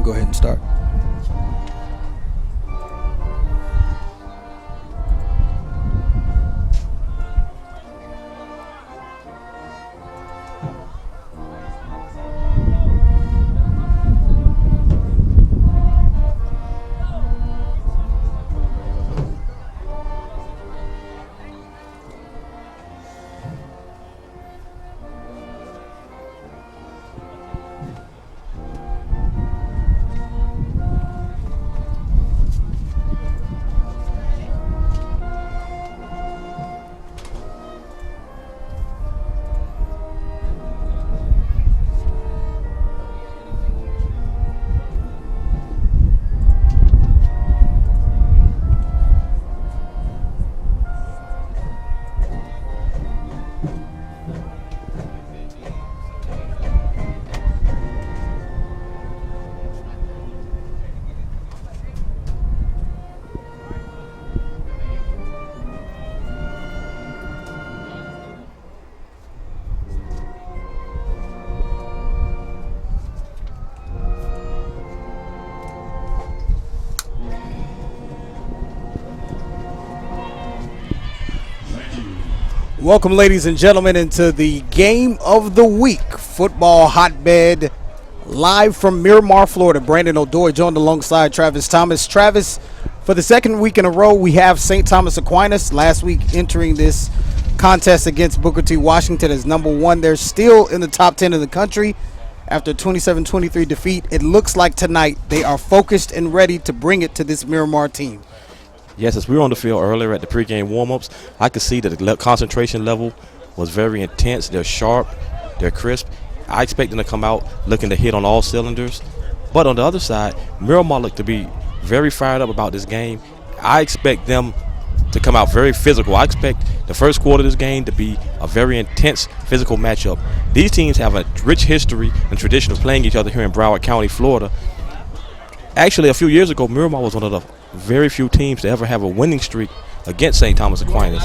can go ahead and start. Welcome, ladies and gentlemen, into the game of the week, football hotbed, live from Miramar, Florida. Brandon O'Doy joined alongside Travis Thomas. Travis, for the second week in a row, we have St. Thomas Aquinas last week entering this contest against Booker T. Washington as number one. They're still in the top 10 of the country after a 27-23 defeat. It looks like tonight they are focused and ready to bring it to this Miramar team. Yes, as we were on the field earlier at the pregame warm-ups, I could see that the concentration level was very intense. They're sharp, they're crisp. I expect them to come out looking to hit on all cylinders. But on the other side, Miramar looked to be very fired up about this game. I expect them to come out very physical. I expect the first quarter of this game to be a very intense physical matchup. These teams have a rich history and tradition of playing each other here in Broward County, Florida. Actually, a few years ago, Miramar was one of the very few teams to ever have a winning streak against St. Thomas Aquinas.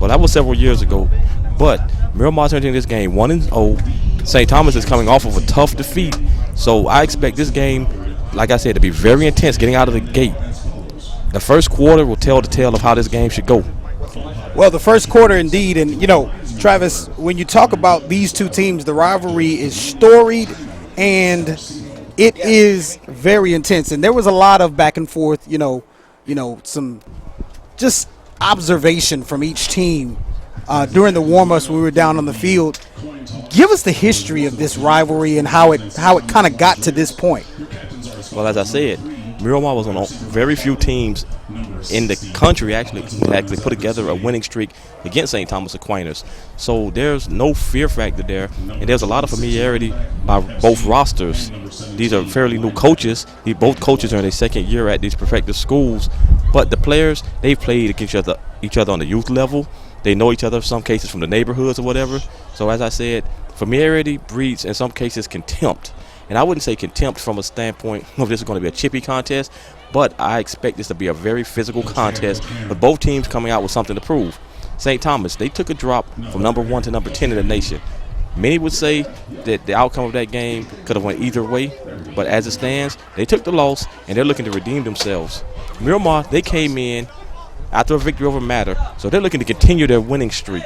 Well, that was several years ago, but Miramar's entering this game 1-0. St. Thomas is coming off of a tough defeat, so I expect this game, like I said, to be very intense getting out of the gate. The first quarter will tell the tale of how this game should go. Well, the first quarter indeed, and Travis, when you talk about these two teams, the rivalry is storied and it is very intense, and there was a lot of back and forth, some just observation from each team during the warm-ups when we were down on the field. Give us the history of this rivalry and how it kind of got to this point. Well, as I said, Miramar was on very few teams in the country actually put together a winning streak against St. Thomas Aquinas. So there's no fear factor there, and there's a lot of familiarity by both rosters. These are fairly new coaches. Both coaches are in their second year at these perfected schools, but the players, they've played against each other on the youth level. They know each other in some cases from the neighborhoods or whatever. So as I said, familiarity breeds in some cases contempt. And I wouldn't say contempt from a standpoint of this is going to be a chippy contest, but I expect this to be a very physical contest with both teams coming out with something to prove. St. Thomas, they took a drop from number 1 to number 10 in the nation. Many would say that the outcome of that game could have went either way, but as it stands, they took the loss and they're looking to redeem themselves. Miramar, they came in after a victory over Matter, so they're looking to continue their winning streak,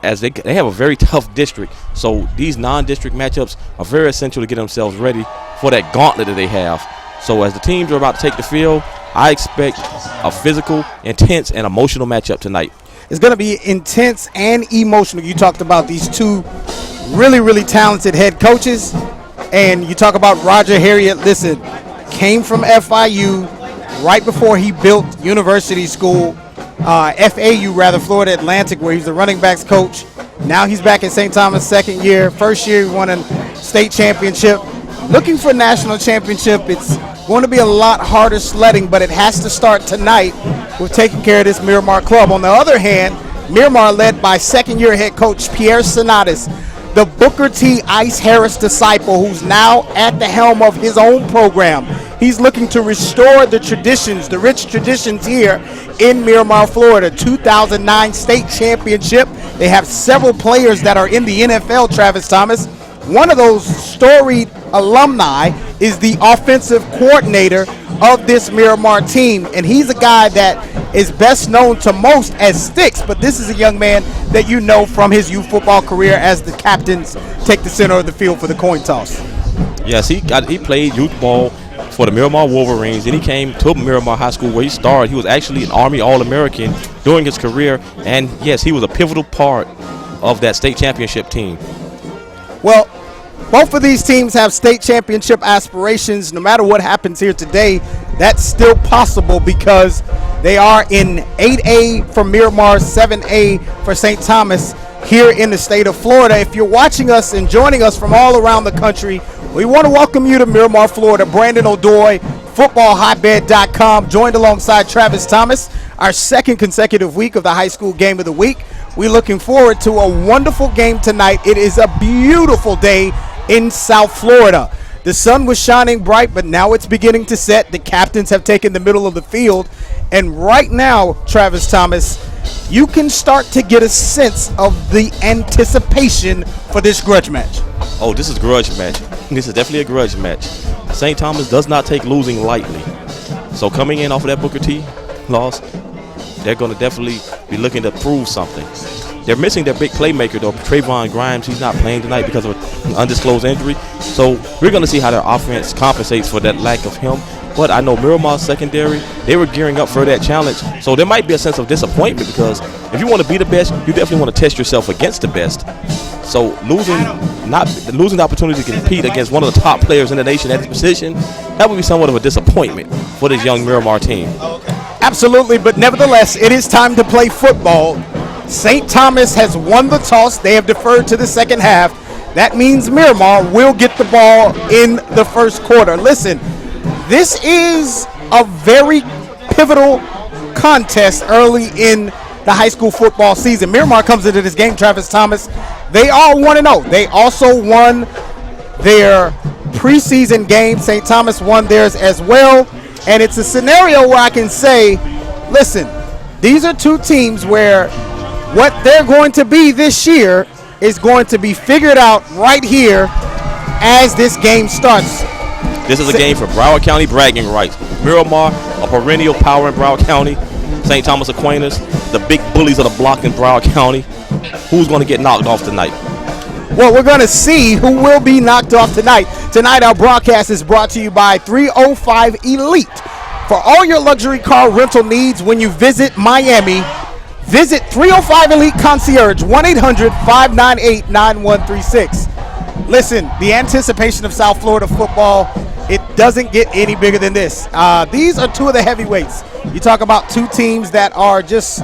as they have a very tough district. So these non-district matchups are very essential to get themselves ready for that gauntlet that they have. So as the teams are about to take the field, I expect a physical, intense, and emotional matchup tonight. It's going to be intense and emotional. You talked about these two really, really talented head coaches, and you talk about Roger Harriet. Listen, came from FIU right before he built University School, FAU rather, Florida Atlantic, where he's the running backs coach. Now he's back at St. Thomas, second year. First year he won a state championship. Looking for a national championship. It's going to be a lot harder sledding, but it has to start tonight with taking care of this Miramar club. On the other hand, Miramar led by second-year head coach Pierre Sonatis, the Booker T. Ice Harris disciple, who's now at the helm of his own program. He's looking to restore the traditions, the rich traditions here in Miramar, Florida. 2009 state championship. They have several players that are in the NFL, Travis Thomas. One of those storied alumni, is the offensive coordinator of this Miramar team. And he's a guy that is best known to most as Sticks, but this is a young man that you know from his youth football career as the captains take the center of the field for the coin toss. Yes, he played youth ball for the Miramar Wolverines. Then he came to Miramar High School where he started. He was actually an Army All-American during his career. And, yes, he was a pivotal part of that state championship team. Well, both of these teams have state championship aspirations. No matter what happens here today, that's still possible because they are in 8A for Miramar, 7A for St. Thomas here in the state of Florida. If you're watching us and joining us from all around the country, we want to welcome you to Miramar, Florida. Brandon O'Doy, footballhotbed.com, joined alongside Travis Thomas, our second consecutive week of the high school game of the week. We're looking forward to a wonderful game tonight. It is a beautiful day in South Florida. The sun was shining bright, but now it's beginning to set. The captains have taken the middle of the field. And right now, Travis Thomas, you can start to get a sense of the anticipation for this grudge match. Oh, this is a grudge match. This is definitely a grudge match. St. Thomas does not take losing lightly. So coming in off of that Booker T loss, they're going to definitely be looking to prove something. They're missing their big playmaker, though. Trayvon Grimes, he's not playing tonight because of an undisclosed injury. So we're going to see how their offense compensates for that lack of him. But I know Miramar's secondary, they were gearing up for that challenge. So there might be a sense of disappointment because if you want to be the best, you definitely want to test yourself against the best. So losing the opportunity to compete against one of the top players in the nation at this position, that would be somewhat of a disappointment for this young Miramar team. Absolutely, but nevertheless, it is time to play football. St. Thomas has won the toss. They have deferred to the second half. That means Miramar will get the ball in the first quarter. Listen, this is a very pivotal contest early in the high school football season. Miramar comes into this game, Travis Thomas. They are 1-0. They also won their preseason game. St. Thomas won theirs as well. And it's a scenario where I can say, listen, these are two teams where what they're going to be this year is going to be figured out right here as this game starts. This is a game for Broward County bragging rights. Miramar, a perennial power in Broward County. St. Thomas Aquinas, the big bullies of the block in Broward County. Who's going to get knocked off tonight? Well, we're going to see who will be knocked off tonight. Tonight, our broadcast is brought to you by 305 Elite. For all your luxury car rental needs when you visit Miami, visit 305 Elite Concierge, 1-800-598-9136. Listen, the anticipation of South Florida football, it doesn't get any bigger than this. These are two of the heavyweights. You talk about two teams that are just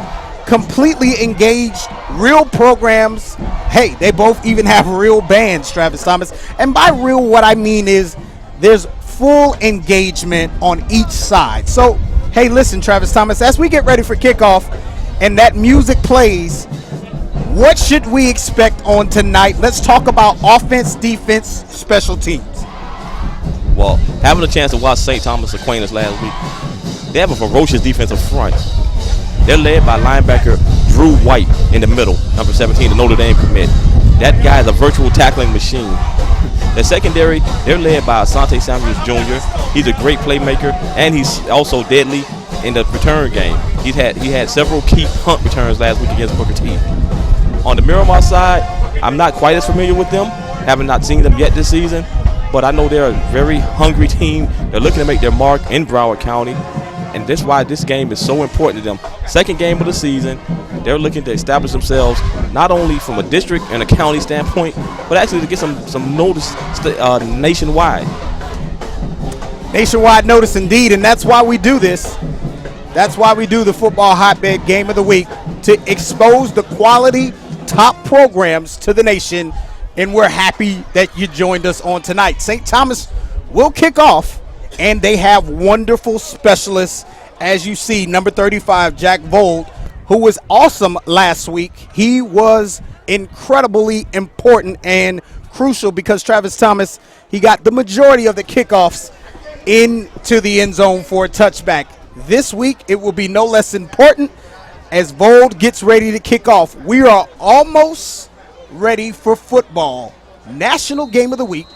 completely engaged, real programs. Hey, they both even have real bands, Travis Thomas. And by real, what I mean is there's full engagement on each side. So, hey, listen, Travis Thomas, as we get ready for kickoff and that music plays, what should we expect on tonight? Let's talk about offense, defense, special teams. Well, having a chance to watch St. Thomas Aquinas last week, they have a ferocious defensive front. They're led by linebacker Drew White in the middle, number 17, the Notre Dame commit. That guy is a virtual tackling machine. The secondary, they're led by Asante Samuels Jr. He's a great playmaker, and he's also deadly in the return game. He had several key punt returns last week against Booker T. On the Miramar side, I'm not quite as familiar with them, having not seen them yet this season, but I know they're a very hungry team. They're looking to make their mark in Broward County, and that's why this game is so important to them. Second game of the season, they're looking to establish themselves not only from a district and a county standpoint, but actually to get some notice nationwide. Nationwide notice indeed, and that's why we do this. That's why we do the Football Hotbed Game of the Week, to expose the quality top programs to the nation, and we're happy that you joined us on tonight. St. Thomas will kick off, and they have wonderful specialists. As you see, number 35, Jack Vold, who was awesome last week. He was incredibly important and crucial because Travis Thomas, he got the majority of the kickoffs into the end zone for a touchback. This week, it will be no less important as Vold gets ready to kick off. We are almost ready for football. National Game of the Week,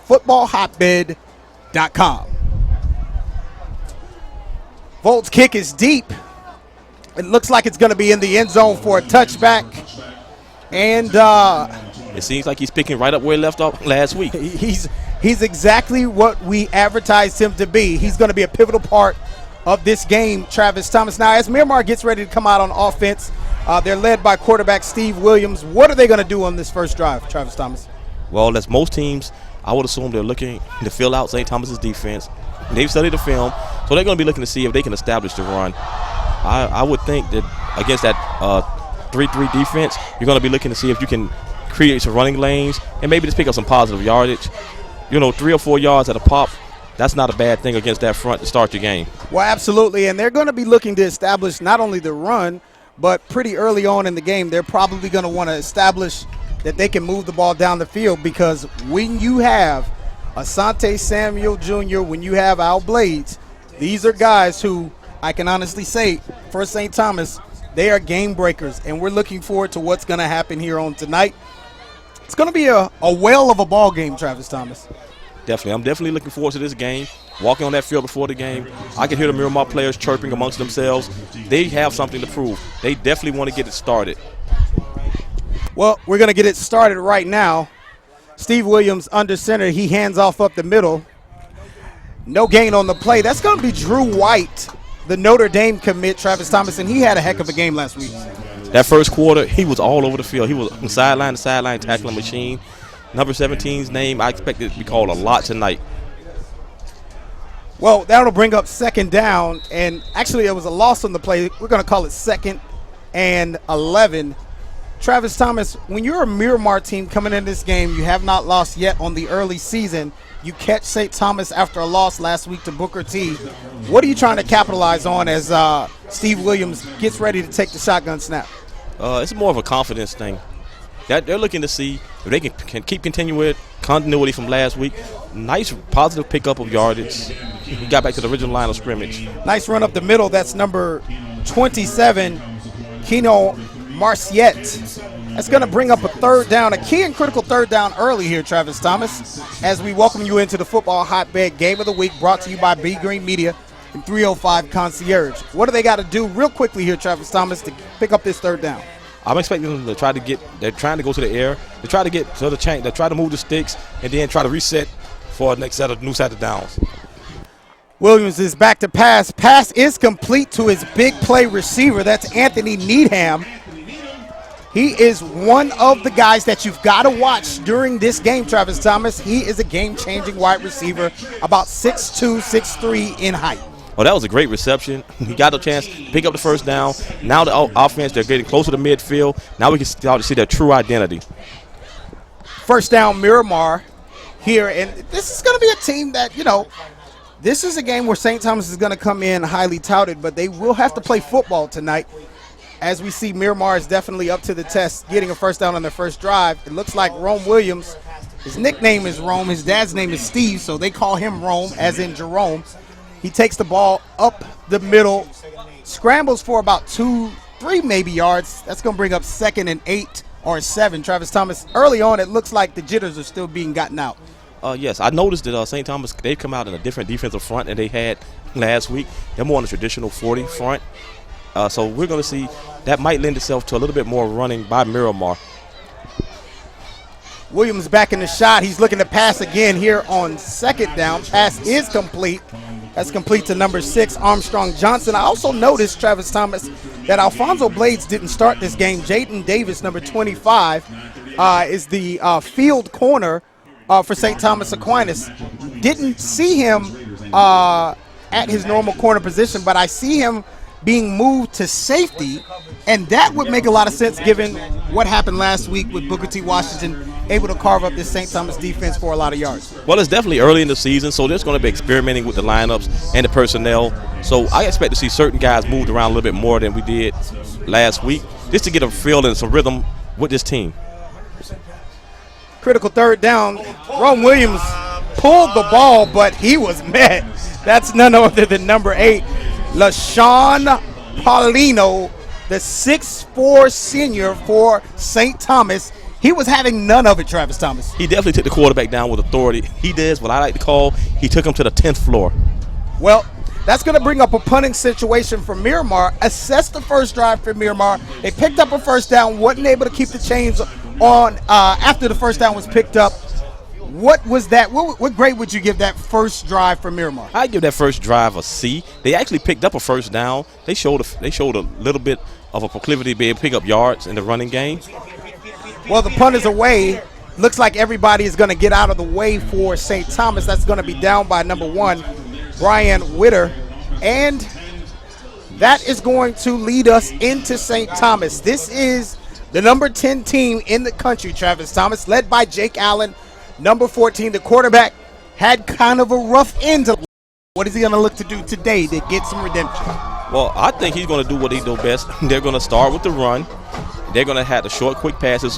footballhotbed.com. Volt's kick is deep. It looks like it's going to be in the end zone for a touchback. And it seems like he's picking right up where he left off last week. He's exactly what we advertised him to be. He's going to be a pivotal part of this game, Travis Thomas. Now, as Miramar gets ready to come out on offense, they're led by quarterback Steve Williams. What are they going to do on this first drive, Travis Thomas? Well, as most teams, I would assume they're looking to fill out St. Thomas's defense. They've studied the film, so they're going to be looking to see if they can establish the run. I would think that against that 3-3 defense, you're going to be looking to see if you can create some running lanes and maybe just pick up some positive yardage. 3 or 4 yards at a pop, that's not a bad thing against that front to start your game. Well, absolutely, and they're going to be looking to establish not only the run, but pretty early on in the game, they're probably going to want to establish that they can move the ball down the field, because when you have Asante Samuel Jr., when you have Al Blades, these are guys who I can honestly say for St. Thomas, they are game breakers, and we're looking forward to what's going to happen here on tonight. It's going to be a whale of a ball game, Travis Thomas. Definitely. I'm definitely looking forward to this game. Walking on that field before the game, I can hear the Miramar players chirping amongst themselves. They have something to prove. They definitely want to get it started. Well, we're going to get it started right now. Steve Williams under center. He hands off up the middle. No gain on the play. That's going to be Drew White, the Notre Dame commit, Travis Thomas, and he had a heck of a game last week. That first quarter, he was all over the field. He was from sideline to sideline tackling machine. Number 17's name, I expect it to be called a lot tonight. Well, that'll bring up second down, and actually it was a loss on the play. We're going to call it 2nd and 11. Travis Thomas, when you're a Miramar team coming in this game, you have not lost yet on the early season. You catch St. Thomas after a loss last week to Booker T. What are you trying to capitalize on as Steve Williams gets ready to take the shotgun snap? It's more of a confidence thing. They're looking to see if they can keep continuing with continuity from last week. Nice positive pickup of yardage. He got back to the original line of scrimmage. Nice run up the middle. That's number 27, Keno Marciette. That's going to bring up a third down, a key and critical third down early here, Travis Thomas, as we welcome you into the Football Hotbed Game of the Week, brought to you by B Green Media and 305 Concierge. What do they got to do real quickly here, Travis Thomas, to pick up this third down? I'm expecting them to they're trying to go to the air. They try to get to the chain. They try to move the sticks and then try to reset for a new set of downs. Williams is back to pass. Pass is complete to his big play receiver. That's Anthony Needham. He is one of the guys that you've got to watch during this game, Travis Thomas. He is a game-changing wide receiver, about 6'2", 6'3" in height. Well, that was a great reception. He got a chance to pick up the first down. Now the offense, they're getting closer to midfield. Now we can start to see their true identity. First down, Miramar here. And this is going to be a team that, this is a game where St. Thomas is going to come in highly touted, but they will have to play football tonight. As we see, Miramar is definitely up to the test, getting a first down on their first drive. It looks like Rome Williams, his nickname is Rome. His dad's name is Steve, so they call him Rome, as in Jerome. He takes the ball up the middle, scrambles for about 2-3 maybe yards. That's going to bring up 2nd and 8 or 7. Travis Thomas, early on, it looks like the jitters are still being gotten out. Yes, I noticed that St. Thomas, they've come out in a different defensive front than they had last week. They're more on the traditional 40 front. So we're going to see that might lend itself to a little bit more running by Miramar. Williams back in the shot. He's looking to pass again here on second down. Pass is complete. That's complete to number 6, Armstrong Johnson. I also noticed, Travis Thomas, that Alfonso Blades didn't start this game. Jaden Davis, number 25, is the field corner for St. Thomas Aquinas. Didn't see him at his normal corner position, but I see him being moved to safety, and that would make a lot of sense given what happened last week with Booker T. Washington able to carve up this St. Thomas defense for a lot of yards. Well, it's definitely early in the season, so they're going to be experimenting with the lineups and the personnel. So I expect to see certain guys moved around a little bit more than we did last week, just to get a feel and some rhythm with this team. Critical third down. Rome Williams pulled the ball, but he was met. That's none other than number 8, LaShawn Paulino, the 6'4" senior for St. Thomas. He was having none of it, Travis Thomas. He definitely took the quarterback down with authority. He does what I like to call, he took him to the 10th floor. Well, that's going to bring up a punting situation for Miramar. Assess the first drive for Miramar. They picked up a first down, wasn't able to keep the chains on after the first down was picked up. What was that? What grade would you give that first drive for Miramar? I give that first drive a C. They actually picked up a first down. They showed a little bit of a proclivity to be able to pick up yards in the running game. Well, the punt is away. Looks like everybody is going to get out of the way for St. Thomas. That's going to be down by number 1, Brian Witter. And that is going to lead us into St. Thomas. This is the number 10 team in the country, Travis Thomas, led by Jake Allen. Number 14, the quarterback, had kind of a rough end. What is he going to look to do today to get some redemption? Well, I think he's going to do what he do best. They're going to start with the run. They're going to have the short, quick passes,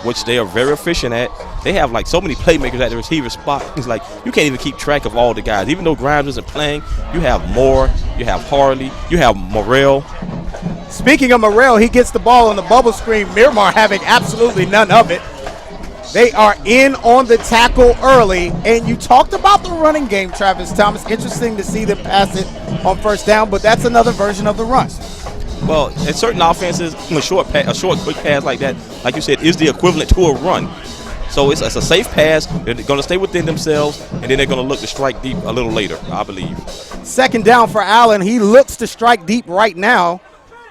which they are very efficient at. They have like so many playmakers at the receiver spot. It's like you can't even keep track of all the guys. Even though Grimes isn't playing, you have Moore, you have Harley, you have Morrell. Speaking of Morrell, he gets the ball on the bubble screen. Miramar having absolutely none of it. They are in on the tackle early, and you talked about the running game, Travis Thomas. Interesting to see them pass it on first down, but that's another version of the run. Well, in certain offenses, a short, quick pass like that, like you said, is the equivalent to a run. So it's a safe pass. They're going to stay within themselves, and then they're going to look to strike deep a little later, I believe. Second down for Allen. He looks to strike deep right now.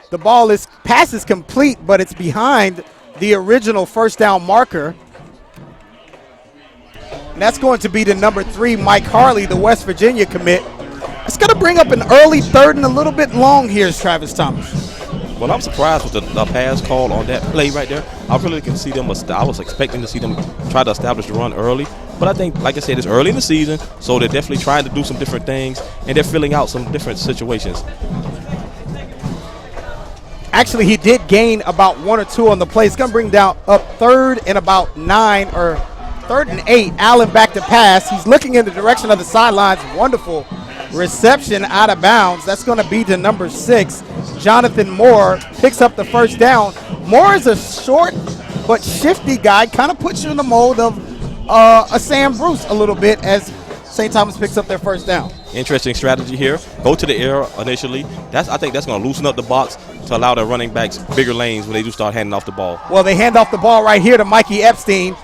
The pass is complete, but it's behind the original first down marker. And that's going to be the number 3, Mike Harley, the West Virginia commit. It's going to bring up an early third and a little bit long here, Travis Thomas. Well, I'm surprised with the pass call on that play right there. I really can see them. I was expecting to see them try to establish the run early. But I think, like I said, it's early in the season, so they're definitely trying to do some different things, and they're filling out some different situations. Actually, he did gain about 1 or 2 on the play. It's going to bring down up third and about 9 or third and 8. Allen back to pass. He's looking in the direction of the sidelines. Wonderful reception out of bounds. That's going to be to number 6. Jonathan Moore picks up the first down. Moore is a short but shifty guy. Kind of puts you in the mold of a Sam Bruce a little bit as St. Thomas picks up their first down. Interesting strategy here. Go to the air initially. I think that's going to loosen up the box to allow their running backs bigger lanes when they do start handing off the ball. Well, they hand off the ball right here to Mikey Epstein,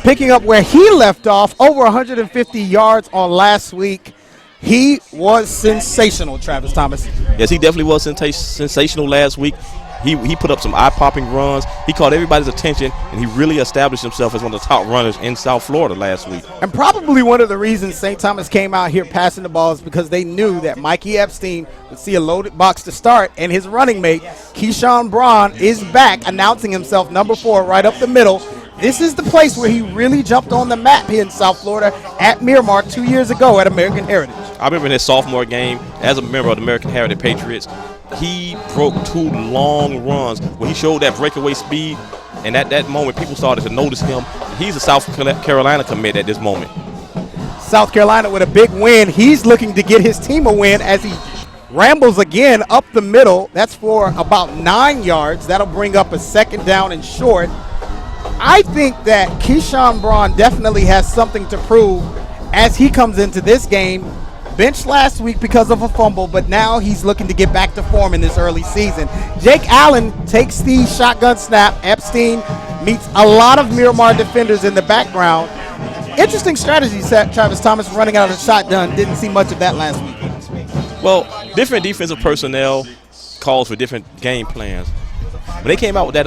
picking up where he left off, over 150 yards on last week. He was sensational, Travis Thomas. Yes, he definitely was sensational last week. He put up some eye-popping runs. He caught everybody's attention, and he really established himself as one of the top runners in South Florida last week. And probably one of the reasons St. Thomas came out here passing the ball is because they knew that Mikey Epstein would see a loaded box to start, and his running mate, Keyshawn Braun, is back, announcing himself number 4 right up the middle. This is the place where he really jumped on the map here in South Florida at Miramar 2 years ago at American Heritage. I remember in his sophomore game, as a member of the American Heritage Patriots, he broke 2 long runs where he showed that breakaway speed, and at that moment, people started to notice him. He's a South Carolina commit at this moment. South Carolina with a big win. He's looking to get his team a win as he rambles again up the middle. That's for about 9 yards. That'll bring up a second down and short. I think that Keyshawn Braun definitely has something to prove as he comes into this game. Benched last week because of a fumble, but now he's looking to get back to form in this early season. Jake Allen takes the shotgun snap. Epstein meets a lot of Miramar defenders in the background. Interesting strategy set, Travis Thomas running out of the shotgun. Didn't see much of that last week. Well, different defensive personnel calls for different game plans. When they came out with that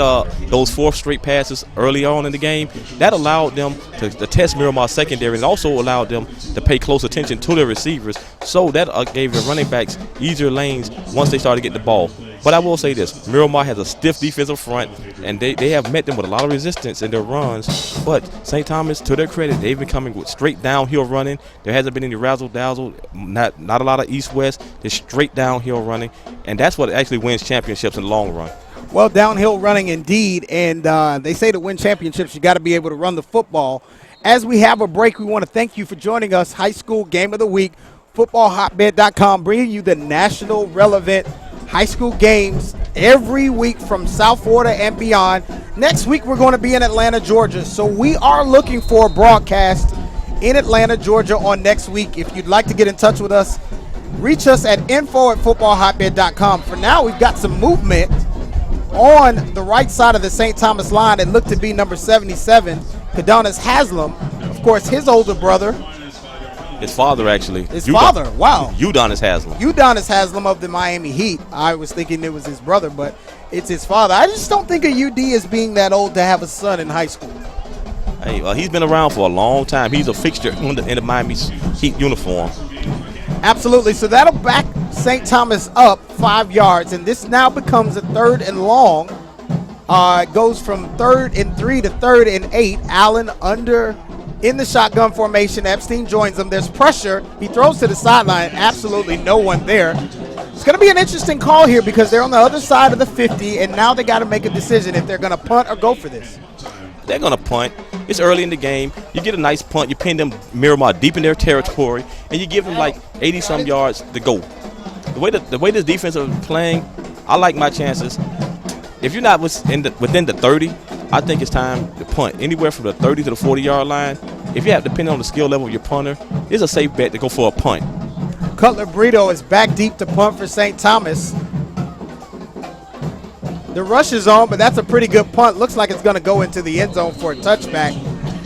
those 4 straight passes early on in the game, that allowed them to test Miramar's secondary and also allowed them to pay close attention to their receivers. So that gave the running backs easier lanes once they started getting the ball. But I will say this, Miramar has a stiff defensive front, and they have met them with a lot of resistance in their runs. But St. Thomas, to their credit, they've been coming with straight downhill running. There hasn't been any razzle-dazzle, not a lot of east-west. They're straight downhill running, and that's what actually wins championships in the long run. Well, downhill running indeed, and they say to win championships, you got to be able to run the football. As we have a break, we want to thank you for joining us. High School Game of the Week, footballhotbed.com, bringing you the national relevant high school games every week from South Florida and beyond. Next week, we're going to be in Atlanta, Georgia. So we are looking for a broadcast in Atlanta, Georgia on next week. If you'd like to get in touch with us, reach us at info@footballhotbed.com. For now, we've got some movement on the right side of the St. Thomas line. It looked to be number 77, Kadonis Haslam. Of course, his older brother. His father, actually. His father, wow. Udonis Haslam. Udonis Haslam of the Miami Heat. I was thinking it was his brother, but it's his father. I just don't think a UD is being that old to have a son in high school. Hey, well, he's been around for a long time. He's a fixture in the Miami Heat uniform. Absolutely. So that'll back St. Thomas up 5 yards, and this now becomes a 3rd and long. It goes from 3rd and 3 to 3rd and 8. Allen under in the shotgun formation. Epstein joins him. There's pressure. He throws to the sideline. Absolutely no one there. It's going to be an interesting call here because they're on the other side of the 50, and now they got to make a decision if they're going to punt or go for this. They're going to punt. It's early in the game. You get a nice punt. You pin them Miramar deep in their territory, and you give them like 80-some yards to go. The way this defense is playing, I like my chances. If you're not within the 30, I think it's time to punt. Anywhere from the 30 to the 40-yard line, if you have, depending on the skill level of your punter, it's a safe bet to go for a punt. Cutler Brito is back deep to punt for St. Thomas. The rush is on, but that's a pretty good punt. Looks like it's going to go into the end zone for a touchback.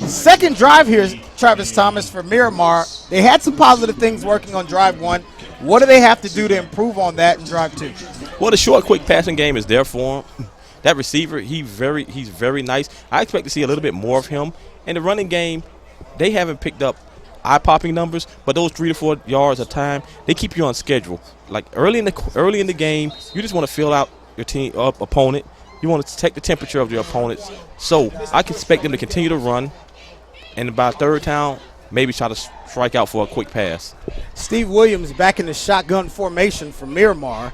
Second drive here is Travis Thomas for Miramar. They had some positive things working on drive 1. What do they have to do to improve on that in drive 2? Well, the short, quick passing game is there for him. That receiver, he's very nice. I expect to see a little bit more of him. And the running game, they haven't picked up eye-popping numbers, but those 3 to 4 yards a time, they keep you on schedule. Like early in the game, you just want to fill out your opponent. You want to take the temperature of your opponents. So I can expect them to continue to run, and by third down, maybe try to strike out for a quick pass. Steve Williams back in the shotgun formation for Miramar.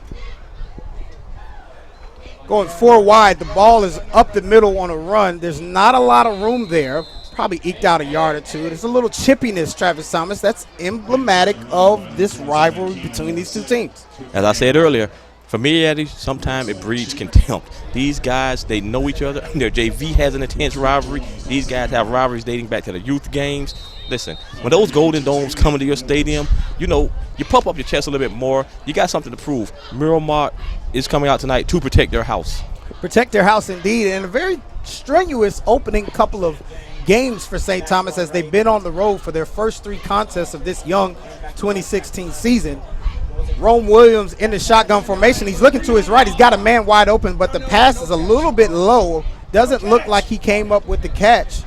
Going 4 wide, the ball is up the middle on a run. There's not a lot of room there. Probably eked out a yard or two. There's a little chippiness, Travis Thomas. That's emblematic of this rivalry between these two teams. As I said earlier, familiarity, sometimes it breeds contempt. These guys, they know each other. Their JV has an intense rivalry. These guys have rivalries dating back to the youth games. Listen, when those Golden Domes come into your stadium, you pump up your chest a little bit more. You got something to prove. Miramar is coming out tonight to protect their house. Protect their house indeed. And a very strenuous opening couple of games for St. Thomas as they've been on the road for their first 3 contests of this young 2016 season. Rome Williams in the shotgun formation. He's looking to his right. He's got a man wide open, but the pass is a little bit low. Doesn't look like he came up with the catch.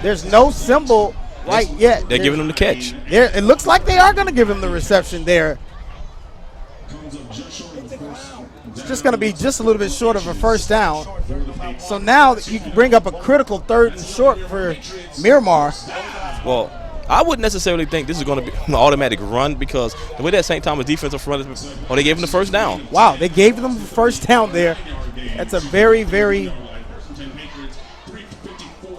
There's no symbol right yet. They're giving him the catch. It looks like they are going to give him the reception there. It's just going to be just a little bit short of a first down. So now you can bring up a critical 3rd and short for Miramar. Well, I wouldn't necessarily think this is going to be an automatic run because the way that St. Thomas defensive front is, they gave him the first down. Wow, they gave them the first down there. That's a very, very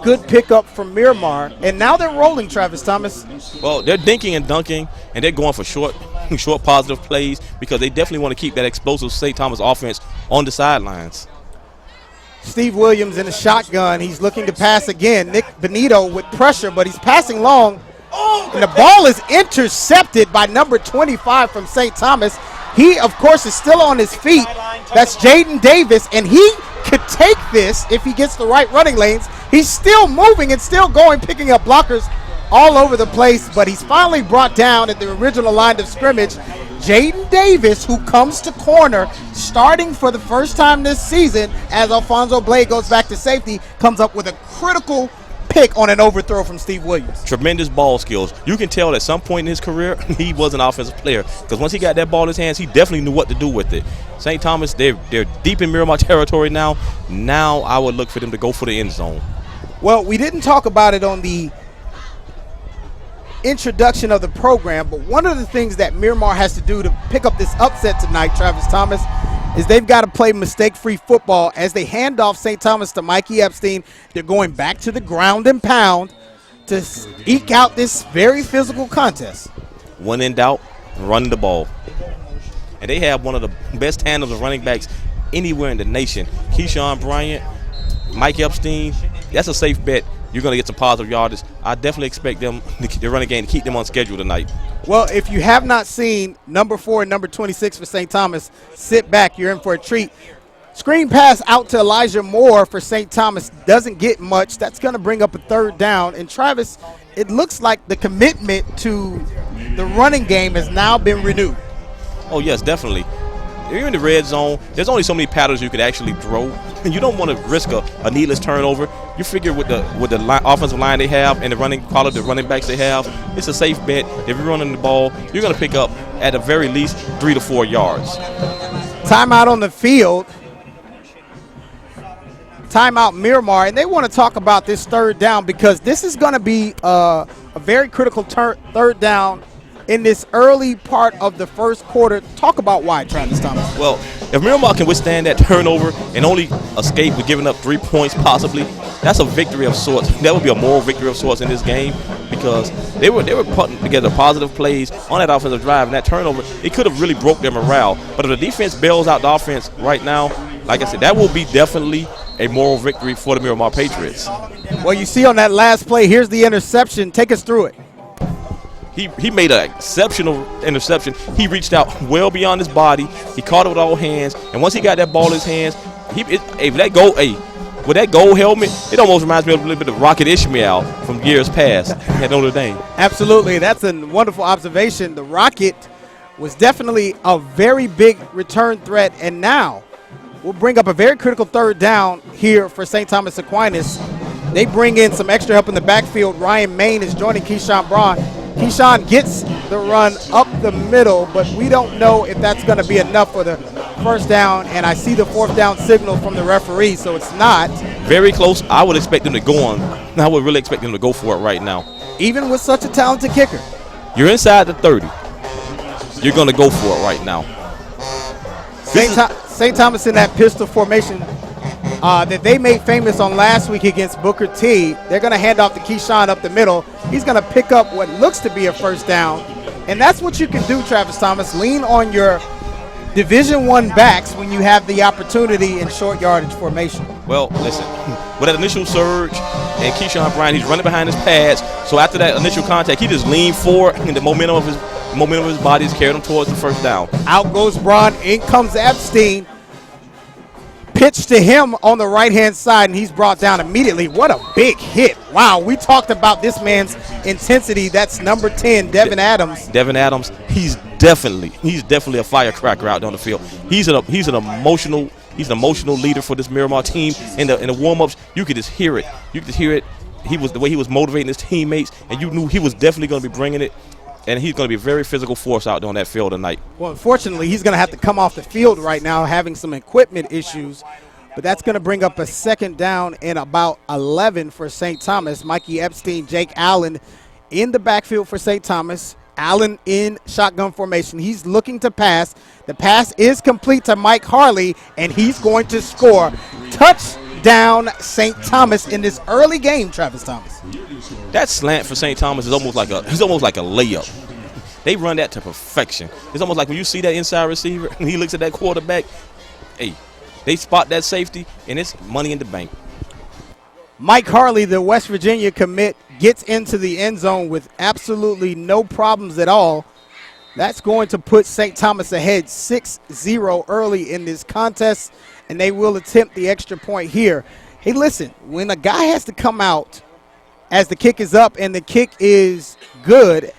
good pickup from Miramar. And now they're rolling, Travis Thomas. Well, they're dinking and dunking, and they're going for short positive plays because they definitely want to keep that explosive St. Thomas offense on the sidelines. Steve Williams in a shotgun. He's looking to pass again. Nick Benito with pressure, but he's passing long. And the ball is intercepted by number 25 from St. Thomas. He, of course, is still on his feet. That's Jaden Davis, and he could take this if he gets the right running lanes. He's still moving and still going, picking up blockers all over the place, but he's finally brought down at the original line of scrimmage. Jaden Davis, who comes to corner, starting for the first time this season as Alfonso Blade goes back to safety, comes up with a critical pick on an overthrow from Steve Williams. Tremendous ball skills. You can tell at some point in his career he was an offensive player because once he got that ball in his hands, he definitely knew what to do with it. St. Thomas, they're deep in Miramar territory now. Now I would look for them to go for the end zone. Well, we didn't talk about it on the introduction of the program, but one of the things that Miramar has to do to pick up this upset tonight, Travis Thomas, is they've got to play mistake-free football as they hand off St. Thomas to Mikey Epstein. They're going back to the ground and pound to eke out this very physical contest. When in doubt, run the ball. And they have one of the best tandems of running backs anywhere in the nation. Keyshawn Bryant, Mike Epstein, that's a safe bet. You're going to get some positive yardage. I definitely expect them, the running game, to keep them on schedule tonight. Well, if you have not seen number 4 and number 26 for St. Thomas, sit back. You're in for a treat. Screen pass out to Elijah Moore for St. Thomas doesn't get much. That's going to bring up a third down. And, Travis, it looks like the commitment to the running game has now been renewed. Oh, yes, definitely. If you're in the red zone, there's only so many patterns you could actually throw, and you don't want to risk a needless turnover. You figure with the offensive line they have and the running quality of the running backs they have, it's a safe bet. If you're running the ball, you're going to pick up at the very least 3 to 4 yards. Timeout on the field. Timeout Miramar, and they want to talk about this third down because this is going to be a very critical third down in this early part of the first quarter. Talk about why, Travis Thomas. Well, if Miramar can withstand that turnover and only escape with giving up 3 points possibly, that's a victory of sorts. That would be a moral victory of sorts in this game because they were putting together positive plays on that offensive drive, and that turnover, it could have really broke their morale. But if the defense bails out the offense right now, like I said, that will be definitely a moral victory for the Miramar Patriots. Well, you see on that last play, here's the interception. Take us through it. He made an exceptional interception. He reached out well beyond his body. He caught it with all hands, and once he got that ball in his hands, with that gold helmet, it almost reminds me of a little bit of Rocket Ishmael from years past at Notre Dame. Absolutely. That's a wonderful observation. The Rocket was definitely a very big return threat, and now we'll bring up a very critical third down here for St. Thomas Aquinas. They bring in some extra help in the backfield. Ryan Main is joining Keyshawn Braun. Keyshawn gets the run up the middle, but we don't know if that's going to be enough for the first down, and I see the fourth down signal from the referee, so it's not. Very close. I would expect them to go on. I would really expect them to go for it right now. Even with such a talented kicker. You're inside the 30. You're going to go for it right now. St. Thomas in that pistol formation that they made famous on last week against Booker T. They're going to hand off to Keyshawn up the middle. He's going to pick up what looks to be a first down. And that's what you can do, Travis Thomas. Lean on your Division I backs when you have the opportunity in short yardage formation. Well, listen, with that initial surge and Keyshawn Bryant, he's running behind his pads. So after that initial contact, he just leaned forward, and the momentum of his body is carried him towards the first down. Out goes Braun. In comes Epstein. Pitch to him on the right-hand side, and he's brought down immediately. What a big hit. Wow, we talked about this man's intensity. That's number 10, Devin Adams. Devin Adams, he's definitely a firecracker out on the field. He's an emotional leader for this Miramar team. In the warm-ups, you could just hear it. The way he was motivating his teammates, and you knew he was definitely going to be bringing it. And he's going to be a very physical force out on that field tonight. Well, unfortunately, he's going to have to come off the field right now having some equipment issues. But that's going to bring up a second down and about 11 for St. Thomas. Mikey Epstein, Jake Allen in the backfield for St. Thomas. Allen in shotgun formation. He's looking to pass. The pass is complete to Mike Harley, and he's going to score. Touchdown St. Thomas in this early game, Travis Thomas. That slant for St. Thomas is almost like a layup. They run that to perfection. It's almost like when you see that inside receiver and he looks at that quarterback, hey, they spot that safety, and it's money in the bank. Mike Harley, the West Virginia commit, gets into the end zone with absolutely no problems at all. That's going to put St. Thomas ahead 6-0 early in this contest, and they will attempt the extra point here. Hey, listen, when a guy has to come out as the kick is up and the kick is good,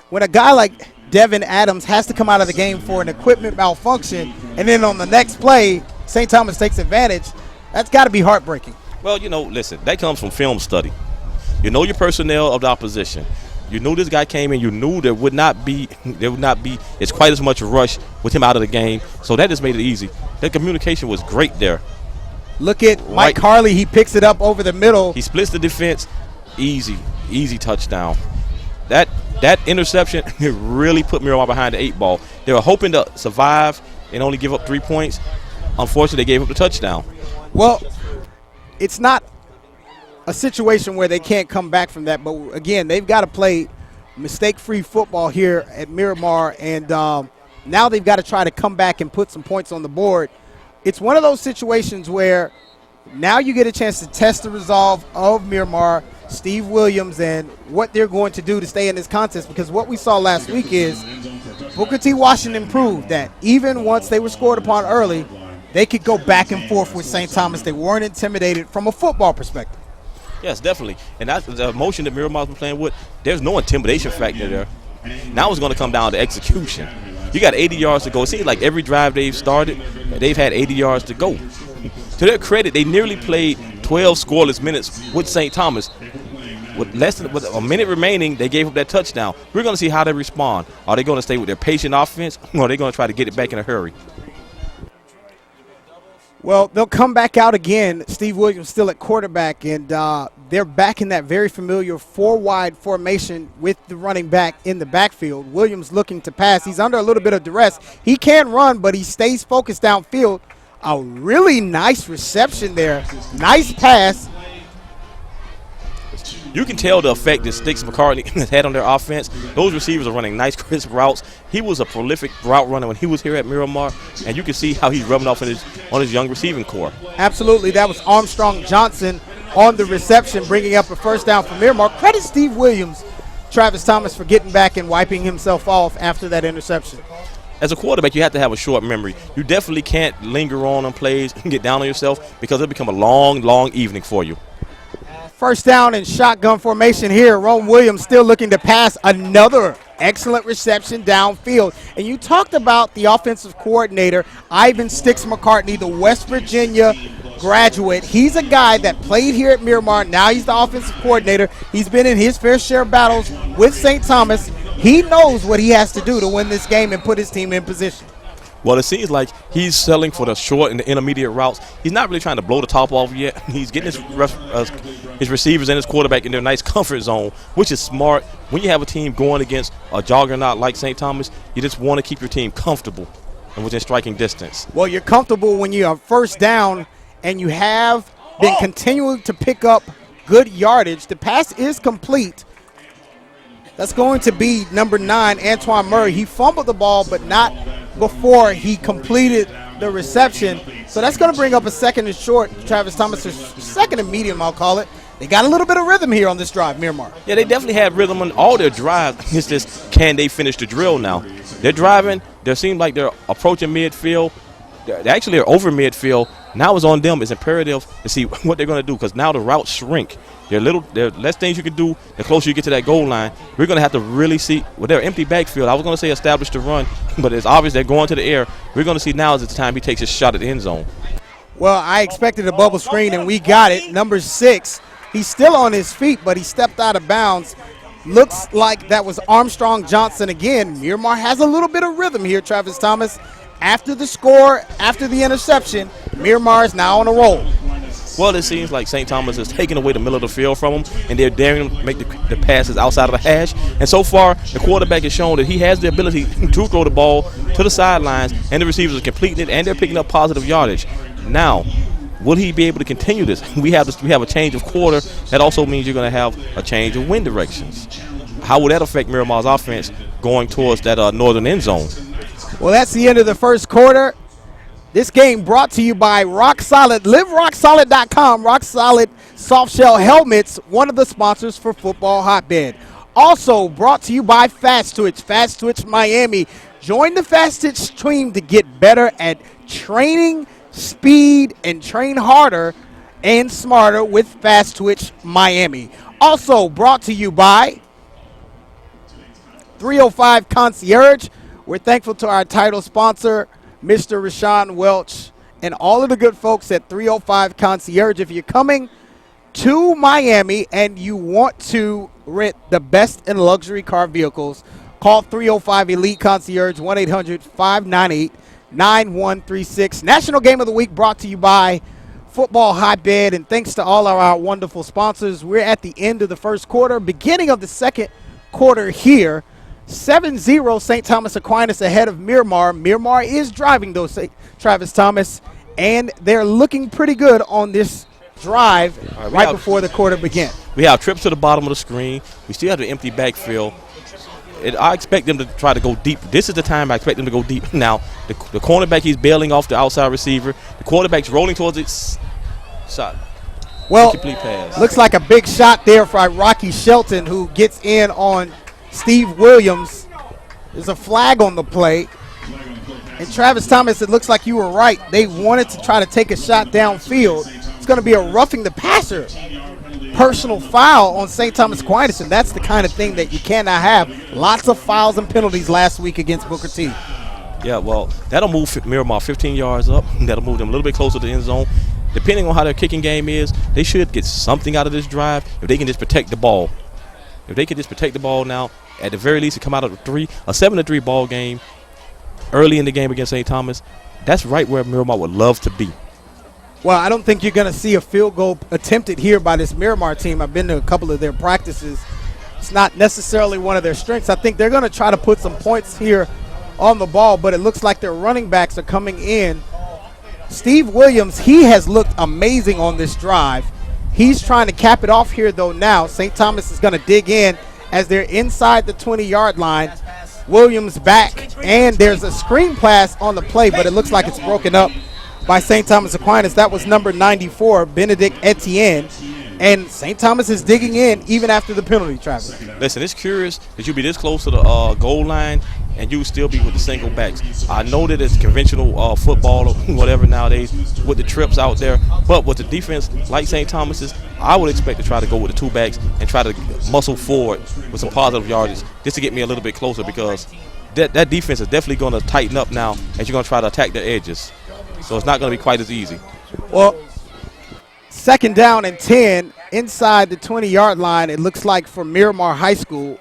when a guy like Devin Adams has to come out of the game for an equipment malfunction, and then on the next play, St. Thomas takes advantage, that's got to be heartbreaking. Well, listen, that comes from film study. You know your personnel of the opposition. You knew this guy came in. You knew there would not be it's quite as much a rush with him out of the game. So that just made it easy. The communication was great there. Look at Mike Harley. He picks it up over the middle. He splits the defense. Easy touchdown. That interception really put Miramar behind the 8 ball. They were hoping to survive and only give up 3 points. Unfortunately, they gave up the touchdown. Well, it's not a situation where they can't come back from that. But, again, they've got to play mistake-free football here at Miramar. And now they've got to try to come back and put some points on the board. It's one of those situations where Now you get a chance to test the resolve of Miramar, Steve Williams, and what they're going to do to stay in this contest, because what we saw last week is Booker T. Washington proved that even once they were scored upon early, they could go back and forth with St. Thomas. They weren't intimidated from a football perspective. Yes, definitely. And that's the emotion that Miramar's been playing with. There's no intimidation factor there. Now it's going to come down to execution. You got 80 yards to go. It seems like every drive they've started, they've had 80 yards to go. To their credit, they nearly played 12 scoreless minutes with St. Thomas. With a minute remaining, they gave up that touchdown. We're going to see how they respond. Are they going to stay with their patient offense, or are they going to try to get it back in a hurry? Well, they'll come back out again. Steve Williams still at quarterback, and they're back in that very familiar four-wide formation with the running back in the backfield. Williams looking to pass. He's under a little bit of duress. He can run, but he stays focused downfield. A really nice reception there. Nice pass. You can tell the effect that Sticks McCartney has had on their offense. Those receivers are running nice, crisp routes. He was a prolific route runner when he was here at Miramar, and you can see how he's rubbing off on his young receiving core. Absolutely. That was Armstrong Johnson on the reception, bringing up a first down for Miramar. Credit Steve Williams, Travis Thomas, for getting back and wiping himself off after that interception. As a quarterback, you have to have a short memory. You definitely can't linger on plays and get down on yourself, because it'll become a long, long evening for you. First down in shotgun formation here. Rome Williams still looking to pass. Another excellent reception downfield. And you talked about the offensive coordinator, Ivan Sticks McCartney, the West Virginia graduate. He's a guy that played here at Miramar. Now he's the offensive coordinator. He's been in his fair share of battles with St. Thomas. He knows what he has to do to win this game and put his team in position. Well, it seems like he's selling for the short and the intermediate routes. He's not really trying to blow the top off yet. He's getting his receivers and his quarterback in their nice comfort zone, which is smart. When you have a team going against a juggernaut like St. Thomas, you just want to keep your team comfortable and within striking distance. Well, you're comfortable when you are first down and you have been continuing to pick up good yardage. The pass is complete. That's going to be number 9, Antoine Murray. He fumbled the ball, but not before he completed the reception. So that's going to bring up a second and short. Travis Thomas, second and medium, I'll call it. They got a little bit of rhythm here on this drive, Miramar. Yeah, they definitely had rhythm on all their drives. It's just, can they finish the drill now? They're driving. They seem like they're approaching midfield. They actually are over midfield. Now it's on them. It's imperative to see what they're going to do, because now the routes shrink. There are less things you can do the closer you get to that goal line. We're going to have to really see, with their empty backfield, I was going to say establish the run, but it's obvious they're going to the air. We're going to see now is the time he takes his shot at the end zone. Well, I expected a bubble screen, and we got it. Number 6, he's still on his feet, but he stepped out of bounds. Looks like that was Armstrong Johnson again. Miramar has a little bit of rhythm here, Travis Thomas. After the score, after the interception, Miramar is now on a roll. Well, it seems like St. Thomas is taking away the middle of the field from them, and they're daring to make the passes outside of the hash. And so far, the quarterback has shown that he has the ability to throw the ball to the sidelines, and the receivers are completing it, and they're picking up positive yardage. Now, will he be able to continue this? We have a change of quarter. That also means you're going to have a change of wind directions. How will that affect Miramar's offense going towards that northern end zone? Well, that's the end of the first quarter. This game brought to you by Rock Solid. LiveRockSolid.com. Rock Solid soft shell helmets, one of the sponsors for Football Hotbed. Also brought to you by Fast Twitch. Fast Twitch Miami. Join the Fast Twitch team to get better at training, speed, and train harder and smarter with Fast Twitch Miami. Also brought to you by 305 Concierge. We're thankful to our title sponsor, Mr. Rashawn Welch, and all of the good folks at 305 Concierge. If you're coming to Miami and you want to rent the best in luxury car vehicles, call 305 Elite Concierge, 1-800-598-9136. National Game of the Week brought to you by Football Hotbed, and thanks to all of our wonderful sponsors. We're at the end of the first quarter, beginning of the second quarter here. 7-0 St. Thomas Aquinas ahead of Miramar. Miramar is driving, though, Travis Thomas, and they're looking pretty good on this drive right before the quarter begins. We have trips to the bottom of the screen. We still have the empty backfield. I expect them to try to go deep. This is the time I expect them to go deep. Now, the cornerback, he's bailing off the outside receiver. The quarterback's rolling towards it. Shot. Well, Incomplete pass. looks like a big shot there for Rocky Shelton, who gets in on Steve Williams. There's a flag on the play. And Travis Thomas, it looks like you were right. They wanted to try to take a shot downfield. It's going to be a roughing the passer personal foul on St. Thomas Aquinas, and that's the kind of thing that you cannot have. Lots of fouls and penalties last week against Booker T. Yeah, well, that'll move Miramar 15 yards up. That'll move them a little bit closer to the end zone. Depending on how their kicking game is, they should get something out of this drive if they can just protect the ball. If they can just protect the ball now, at the very least, to come out of a 7-3 ball game early in the game against St. Thomas, that's right where Miramar would love to be. Well, I don't think you're going to see a field goal attempted here by this Miramar team. I've been to a couple of their practices. It's not necessarily one of their strengths. I think they're going to try to put some points here on the ball, but it looks like their running backs are coming in. Steve Williams, he has looked amazing on this drive. He's trying to cap it off here, though, now. St. Thomas is going to dig in as they're inside the 20-yard line. Williams back, and there's a screen pass on the play, but it looks like it's broken up by St. Thomas Aquinas. That was number 94, Benedict Etienne. And St. Thomas is digging in even after the penalty, Travis. Listen, it's curious that you be this close to the goal line and you still be with the single backs. I know that it's conventional football or whatever nowadays with the trips out there, but with the defense like St. Thomas's, I would expect to try to go with the two backs and try to muscle forward with some positive yardage just to get me a little bit closer, because that defense is definitely going to tighten up now as you're going to try to attack the edges. So it's not going to be quite as easy. Well, second down and 10 inside the 20-yard line, it looks like, for Miramar High School.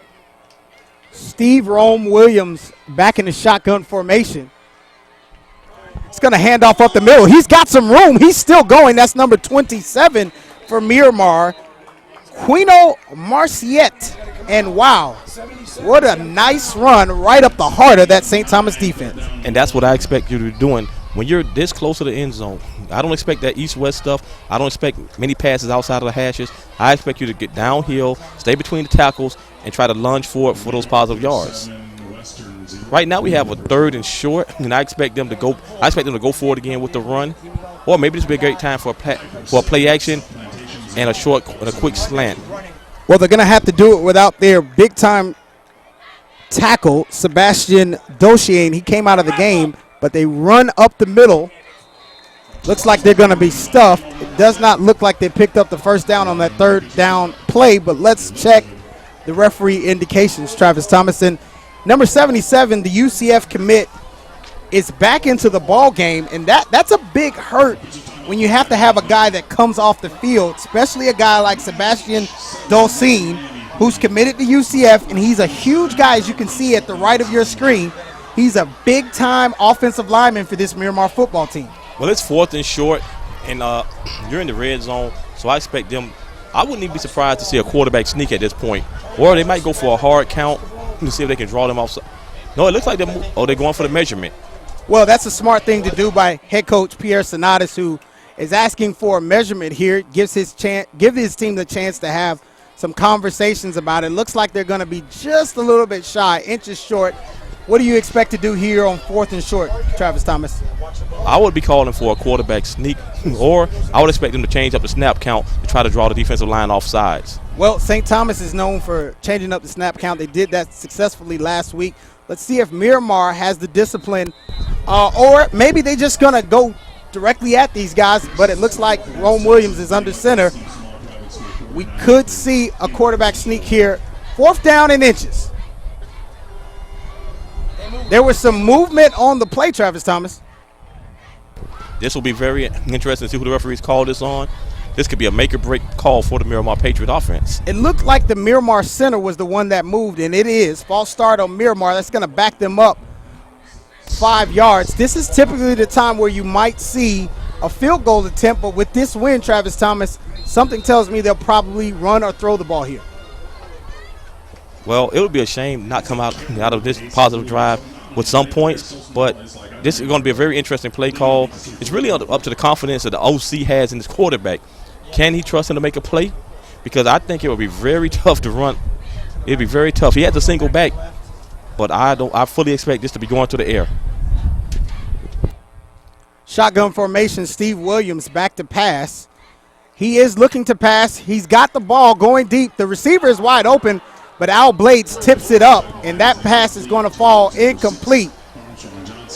Steve Rome Williams back in the shotgun formation. It's going to hand off up the middle. He's got some room. He's still going. That's number 27 for Miramar, Quino Marciette. And wow, what a nice run right up the heart of that St. Thomas defense. And that's what I expect you to be doing. When you're this close to the end zone, I don't expect that east-west stuff. I don't expect many passes outside of the hashes. I expect you to get downhill, stay between the tackles, and try to lunge forward for those positive yards. Right now we have a 3rd and short, and I expect them to go. I expect them to go forward again with the run, or maybe this would be a great time for a play action and a quick slant. Well, they're going to have to do it without their big-time tackle, Sebastian Dossier. He came out of the game, but they run up the middle. Looks like they're going to be stuffed. It does not look like they picked up the first down on that 3rd down play, but let's check the referee indications, Travis Thomas. And number 77, the UCF commit, is back into the ball game, and that's a big hurt when you have to have a guy that comes off the field, especially a guy like Sebastian Dolcine, who's committed to UCF, and he's a huge guy, as you can see at the right of your screen. He's a big-time offensive lineman for this Miramar football team. Well, it's 4th and short, and you're in the red zone, so I expect them. I wouldn't even be surprised to see a quarterback sneak at this point, or they might go for a hard count to see if they can draw them off. No, it looks like they're going for the measurement. Well, that's a smart thing to do by head coach Pierre Sonatis, who is asking for a measurement here. Give his team the chance to have some conversations about it. Looks like they're going to be just a little bit shy, inches short. What do you expect to do here on 4th and short, Travis Thomas? I would be calling for a quarterback sneak, or I would expect them to change up the snap count to try to draw the defensive line off sides. Well, St. Thomas is known for changing up the snap count. They did that successfully last week. Let's see if Miramar has the discipline, or maybe they're just going to go directly at these guys, but it looks like Rome Williams is under center. We could see a quarterback sneak here. 4th down and inches. There was some movement on the play, Travis Thomas. This will be very interesting to see who the referees call this on. This could be a make-or-break call for the Miramar Patriot offense. It looked like the Miramar center was the one that moved, and it is. False start on Miramar. That's going to back them up 5 yards. This is typically the time where you might see a field goal attempt, but with this win, Travis Thomas, something tells me they'll probably run or throw the ball here. Well, it would be a shame not come out of this positive drive with some points, but this is going to be a very interesting play call. It's really up to the confidence that the OC has in his quarterback. Can he trust him to make a play? Because I think it would be very tough to run. It would be very tough. He has a single back, but I fully expect this to be going to the air. Shotgun formation, Steve Williams back to pass. He is looking to pass. He's got the ball going deep. The receiver is wide open, but Al Blades tips it up, and that pass is going to fall incomplete.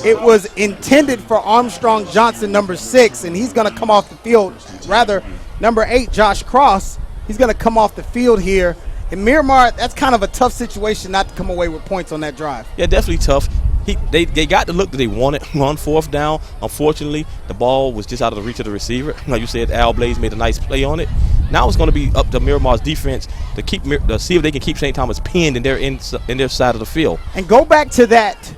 It was intended for Armstrong Johnson, number 6, and he's going to come off the field. Rather, number 8, Josh Cross, he's going to come off the field here. In Miramar, that's kind of a tough situation not to come away with points on that drive. Yeah, definitely tough. They got the look that they wanted on fourth down. Unfortunately, the ball was just out of the reach of the receiver. Like you said, Al Blades made a nice play on it. Now it's going to be up to Miramar's defense to see if they can keep St. Thomas pinned in their side of the field. And go back to that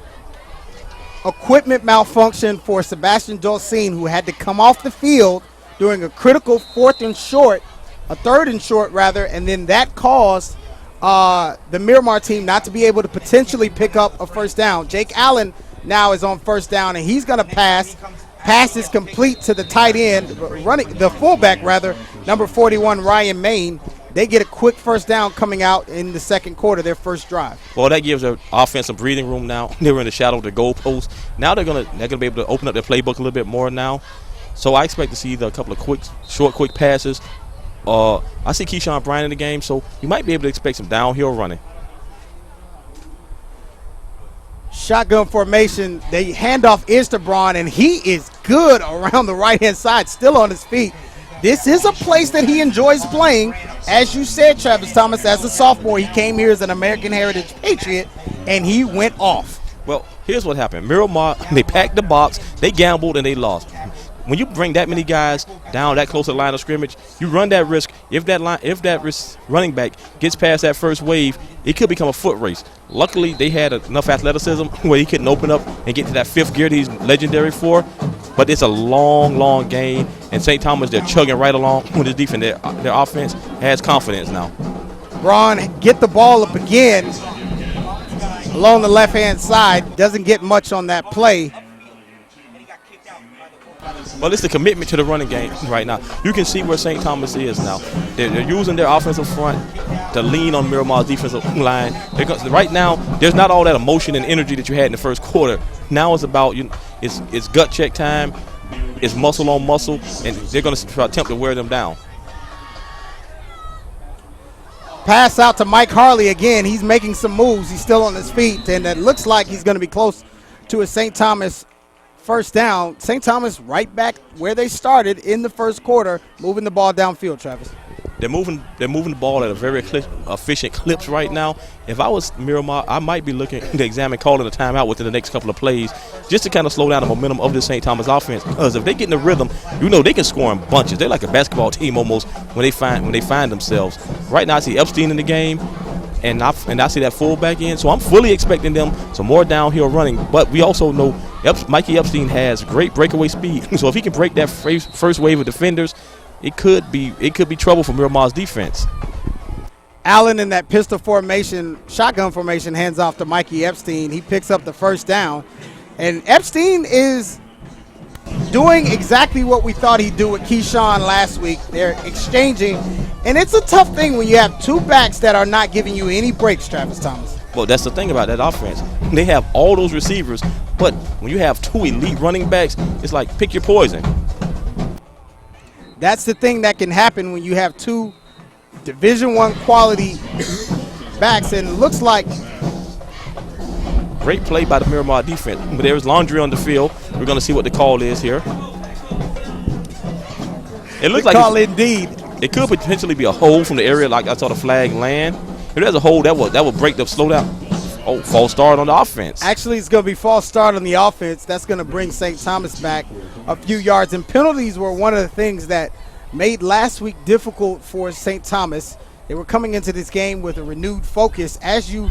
equipment malfunction for Sebastian Dolcine, who had to come off the field during a critical third and short, and then that caused the Miramar team not to be able to potentially pick up a first down. Jake Allen now is on first down, and he's going to pass. Pass is complete to the tight end, the fullback rather, number 41, Ryan Main. They get a quick first down coming out in the second quarter, their first drive. Well, that gives their offense some breathing room now. They were in the shadow of the goalpost. Now they're gonna be able to open up their playbook a little bit more now. So I expect to see a couple of short passes. I see Keyshawn Bryant in the game, so you might be able to expect some downhill running. Shotgun formation. They hand off is to Braun, and he is good around the right-hand side, still on his feet. This is a place that he enjoys playing. As you said, Travis Thomas, as a sophomore, he came here as an American Heritage Patriot, and he went off. Well, here's what happened. Miramar, they packed the box, they gambled, and they lost. When you bring that many guys down that close to the line of scrimmage, you run that risk. If that running back gets past that first wave, it could become a foot race. Luckily, they had enough athleticism where he couldn't open up and get to that fifth gear that he's legendary for. But it's a long, long game, and St. Thomas, they're chugging right along with his defense. Their offense has confidence now. Braun get the ball up again along the left-hand side. Doesn't get much on that play. Well, it's the commitment to the running game right now. You can see where St. Thomas is now. They're using their offensive front to lean on Miramar's defensive line. Right now, there's not all that emotion and energy that you had in the first quarter. Now it's about it's gut check time, it's muscle on muscle, and they're going to attempt to wear them down. Pass out to Mike Harley again. He's making some moves. He's still on his feet, and it looks like he's going to be close to a St. Thomas first down. St. Thomas right back where they started in the first quarter, moving the ball downfield, Travis. They're moving the ball at a very efficient clips right now. If I was Miramar, I might be looking to examine calling a timeout within the next couple of plays just to kind of slow down the momentum of this St. Thomas offense. Because if they get in the rhythm, they can score in bunches. They're like a basketball team almost when they find themselves. Right now I see Epstein in the game, and I see that fullback in. So I'm fully expecting them some more downhill running. But we also know Mikey Epstein has great breakaway speed. So if he can break that first wave of defenders, it could be trouble for Miramar's defense. Allen in that shotgun formation, hands off to Mikey Epstein. He picks up the first down. And Epstein is doing exactly what we thought he'd do with Keyshawn last week. They're exchanging. And it's a tough thing when you have two backs that are not giving you any breaks, Travis Thomas. Well, that's the thing about that offense. They have all those receivers, but when you have two elite running backs, it's like pick your poison. That's the thing that can happen when you have two Division I quality backs, and it looks like great play by the Miramar defense. But there's laundry on the field. We're going to see what the call is here. It looks like call indeed. It could potentially be a hold from the area, like I saw the flag land. If there's a hold, that would break the slow down. Oh, false start on the offense. Actually, it's going to be false start on the offense. That's going to bring St. Thomas back a few yards. And penalties were one of the things that made last week difficult for St. Thomas. They were coming into this game with a renewed focus. As you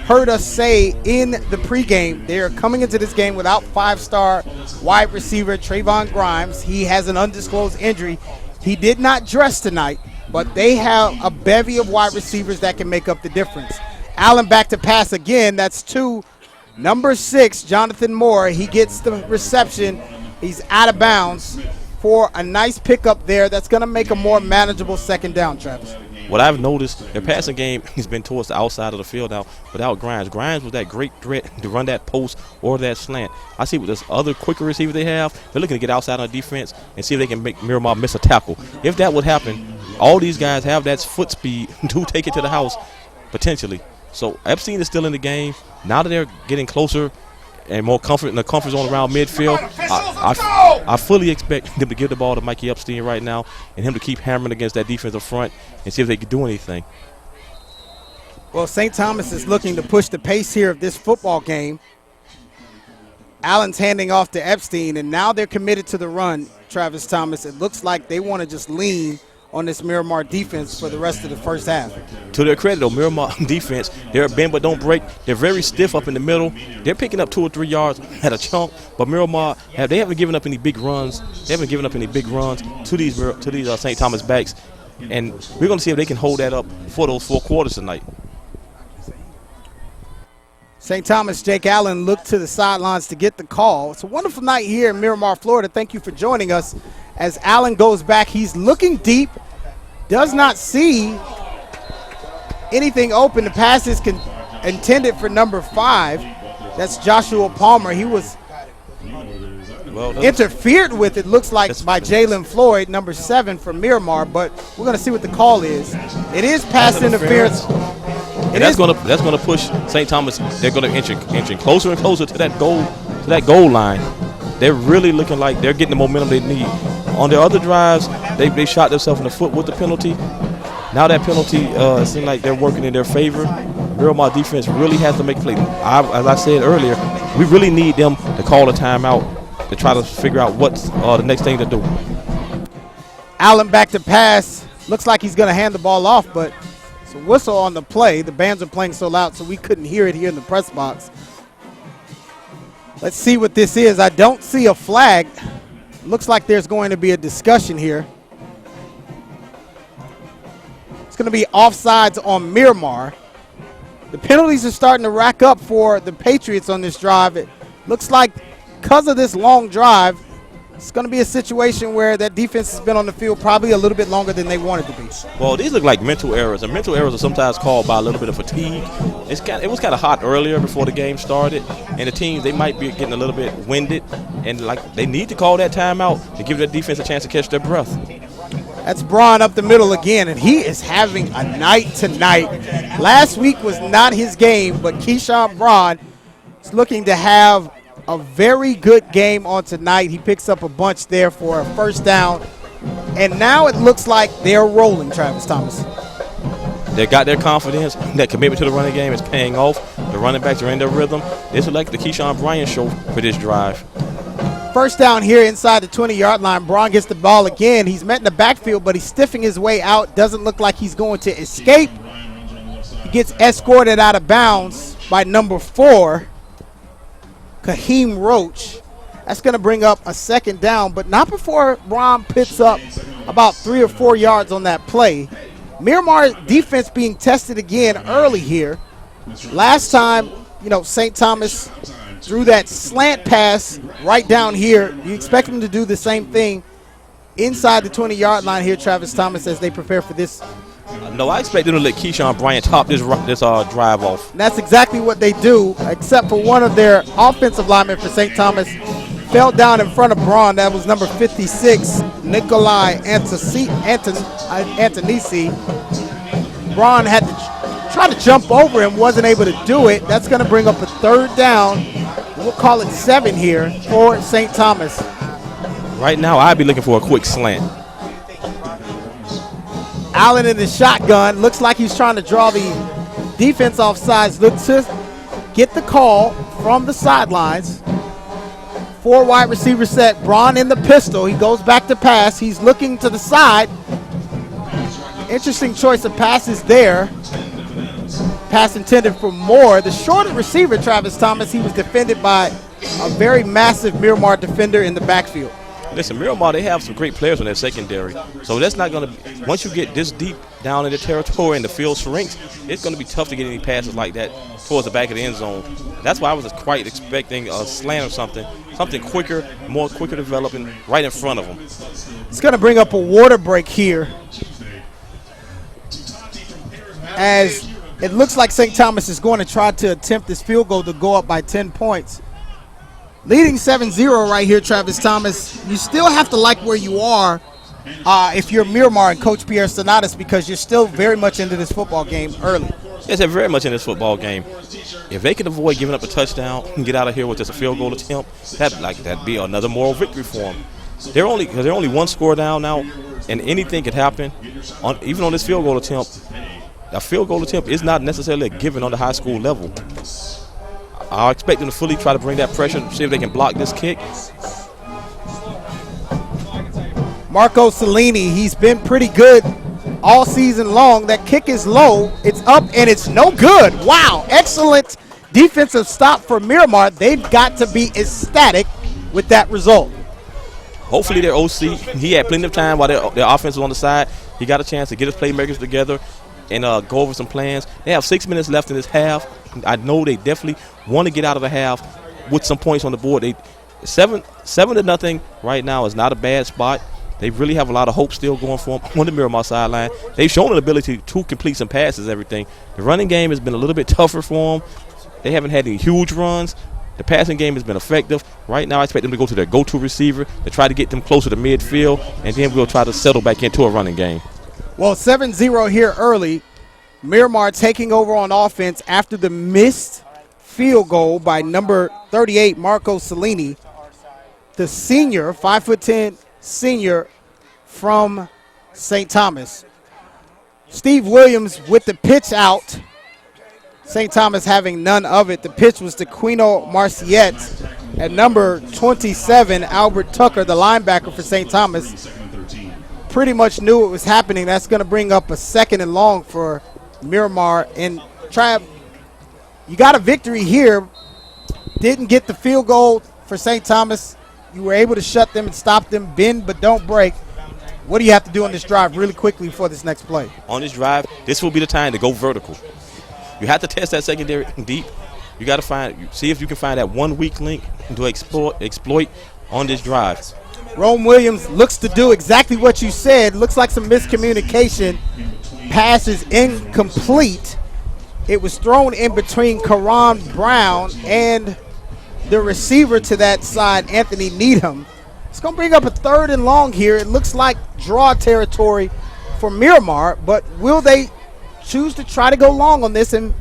heard us say in the pregame, they are coming into this game without five-star wide receiver Trayvon Grimes. He has an undisclosed injury. He did not dress tonight, but they have a bevy of wide receivers that can make up the difference. Allen back to pass again. That's to number 6, Jonathan Moore. He gets the reception. He's out of bounds for a nice pickup there. That's going to make a more manageable second down, Travis. what I've noticed, their passing game has been towards the outside of the field now without Grimes. Grimes was that great threat to run that post or that slant. I see with this other quicker receiver they have, they're looking to get outside on defense and see if they can make Miramar miss a tackle. If that would happen, all these guys have that foot speed to take it to the house potentially. So Epstein is still in the game. Now that they're getting closer and more comfort in the comfort zone around midfield, I fully expect them to give the ball to Mikey Epstein right now and him to keep hammering against that defensive front and see if they can do anything. Well, St. Thomas is looking to push the pace here of this football game. Allen's handing off to Epstein, and now they're committed to the run, Travis Thomas. It looks like they want to just lean on this Miramar defense for the rest of the first half. To their credit, though, Miramar defense, they're bend but don't break. They're very stiff up in the middle. They're picking up 2 or 3 yards at a chunk, but Miramar, they haven't given up any big runs. They haven't given up any big runs to these St. Thomas backs, and we're going to see if they can hold that up for those 4 quarters tonight. St. Thomas, Jake Allen looked to the sidelines to get the call. It's a wonderful night here in Miramar, Florida. Thank you for joining us. As Allen goes back, he's looking deep, does not see anything open. The pass is intended for number 5. That's Joshua Palmer. He was interfered with, it looks like, by Jalen Floyd, number 7 from Miramar, but we're going to see what the call is. It is pass interference. And that's going to push St. Thomas. They're going to inching closer and closer to that goal line. They're really looking like they're getting the momentum they need. On their other drives, they shot themselves in the foot with the penalty. Now that penalty, it seems like they're working in their favor. Miramar defense really has to make a play. As I said earlier, we really need them to call a timeout to try to figure out what's the next thing to do. Allen back to pass. Looks like he's going to hand the ball off, but it's a whistle on the play. The bands are playing so loud, so we couldn't hear it here in the press box. Let's see what this is. I don't see a flag. Looks like there's going to be a discussion here. It's going to be offsides on Miramar. The penalties are starting to rack up for the Patriots on this drive. It looks like because of this long drive, it's going to be a situation where that defense has been on the field probably a little bit longer than they wanted to be. Well, these look like mental errors, and mental errors are sometimes called by a little bit of fatigue. It was kind of hot earlier before the game started, and the teams, they might be getting a little bit winded, and like they need to call that timeout to give their defense a chance to catch their breath. That's Braun up the middle again, and he is having a night tonight. Last week was not his game, but Keyshawn Braun is looking to have a very good game on tonight. He picks up a bunch there for a first down, and now it looks like they're rolling, Travis Thomas. They got their confidence. That commitment to the running game is paying off. The running backs are in their rhythm. This is like the Keyshawn Bryant show for this drive. First down here inside the 20-yard line. Braun gets the ball again. He's met in the backfield, but he's stiffing his way out. Doesn't look like he's going to escape. He gets escorted out of bounds by number 4, Kaheem Roach. That's going to bring up a second down, but not before Braun picks up about 3 or 4 yards on that play. Miramar defense being tested again early here. Last time, St. Thomas threw that slant pass right down here. You expect them to do the same thing inside the 20-yard line here, Travis Thomas, as they prepare for this. No, I expect them to let Keyshawn Bryant top this drive off. And that's exactly what they do, except for one of their offensive linemen for St. Thomas fell down in front of Braun. That was number 56, Nikolai Antonisi. Braun had to try to jump over him, wasn't able to do it. That's going to bring up a third down. We'll call it 7 here for St. Thomas. Right now, I'd be looking for a quick slant. Allen in the shotgun. Looks like he's trying to draw the defense off sides. Looks to get the call from the sidelines. 4 wide receiver set. Braun in the pistol. He goes back to pass. He's looking to the side. Interesting choice of passes there. Pass intended for Moore. The shorter receiver, Travis Thomas, he was defended by a very massive Miramar defender in the backfield. Listen, Miramar, they have some great players in their secondary. So that's not going to – once you get this deep down in the territory and the field shrinks, it's going to be tough to get any passes like that towards the back of the end zone. That's why I was quite expecting a slant or something quicker, more quicker developing right in front of them. It's going to bring up a water break here. as it looks like St. Thomas is going to try to attempt this field goal to go up by 10 points. Leading 7-0 right here, Travis Thomas. You still have to like where you are if you're Miramar and Coach Pierre Sonatas, because you're still very much into this football game early. Yes, they're very much in this football game. If they can avoid giving up a touchdown and get out of here with just a field goal attempt, that'd be another moral victory for them. They're only one score down now, and anything could happen. Even on this field goal attempt, a field goal attempt is not necessarily a given on the high school level. I expect them to fully try to bring that pressure, see if they can block this kick. Marco Cellini, he's been pretty good all season long. That kick is low, it's up, and it's no good. Wow, excellent defensive stop for Miramar. They've got to be ecstatic with that result. Hopefully their OC, he had plenty of time while their offense was on the side. He got a chance to get his playmakers together and go over some plans. They have 6 minutes left in this half. I know they definitely want to get out of the half with some points on the board. 7-0 right now is not a bad spot. They really have a lot of hope still going for them on the Miramar sideline. They've shown an ability to complete some passes, everything. The running game has been a little bit tougher for them. They haven't had any huge runs. The passing game has been effective. Right now I expect them to go to their go-to receiver to try to get them closer to midfield, and then we'll try to settle back into a running game. Well, 7-0 here early. Miramar taking over on offense after the missed field goal by number 38, Marco Cellini, the senior, 5'10" senior from St. Thomas. Steve Williams with the pitch out. St. Thomas having none of it. The pitch was to Quino Marciette at number 27, Albert Tucker, the linebacker for St. Thomas. Pretty much knew it was happening. That's going to bring up a 2nd and long for Miramar. And Trav, you got a victory here. Didn't get the field goal for St. Thomas. You were able to shut them and stop them, bend but don't break. What do you have to do on this drive really quickly for this next play? On this drive, this will be the time to go vertical. You have to test that secondary deep. You got to see if you can find that one weak link to exploit on this drive. Rome Williams looks to do exactly what you said. Looks like some miscommunication. Pass is incomplete. It was thrown in between Karan Brown and the receiver to that side, Anthony Needham. It's going to bring up a 3rd and long here. It looks like draw territory for Miramar, but will they choose to try to go long on this and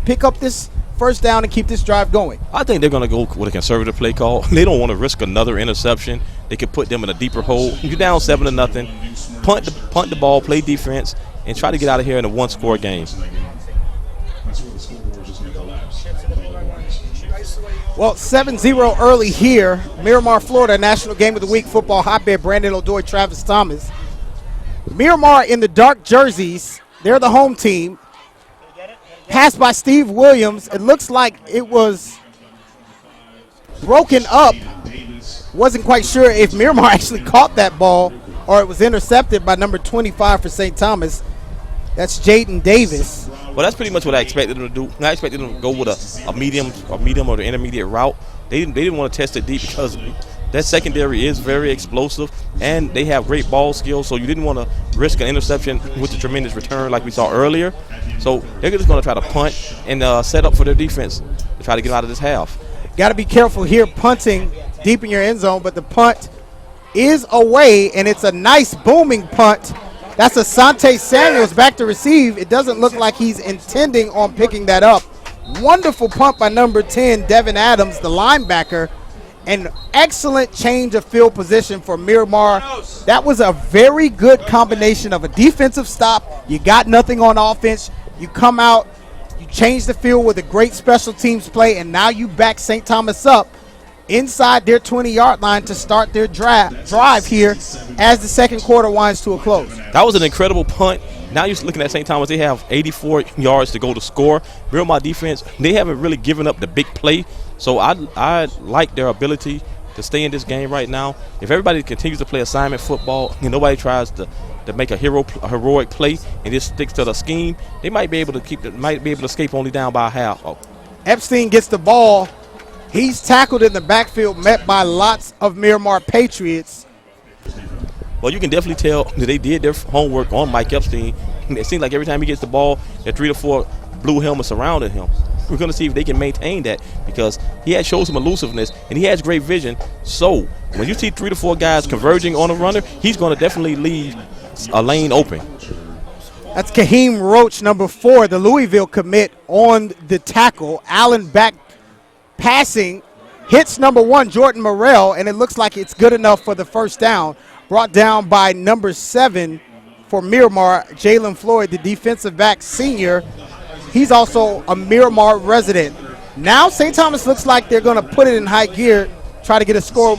pick up this first down and keep this drive going? I think they're going to go with a conservative play call. They don't want to risk another interception. They could put them in a deeper hole. You're down 7-0. Punt the ball, play defense, and try to get out of here in a one-score game. Well, 7-0 early here. Miramar, Florida, National Game of the Week football hotbed. Brandon O'Doy, Travis Thomas. Miramar in the dark jerseys. They're the home team. Passed by Steve Williams. It looks like it was broken up. Wasn't quite sure if Miramar actually caught that ball or it was intercepted by number 25 for St. Thomas. That's Jaden Davis. Well, that's pretty much what I expected them to do. I expected them to go with a medium or the intermediate route. They didn't want to test it deep because that secondary is very explosive and they have great ball skills. So you didn't want to risk an interception with the tremendous return like we saw earlier. So they're just going to try to punt and set up for their defense to try to get out of this half. Got to be careful here punting deep in your end zone, but the punt is away, and it's a nice booming punt. That's Asante Samuels back to receive. It doesn't look like he's intending on picking that up. Wonderful punt by number 10, Devin Adams, the linebacker. An excellent change of field position for Miramar. That was a very good combination of a defensive stop. You got nothing on offense. You come out, you change the field with a great special teams play, and now you back St. Thomas up inside their 20-yard line to start their drive here as the second quarter winds to a close. That was an incredible punt. Now you're looking at St. Thomas. They have 84 yards to go to score. Miramar defense, they haven't really given up the big play. So I like their ability to stay in this game right now. If everybody continues to play assignment football and nobody tries to make a heroic play and just sticks to the scheme, they might be able to escape only down by a half. Epstein gets the ball. He's tackled in the backfield, met by lots of Miramar Patriots. Well, you can definitely tell that they did their homework on Mike Epstein. It seems like every time he gets the ball, there are 3 to 4 blue helmets surrounding him. We're going to see if they can maintain that because he has showed some elusiveness and he has great vision. So when you see 3 to 4 guys converging on a runner, he's going to definitely leave a lane open. That's Kaheem Roach, number 4, the Louisville commit on the tackle. Allen back passing, hits number 1, Jordan Morrell, and it looks like it's good enough for the first down. Brought down by number 7 for Miramar, Jalen Floyd, the defensive back senior. He's also a Miramar resident. Now St. Thomas looks like they're going to put it in high gear, try to get a score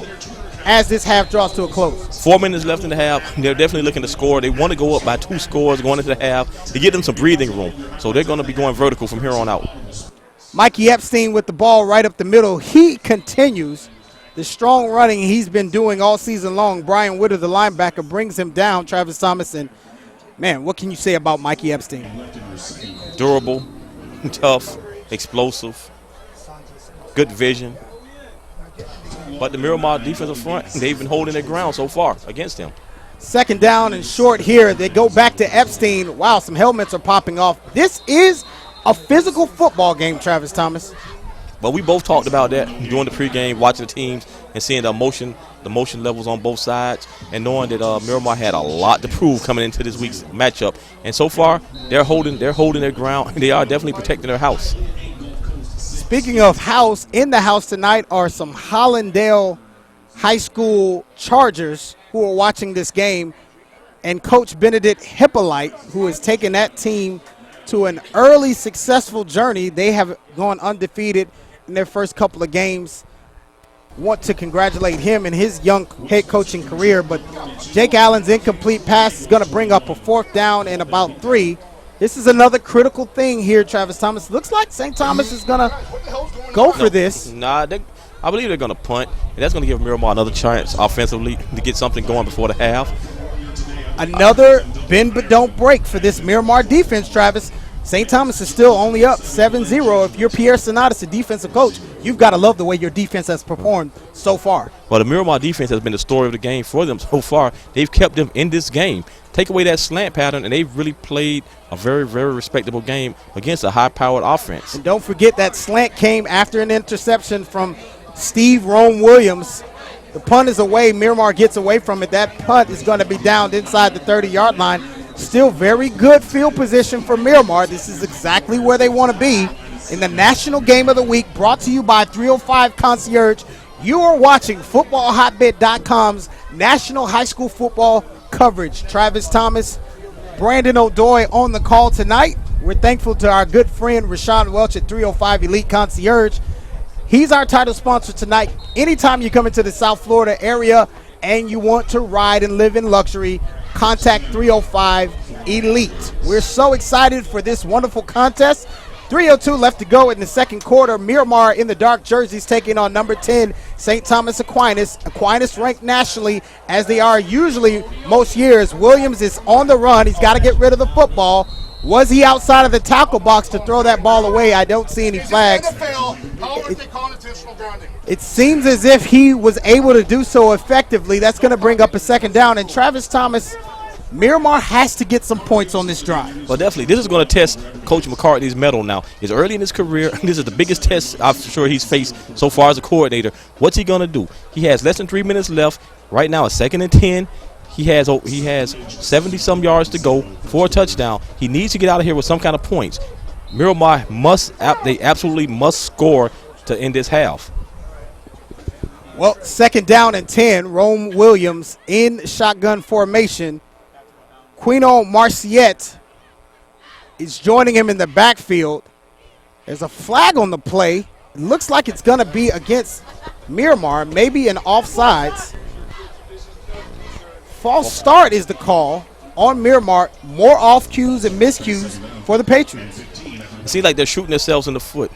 as this half draws to a close. 4 minutes left in the half. They're definitely looking to score. They want to go up by 2 scores going into the half to give them some breathing room. So they're going to be going vertical from here on out. Mikey Epstein with the ball right up the middle. He continues the strong running he's been doing all season long. Brian Witter, the linebacker, brings him down. Travis Thomas, and man, what can you say about Mikey Epstein? Durable, tough, explosive, good vision. But the Miramar defensive front, they've been holding their ground so far against him. Second down and short here. They go back to Epstein. Wow, some helmets are popping off. This is a physical football game, Travis Thomas. But we both talked about that during the pregame, watching the teams and seeing the emotion levels on both sides, and knowing that Miramar had a lot to prove coming into this week's matchup. And so far, they're holding their ground. They are definitely protecting their house. Speaking of house, in the house tonight are some Hollandale High School Chargers who are watching this game, and Coach Benedict Hippolyte, who has taken that team to an early successful journey. They have gone undefeated in their first couple of games. Want to congratulate him and his young head coaching career, but Jake Allen's incomplete pass is going to bring up a 4th down and about 3. This is another critical thing here, Travis Thomas. Looks like St. Thomas is going to go for this. Nah, I believe they're going to punt, and that's going to give Miramar another chance offensively to get something going before the half. Another bend but don't break for this Miramar defense, Travis. St. Thomas is still only up 7-0. If you're Pierre Sonatas, the defensive coach, you've got to love the way your defense has performed so far. Well, the Miramar defense has been the story of the game for them so far. They've kept them in this game. Take away that slant pattern, and they've really played a very, very respectable game against a high-powered offense. And don't forget that slant came after an interception from Steve Rome Williams. The punt is away. Miramar gets away from it. That punt is going to be down inside the 30-yard line. Still very good field position for Miramar. This is exactly where they want to be in the National Game of the Week, brought to you by 305 Concierge. You are watching FootballHotbed.com's National High School Football coverage. Travis Thomas, Brandon O'Doy on the call tonight. We're thankful to our good friend Rashawn Welch at 305 Elite Concierge. He's our title sponsor tonight. Anytime you come into the South Florida area and you want to ride and live in luxury, contact 305 Elite. We're so excited for this wonderful contest. 3:02 left to go in the second quarter. Miramar in the dark jerseys taking on number 10, St. Thomas Aquinas. Aquinas ranked nationally as they are usually most years. Williams is on the run. He's got to get rid of the football. Was he outside of the tackle box to throw that ball away? I don't see any flags. It seems as if he was able to do so effectively. That's going to bring up a second down. And Travis Thomas, Miramar has to get some points on this drive. Well, definitely. This is going to test Coach McCarthy's mettle now. It's early in his career. This is the biggest test I'm sure he's faced so far as a coordinator. What's he going to do? He has less than 3 minutes left. Right now, it's 2nd and 10. He has 70-some yards to go for a touchdown. He needs to get out of here with some kind of points. Miramar they absolutely must score to end this half. Well, 2nd down and 10. Rome Williams in shotgun formation. Quino Marciette is joining him in the backfield. There's a flag on the play. It looks like it's going to be against Miramar, maybe an offsides. False start is the call on Miramar. More off cues and miscues for the Patriots. It seems like they're shooting themselves in the foot.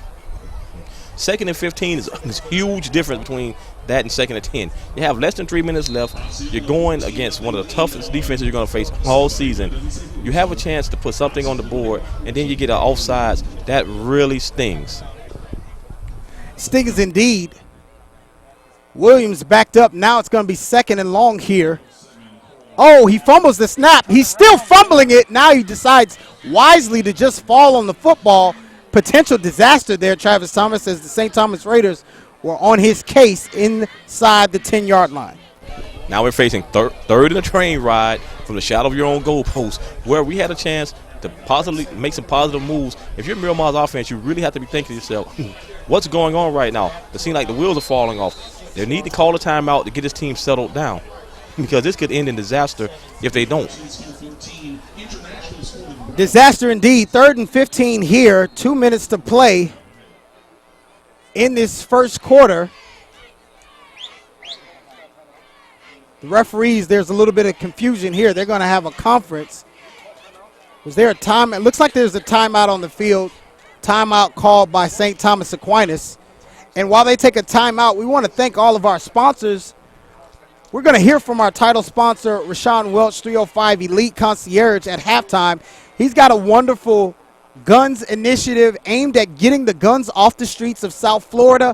2nd and 15 is a huge difference between that and 2nd and 10. You have less than 3 minutes left. You're going against one of the toughest defenses you're going to face all season. You have a chance to put something on the board, and then you get an offsides. That really stings. Stings indeed. Williams backed up. Now it's going to be 2nd and long here. Oh, he fumbles the snap. He's still fumbling it. Now he decides wisely to just fall on the football. Potential disaster there, Travis Thomas, as the St. Thomas Raiders were on his case inside the 10-yard line. Now we're facing third in a train ride from the shadow of your own goalpost, where we had a chance to possibly make some positive moves. If you're Miramar's offense, you really have to be thinking to yourself, what's going on right now? It seems like the wheels are falling off. They need to call a timeout to get this team settled down, because this could end in disaster if they don't. Disaster indeed. 3rd and 15 here. 2 minutes to play in this first quarter. The referees, there's a little bit of confusion here. They're going to have a conference. Was there a time? It looks like there's a timeout on the field. Timeout called by St. Thomas Aquinas. And while they take a timeout, we want to thank all of our sponsors. We're going to hear from our title sponsor, Rashawn Welch, 305 Elite Concierge at halftime. He's got a wonderful guns initiative aimed at getting the guns off the streets of South Florida.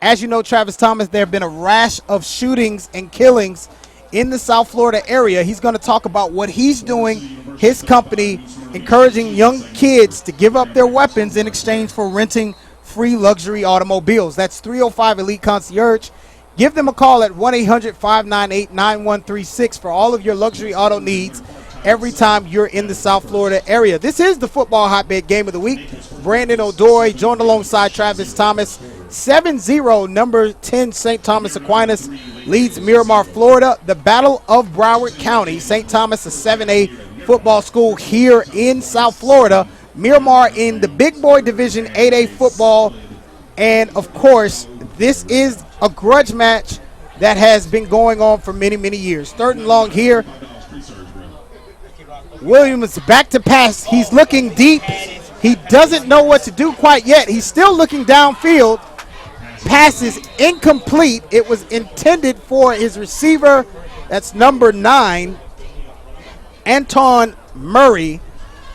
As you know, Travis Thomas, there have been a rash of shootings and killings in the South Florida area. He's going to talk about what he's doing, his company, encouraging young kids to give up their weapons in exchange for renting free luxury automobiles. That's 305 Elite Concierge. Give them a call at 1-800-598-9136 for all of your luxury auto needs every time you're in the South Florida area. This is the football hotbed game of the week. Brandon O'Doy joined alongside Travis Thomas. 7-0, number 10 St. Thomas Aquinas leads Miramar, Florida. The Battle of Broward County. St. Thomas, a 7A football school here in South Florida. Miramar in the Big Boy Division 8A football. And, of course, this is a grudge match that has been going on for many, many years. 3rd and long here. Williams back to pass. He's looking deep. He doesn't know what to do quite yet. He's still looking downfield. Pass is incomplete. It was intended for his receiver. That's number 9, Anton Murray.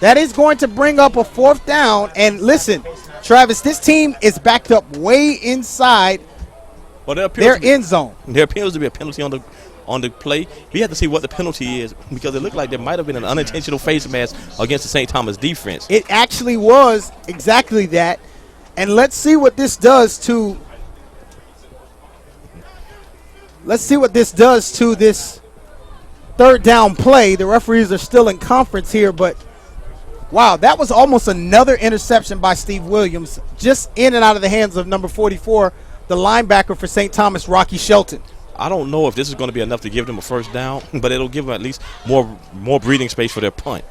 That is going to bring up a 4th down. And listen, Travis, this team is backed up way inside their end zone. There appears to be a penalty on the play. We have to see what the penalty is, because it looked like there might have been an unintentional face mask against the St. Thomas defense. It actually was exactly that. And let's see what this does to this 3rd down play. The referees are still in conference here, but wow, that was almost another interception by Steve Williams, just in and out of the hands of number 44, the linebacker for St. Thomas, Rocky Shelton. I don't know if this is going to be enough to give them a 1st down, but it'll give them at least more breathing space for their punt.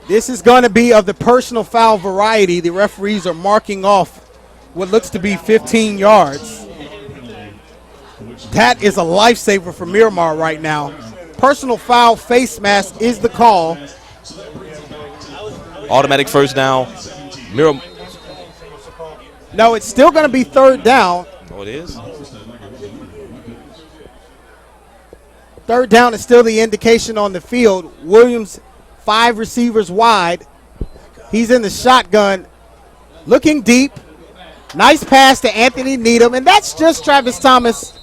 This is going to be of the personal foul variety. The referees are marking off what looks to be 15 yards. That is a lifesaver for Miramar right now. Personal foul face mask is the call. Automatic 1st down. Miramar. No, it's still going to be 3rd down. Oh, it is? 3rd down is still the indication on the field. Williams, 5 receivers wide. He's in the shotgun, looking deep. Nice pass to Anthony Needham, and that's just Travis Thomas.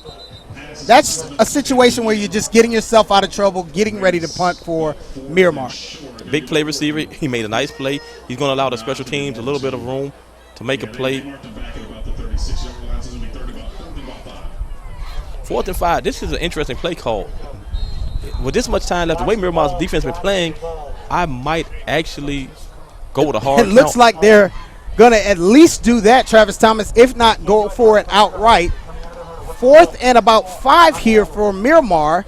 That's a situation where you're just getting yourself out of trouble, getting ready to punt for Miramar. Big play receiver. He made a nice play. He's going to allow the special teams a little bit of room to make a play. 4th and 5. This is an interesting play call. With this much time left, the way Miramar's defense has been playing, I might actually go with a hard count. It looks like they're going to at least do that, Travis Thomas, if not go for it outright. 4th and about 5 here for Miramar.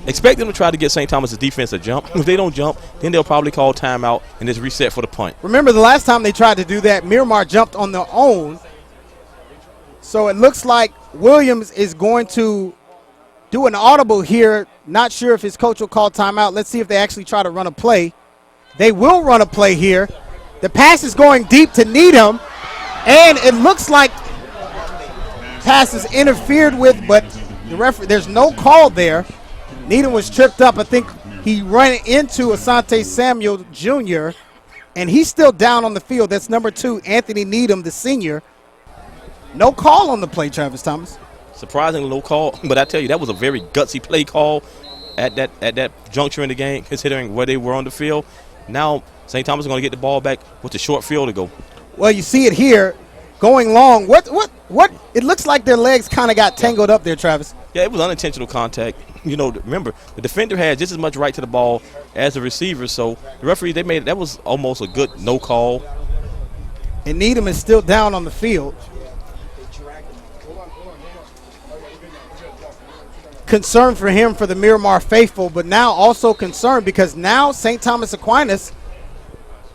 Expect them to try to get St. Thomas' defense a jump. If they don't jump, then they'll probably call timeout and just reset for the punt. Remember the last time they tried to do that, Miramar jumped on their own. So it looks like Williams is going to do an audible here. Not sure if his coach will call timeout. Let's see if they actually try to run a play. They will run a play here. The pass is going deep to Needham, and it looks like pass is interfered with, but the referee, there's no call there. Needham was tripped up. I think he ran into Asante Samuel Jr., and he's still down on the field. That's number 2, Anthony Needham, the senior. No call on the play, Travis Thomas. Surprisingly, no call. But I tell you, that was a very gutsy play call at that juncture in the game, considering where they were on the field. Now, St. Thomas is going to get the ball back with the short field to go. Well, you see it here going long. What? It looks like their legs kind of got tangled up there, Travis. Yeah, it was unintentional contact. You know, remember, the defender had just as much right to the ball as the receiver, so the referee, that was almost a good no call. And Needham is still down on the field. Concern for him for the Miramar faithful, but now also concerned because now St. Thomas Aquinas,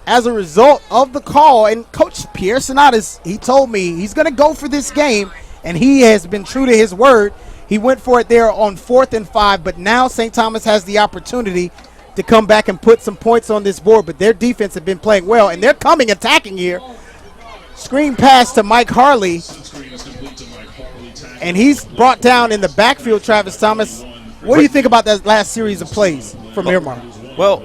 as a result of the call, and Coach Pierre Sonatas, he told me he's going to go for this game, and he has been true to his word. He went for it there on 4th and 5, but now St. Thomas has the opportunity to come back and put some points on this board, but their defense have been playing well, and they're coming attacking here. Screen pass to Mike Harley, and he's brought down in the backfield, Travis Thomas. What do you think about that last series of plays from Miramar? Well,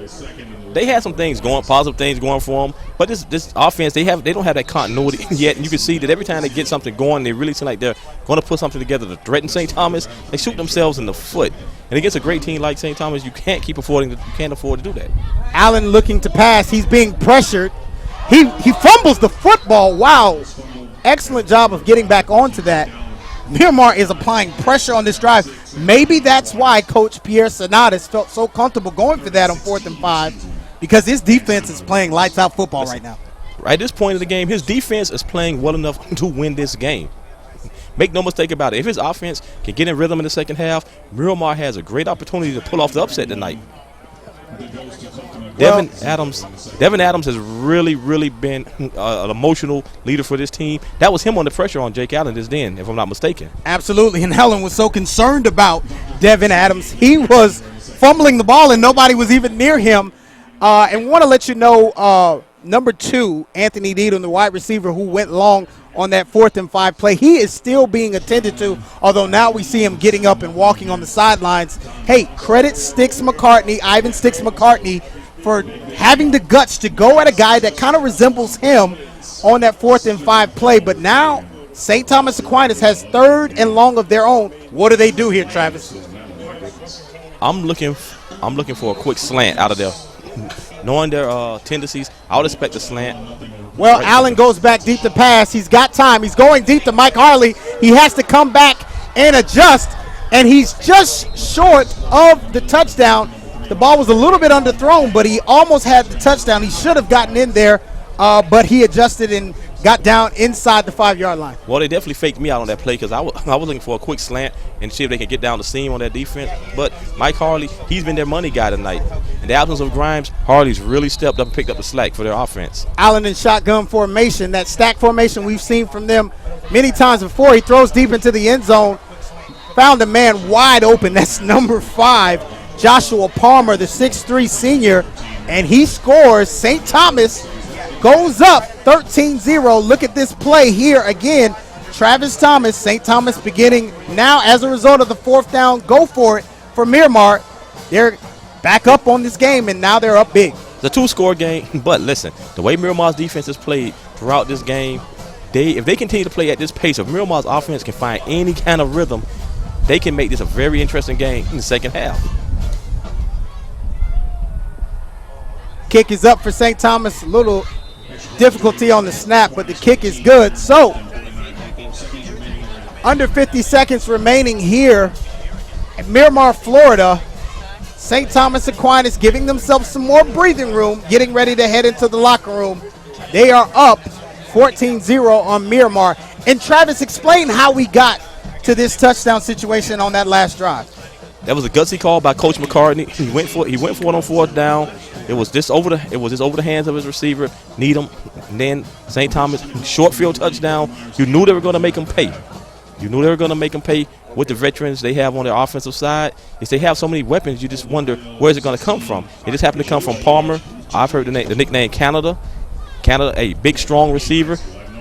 they had some things going, positive things going for them, but this offense, they don't have that continuity yet, and you can see that every time they get something going, they really seem like they're going to put something together to threaten St. Thomas. They shoot themselves in the foot, and against a great team like St. Thomas, you can't afford to do that. Allen looking to pass. He's being pressured. He fumbles the football. Wow. Excellent job of getting back onto that. Miramar is applying pressure on this drive. Maybe that's why Coach Pierre Sonatas felt so comfortable going for that on 4th and 5, because his defense is playing lights-out football right now. Right at this point in the game, his defense is playing well enough to win this game. Make no mistake about it. If his offense can get in rhythm in the second half, Miramar has a great opportunity to pull off the upset tonight. Devin Adams has really been an emotional leader for this team. That was him under pressure on Jake Allen just then, if I'm not mistaken. Absolutely, and Helen was so concerned about Devin Adams. He was fumbling the ball, and nobody was even near him. And want to let you know, number 2, Anthony Needham, the wide receiver who went long on that 4th and 5 play, he is still being attended to, although now we see him getting up and walking on the sidelines. Hey, credit Ivan Sticks McCartney, for having the guts to go at a guy that kind of resembles him on that 4th and 5 play. But now St. Thomas Aquinas has 3rd and long of their own. What do they do here, Travis? I'm looking for a quick slant out of there. Knowing their tendencies, I would expect a slant. Well, Allen goes back deep to pass. He's got time. He's going deep to Mike Harley. He has to come back and adjust, and he's just short of the touchdown. The ball was a little bit underthrown, but he almost had the touchdown. He should have gotten in there, but he adjusted and got down inside the 5-yard line. Well, they definitely faked me out on that play because I was looking for a quick slant and see if they could get down the seam on that defense. But Mike Harley, he's been their money guy tonight. In the absence of Grimes, Harley's really stepped up and picked up the slack for their offense. Allen in shotgun formation, that stack formation we've seen from them many times before. He throws deep into the end zone, found a man wide open. That's number 5. Joshua Palmer, the 6'3 senior, and he scores. St. Thomas goes up 13-0. Look at this play here again. Travis Thomas, St. Thomas beginning now as a result of the 4th down. Go for it for Miramar. They're back up on this game, and now they're up big. It's a 2-score game, but listen, the way Miramar's defense has played throughout this game, if they continue to play at this pace, if Miramar's offense can find any kind of rhythm, they can make this a very interesting game in the second half. Kick is up for St. Thomas. A little difficulty on the snap, but the kick is good. So, under 50 seconds remaining here at Miramar, Florida. St. Thomas Aquinas giving themselves some more breathing room, getting ready to head into the locker room. They are up 14-0 on Miramar. And Travis, explain how we got to this touchdown situation on that last drive. That was a gutsy call by Coach McCartney. He went for it on 4th down. It was just over the hands of his receiver, Needham, and then St. Thomas, short field touchdown. You knew they were going to make him pay. With the veterans they have on their offensive side. If they have so many weapons, you just wonder where's it going to come from. It just happened to come from Palmer. I've heard the nickname Canada. Canada, a big, strong receiver,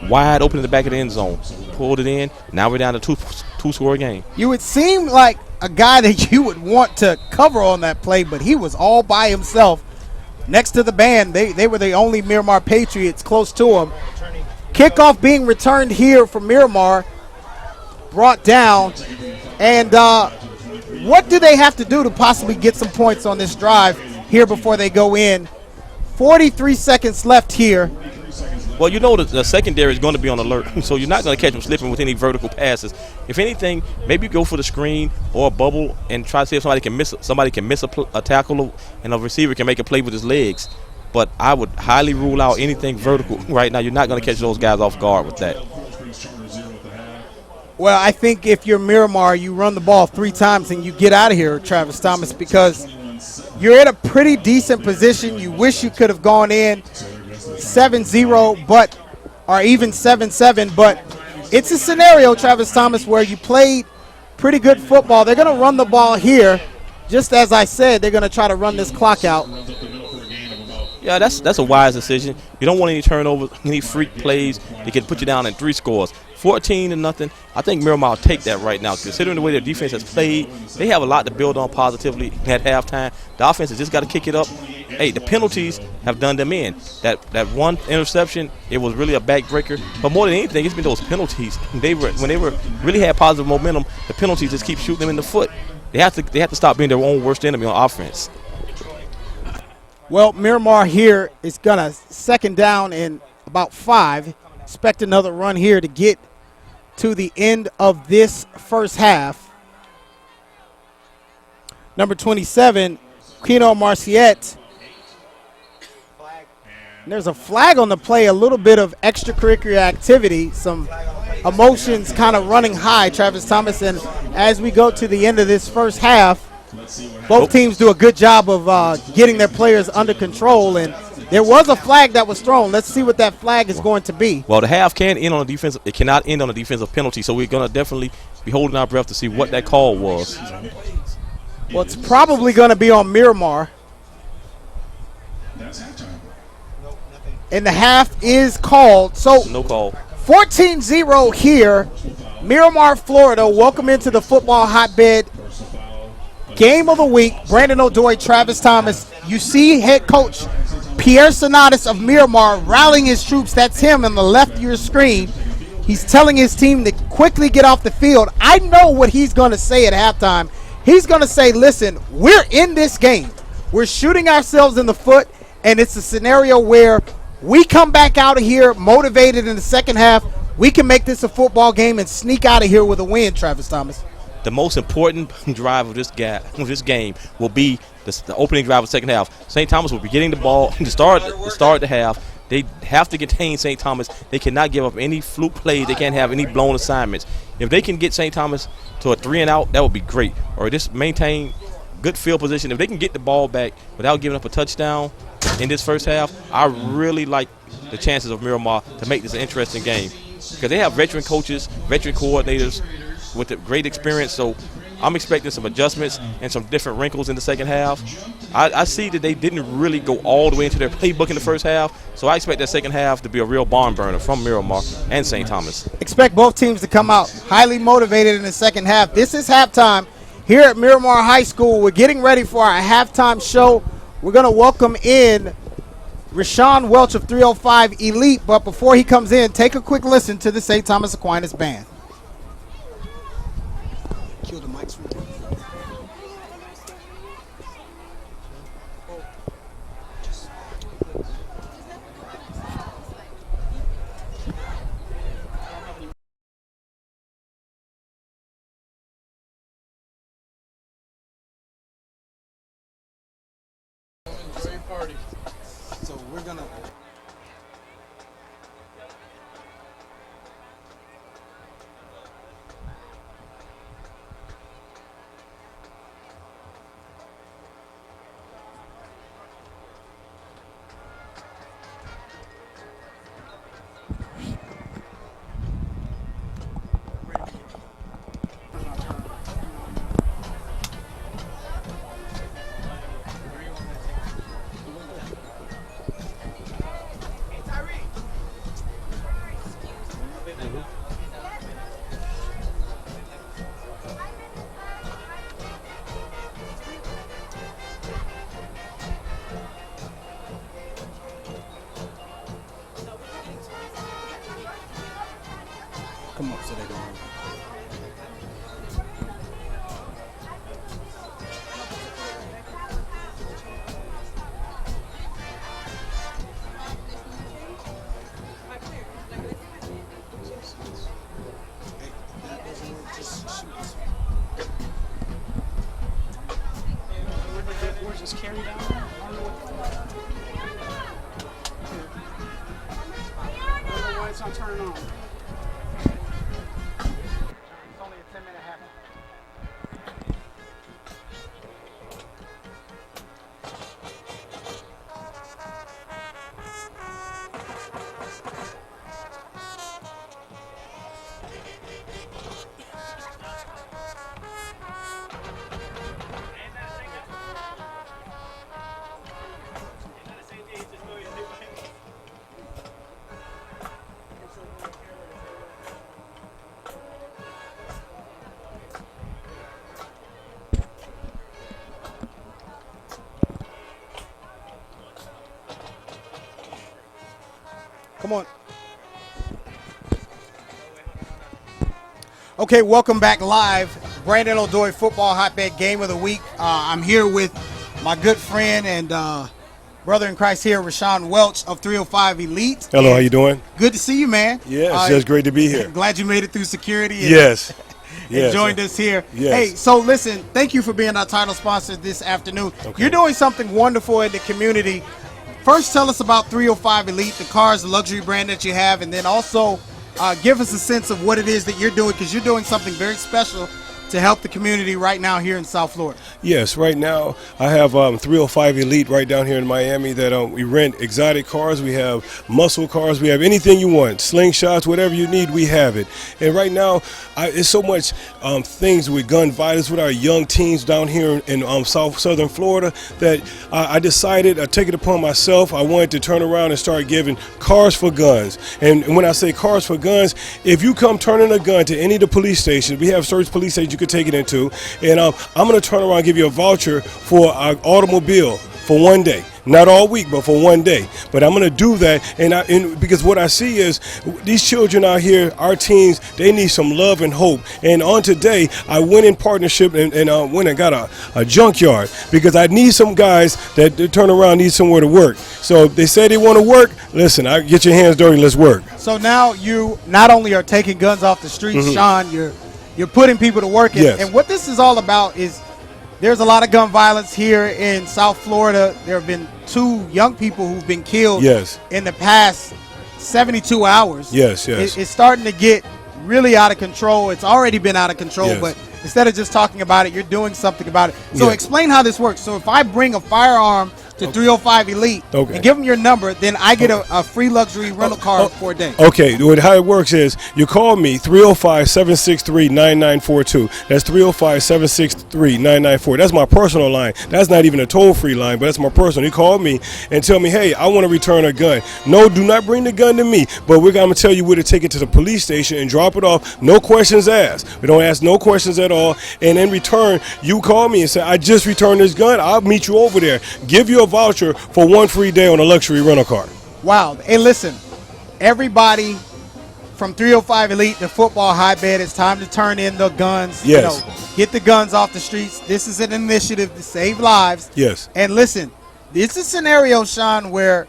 wide open in the back of the end zone. Pulled it in. Now we're down to two-score game. You would seem like a guy that you would want to cover on that play, but he was all by himself next to the band. They were the only Miramar Patriots close to him. Kickoff being returned here from Miramar, brought down. And what do they have to do to possibly get some points on this drive here before they go in? 43 seconds left here. Well, you know the secondary is going to be on alert, so you're not going to catch them slipping with any vertical passes. If anything, maybe go for the screen or a bubble and try to see if somebody can miss a tackle and a receiver can make a play with his legs. But I would highly rule out anything vertical right now. You're not going to catch those guys off guard with that. Well, I think if you're Miramar, you run the ball 3 times and you get out of here, Travis Thomas, because you're in a pretty decent position. You wish you could have gone in 7-0, or even 7-7, but it's a scenario, Travis Thomas, where you played pretty good football. They're going to run the ball here. Just as I said, they're going to try to run this clock out. Yeah, that's a wise decision. You don't want any turnovers, any freak plays that can put you down in 3 scores. 14-0. I think Miramar will take that right now. Considering the way their defense has played, they have a lot to build on positively at halftime. The offense has just got to kick it up. Hey, the penalties have done them in. That one interception, it was really a backbreaker. But more than anything, it's been those penalties. When they really had positive momentum, the penalties just keep shooting them in the foot. They have to stop being their own worst enemy on offense. Well, Miramar here is going to second down in about 5. Expect another run here to get to the end of this first half. Number 27, Quino Marciette. And there's a flag on the play, a little bit of extracurricular activity, some emotions kind of running high, Travis Thomas. And as we go to the end of this first half, both teams do a good job of getting their players under control, and there was a flag that was thrown. Let's see what that flag is going to be. Well, the half can end on a defensive. It cannot end on a defensive penalty, so we're going to definitely be holding our breath to see what that call was. Well, it's probably going to be on Miramar. And the half is called. So no call. 14-0 here. Miramar, Florida. Welcome into the football hotbed. Game of the week, Brandon O'Doy, Travis Thomas. You see head coach Pierre Sonatis of Miramar rallying his troops. That's him on the left of your screen. He's telling his team to quickly get off the field. I know what he's going to say at halftime. He's going to say, listen, we're in this game. We're shooting ourselves in the foot, and it's a scenario where we come back out of here motivated in the second half. We can make this a football game and sneak out of here with a win, Travis Thomas. The most important drive of this game will be the opening drive of the second half. St. Thomas will be getting the ball to start the half. They have to contain St. Thomas. They cannot give up any fluke plays. They can't have any blown assignments. If they can get St. Thomas to a 3-and-out, that would be great. Or just maintain good field position. If they can get the ball back without giving up a touchdown in this first half, I really like the chances of Miramar to make this an interesting game. Because they have veteran coaches, veteran coordinators with a great experience, so I'm expecting some adjustments and some different wrinkles in the second half. I see that they didn't really go all the way into their playbook in the first half, so I expect that second half to be a real barn burner from Miramar and St. Thomas. Expect both teams to come out highly motivated in the second half. This is halftime here at Miramar High School. We're getting ready for our halftime show. We're going to welcome in Rashawn Welch of 305 Elite, but before he comes in, take a quick listen to the St. Thomas Aquinas Band. Kill the mics for me. So we're gonna. Coach, I'm turning on. It's only a 10-minute half. Come on. Okay, welcome back live. Brandon O'Doy Football Hotbed Game of the Week. I'm here with my good friend and brother in Christ here, Rashawn Welch of 305 Elite. Hello, how you doing? Good to see you, man. Yeah, it's just great to be here. Glad you made it through security. And, Yes. and joined us here. Yes. Hey, so listen, thank you for being our title sponsor this afternoon. Okay. You're doing something wonderful in the community. First, tell us about 305 Elite, the cars, the luxury brand that you have, and then also give us a sense of what it is that you're doing, because you're doing something very special to help the community right now here in South Florida. Yes, right now I have 305 Elite right down here in Miami that we rent exotic cars. We have muscle cars. We have anything you want, slingshots, whatever you need, we have it. And right now, it's so much things with gun violence with our young teens down here in southern Florida that I decided I take it upon myself. I wanted to turn around and start giving cars for guns. And when I say cars for guns, if you come turning a gun to any of the police stations, we have certain police stations you could take it into, and I'm going to turn around and give you a voucher for an automobile for one day. Not all week, but for one day. But I'm going to do that, and because what I see is these children out here, our teens, they need some love and hope. And on today, I went in partnership and went and got a junkyard because I need some guys that turn around need somewhere to work. So they say they want to work. Listen, I get your hands dirty. Let's work. So now you not only are taking guns off the streets, Sean, you're putting people to work. Yes. And what this is all about is there's a lot of gun violence here in South Florida. There have been 2 young people who've been killed in the past 72 hours. Yes. It's starting to get really out of control. It's already been out of control, but instead of just talking about it, you're doing something about it. So explain how this works. So if I bring a firearm to 305 Elite and give them your number, then I get a free luxury rental car for a day. Okay, how it works is you call me 305-763-9942. That's 305-763-9942. That's my personal line. That's not even a toll-free line, but that's my personal. You call me and tell me, hey, I want to return a gun. No, do not bring the gun to me, but we're going to tell you where to take it to the police station and drop it off. No questions asked. We don't ask no questions at all. And in return, you call me and say, I just returned this gun. I'll meet you over there. Give you a voucher for one free day on a luxury rental car. Wow. Hey, listen, everybody from 305 Elite to Football Hotbed, it's time to turn in the guns. Yes. Get the guns off the streets. This is an initiative to save lives. Yes. And listen, this is a scenario, Sean, where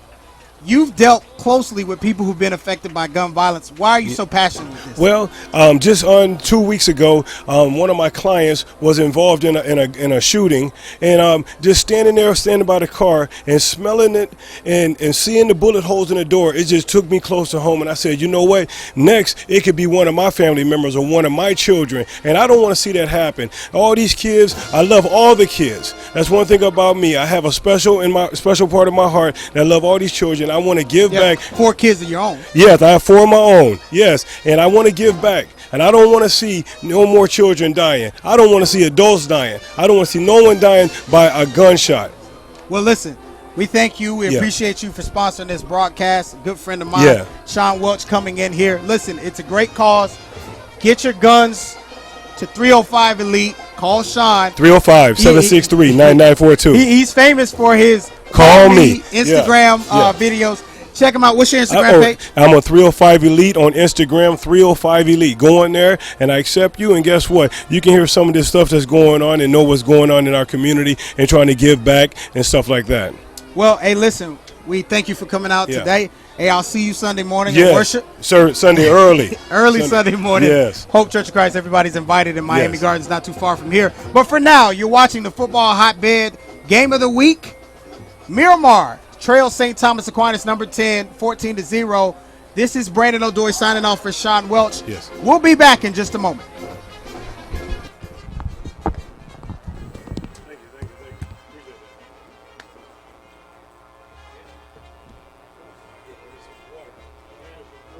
you've dealt closely with people who've been affected by gun violence. Why are you so passionate with this? Well, just on 2 weeks ago, one of my clients was involved in a shooting, and just standing by the car and smelling it and seeing the bullet holes in the door, it just took me close to home. And I said, you know what? Next, it could be one of my family members or one of my children, and I don't want to see that happen. All these kids, I love all the kids. That's one thing about me. I have a special part of my heart that I love all these children. I want to give back. 4 kids of your own. Yes, I have 4 of my own. Yes, and I want to give back. And I don't want to see no more children dying. I don't want to see adults dying. I don't want to see no one dying by a gunshot. Well, listen, we thank you. We appreciate you for sponsoring this broadcast. A good friend of mine, Sean Welch, coming in here. Listen, it's a great cause. Get your guns to 305 Elite. Call Sean. 305-763-9942. He's famous for his Call me Instagram videos. Check him out. What's your Instagram page? I'm on 305 Elite on Instagram, 305 Elite. Go in there, and I accept you, and guess what? You can hear some of this stuff that's going on and know what's going on in our community and trying to give back and stuff like that. Well, hey, listen, we thank you for coming out today. Hey, I'll see you Sunday morning at worship. Sir, Sunday early. Sunday morning. Yes. Hope Church of Christ, everybody's invited in Miami Gardens, not too far from here. But for now, you're watching the Football Hotbed Game of the Week. Miramar trails St. Thomas Aquinas number 10, 14-0. This is Brandon O'Doy signing off for Sean Welch. Yes. We'll be back in just a moment. Thank you. Appreciate that.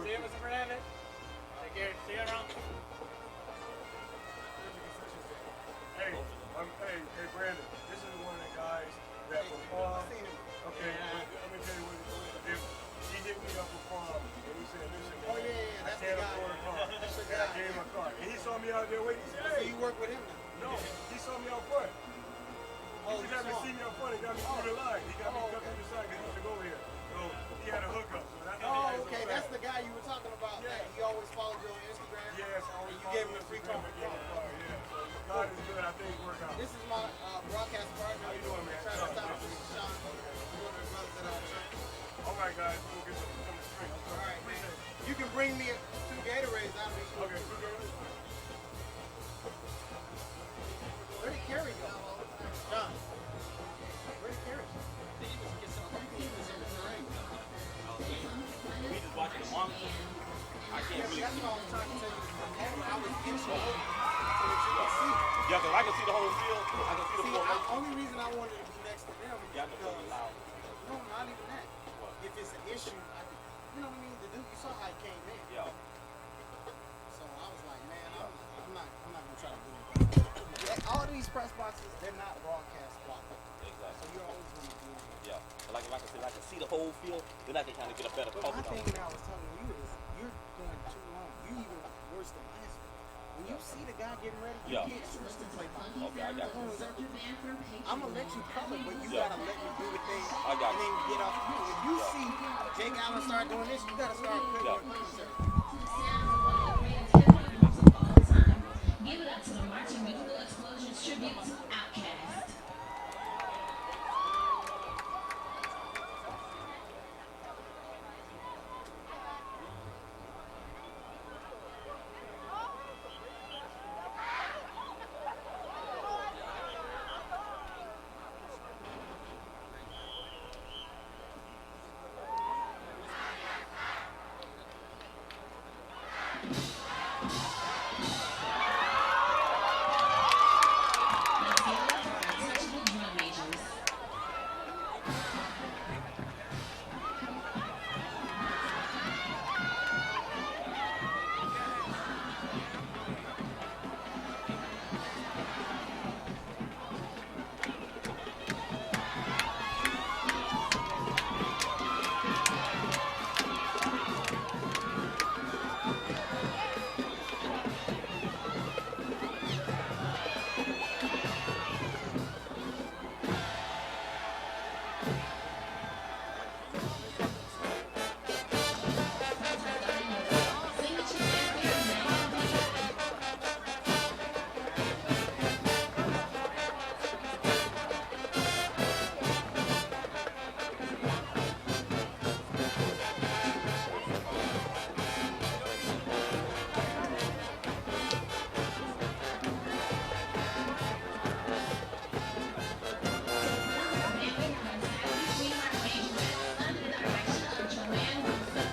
See you, Mr. Fernandez. Take care. See you around. Hey, Brandon. This is one of the guys that performed. Okay, let me tell you what he hit me up for prom, and he said, "Listen, man, I can't afford a car." And I gave him a car, and he saw me out there waiting. He said, "Hey, You work with him now? no, he saw me out front. He just happened to see me out front and got me through the line. He got me cut through the side because he used to go here. So he had a hookup. So that's how he had Okay, some that's fast. the guy you were talking about. Yeah. That he always followed you on Instagram. Yes, I always You gave him a free car. Yeah, so God is good. I think it worked out. This is my broadcast partner. How you doing, man? Travis Thompson, Sean. One of the brothers at our church. All right, guys, we'll get some strength. All right, man. You can bring me 2 Gatorades. That'll be cool. Okay, we'll go. Where did Kerry go? John. Where did Kerry go? We just watching the monitor. I can't really. That's what I was trying to tell you. I was in so that you can see. Yeah, because I can see the whole field. I can see the See, floor. the only reason I wanted to be next to them is Yeah, I know because, it's loud. no, not even that. If it's an issue, you know what I mean? The dude, you saw how he came in. Yeah. So I was like, man, I'm not gonna try to do it. All of these press boxes, they're not broadcast quality. Exactly. So you're always gonna do it. Yeah. But like if I can say, I can see the whole field, then I can kind of get a better But coverage my on thing it. that I was telling you is you're going too long. You even worse than last week. When you see the guy getting ready, you Yeah. can't switch to play ball. Okay, I got you. I'm gonna let you cover, but you Yeah. gotta let me do the thing I got and then get off you. If you see Jake Allen start doing this, you gotta start putting Yeah. your concern. Give it up to the Marching Musical Explosions tribute to Outkast. Let's give it up for our untouchable drum majors. Signature under the direction of Joanne Wilson.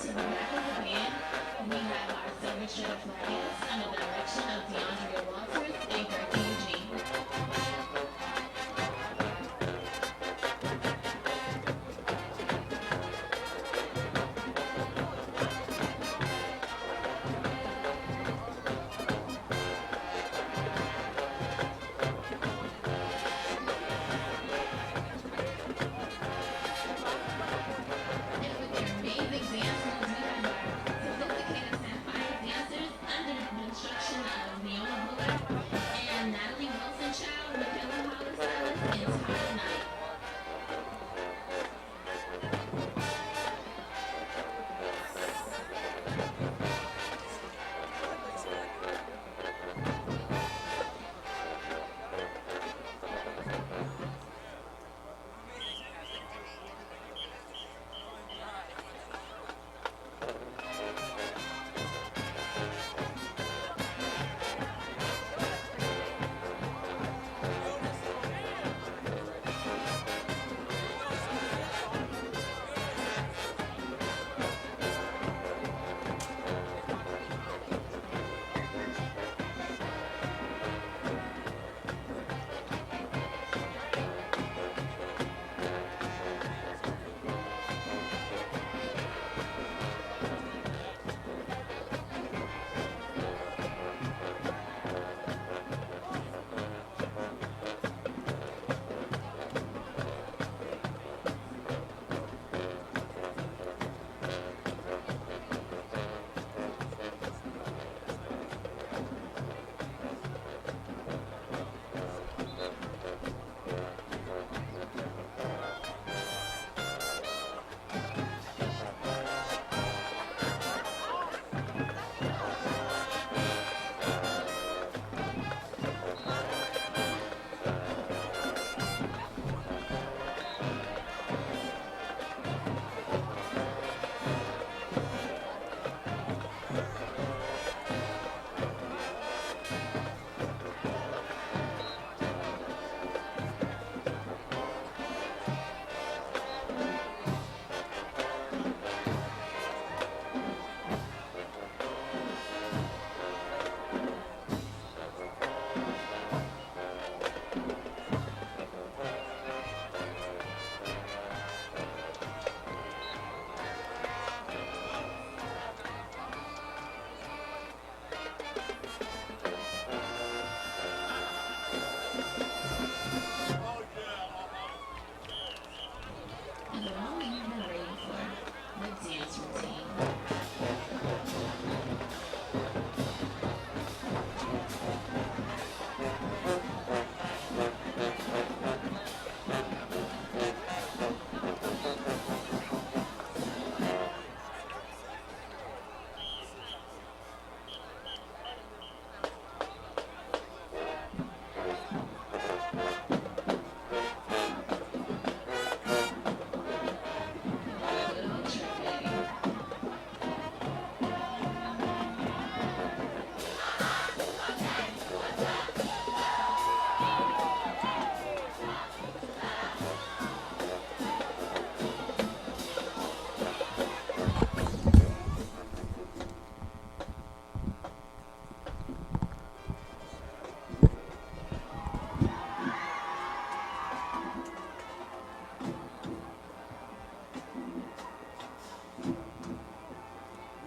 To the back of the band, we have our silver strip flags under the direction of DeAndrea Walters and Gertie Eugene. And with their amazing dance moves, we have our sophisticated sapphire dancers under the instruction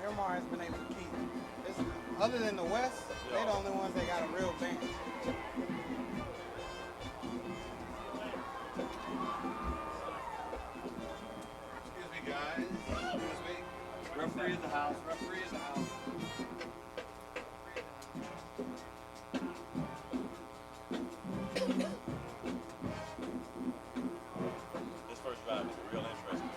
Miramar has been able to keep. Other than the West, they're the only ones that got a real band. Excuse me, guys. Excuse me. Referee in the house. Referee in the house. This first drive is real interesting.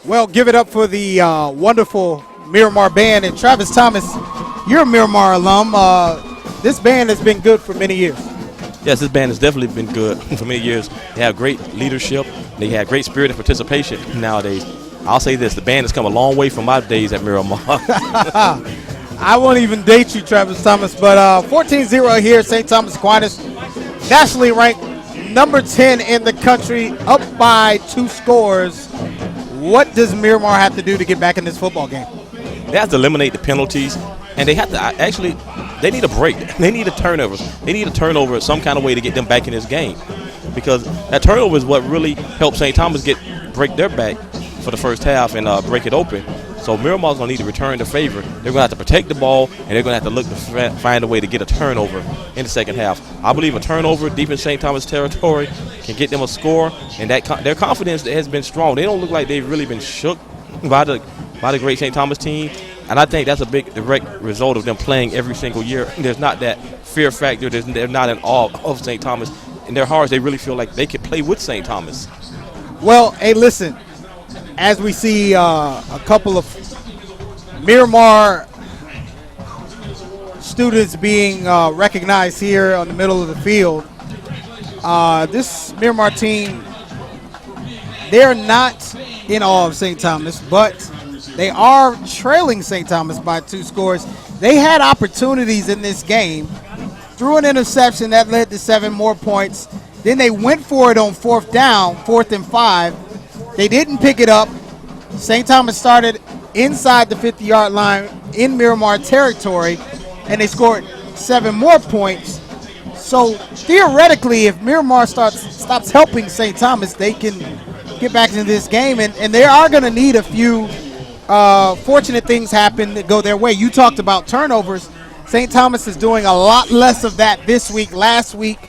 Well, give it up for the wonderful Miramar band. And Travis Thomas, you're a Miramar alum. This band has been good for many years. Yes, this band has definitely been good for many years. They have great leadership. They have great spirit and participation nowadays. I'll say this, the band has come a long way from my days at Miramar. I won't even date you, Travis Thomas, but 14-0 here at St. Thomas Aquinas. Nationally ranked number 10 in the country, up by 2 scores. What does Miramar have to do to get back in this football game? They have to eliminate the penalties, and they have to actually, they need a break. They need a turnover. They need a turnover some kind of way to get them back in this game, because that turnover is what really helped St. Thomas break their back for the first half and break it open. So Miramar's going to need to return the favor. They're going to have to protect the ball, and they're going to have to look to find a way to get a turnover in the second half. I believe a turnover deep in St. Thomas territory can get them a score, and that their confidence has been strong. They don't look like they've really been shook by the great St. Thomas team, and I think that's a big direct result of them playing every single year. There's not that fear factor. They're not in awe of St. Thomas. In their hearts, they really feel like they can play with St. Thomas. Well, hey, listen. As we see a couple of Miramar students being recognized here on the middle of the field, this Miramar team, they're not in awe of St. Thomas, but they are trailing St. Thomas by 2 scores. They had opportunities in this game, threw an interception that led to 7 more points. Then they went for it on 4th down, 4th and 5. They didn't pick it up. St. Thomas started inside the 50-yard line in Miramar territory, and they scored 7 more points. So theoretically, if Miramar stops helping St. Thomas, they can get back into this game, and they are going to need a few fortunate things happen that go their way. You talked about turnovers. St. Thomas is doing a lot less of that this week. Last week,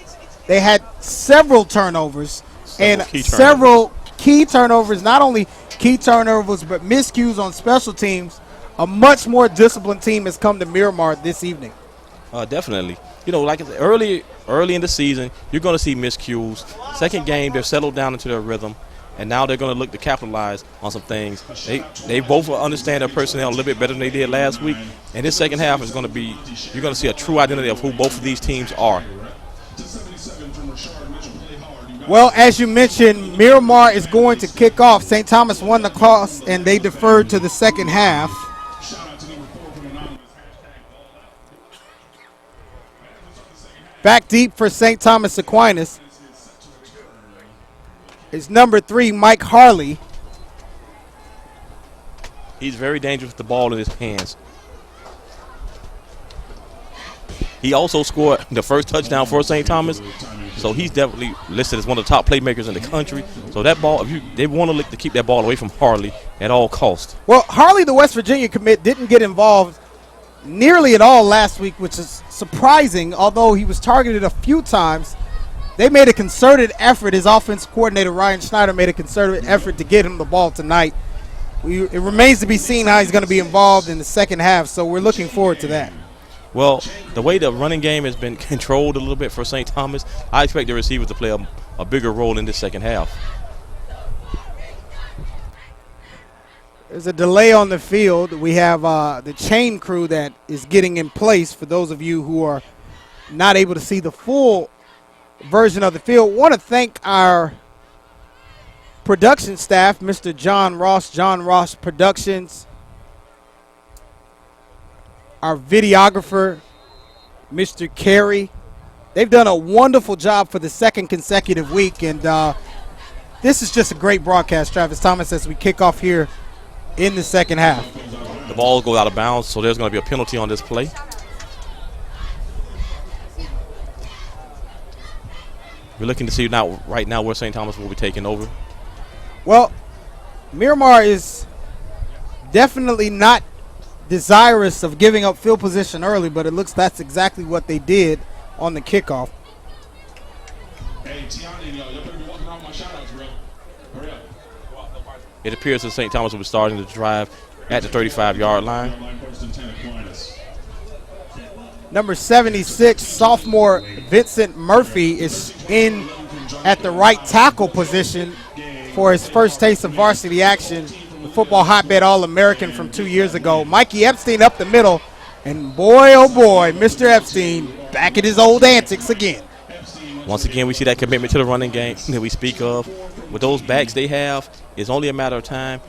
they had several turnovers and several key turnovers, not only key turnovers, but miscues on special teams. A much more disciplined team has come to Miramar this evening. Definitely. You know, like I said, early in the season, you're going to see miscues. Second game, they're settled down into their rhythm. and now they're going to look to capitalize on some things. They both understand their personnel a little bit better than they did last week, and this second half is going to be, you're going to see a true identity of who both of these teams are. Well, as you mentioned, Miramar is going to kick off. St. Thomas won the toss, and they deferred to the second half. Back deep for St. Thomas Aquinas is number 3, Mike Harley. He's very dangerous with the ball in his hands. He also scored the first touchdown for St. Thomas, so he's definitely listed as one of the top playmakers in the country. So that ball, they want to look to keep that ball away from Harley at all costs. Well, Harley, the West Virginia commit, didn't get involved nearly at all last week, which is surprising, although he was targeted a few times. They made a concerted effort. His offensive coordinator, Ryan Schneider, made a concerted effort to get him the ball tonight. It remains to be seen how he's going to be involved in the second half, so we're looking forward to that. Well, the way the running game has been controlled a little bit for St. Thomas, I expect the receivers to play a bigger role in this second half. There's a delay on the field. We have the chain crew that is getting in place for those of you who are not able to see the full version of the field. Want to thank our production staff, Mr. John Ross Productions, our videographer, Mr. Carey. They've done a wonderful job for the second consecutive week, and this is just a great broadcast, Travis Thomas, as we kick off here in the second half. The ball goes out of bounds, so there's going to be a penalty on this play. We're looking to see right now where St. Thomas will be taking over. Well, Miramar is definitely not desirous of giving up field position early, but it looks that's exactly what they did on the kickoff. Hey, Tiana, y'all better be walking around my shout-outs, bro. Hurry up. It appears that St. Thomas will be starting to drive at the 35-yard line. Number 76, sophomore Vincent Murphy is in at the right tackle position for his first taste of varsity action. The football hotbed All-American from 2 years ago. Mikey Epstein up the middle, and boy, oh boy, Mr. Epstein back at his old antics again. Once again, we see that commitment to the running game that we speak of. With those backs they have, it's only a matter of time.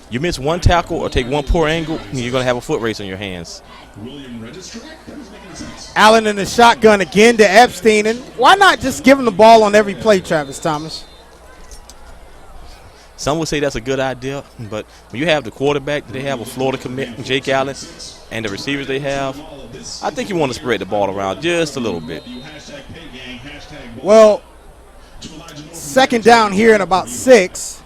You miss one tackle or take one poor angle, and you're going to have a foot race on your hands. Allen in the shotgun again to Epstein, and why not just give him the ball on every play, Travis Thomas? Some would say that's a good idea, but when you have the quarterback that they have, a Florida commit, Jake Allen, and the receivers they have, I think you want to spread the ball around just a little bit. Well, second down here in about 6.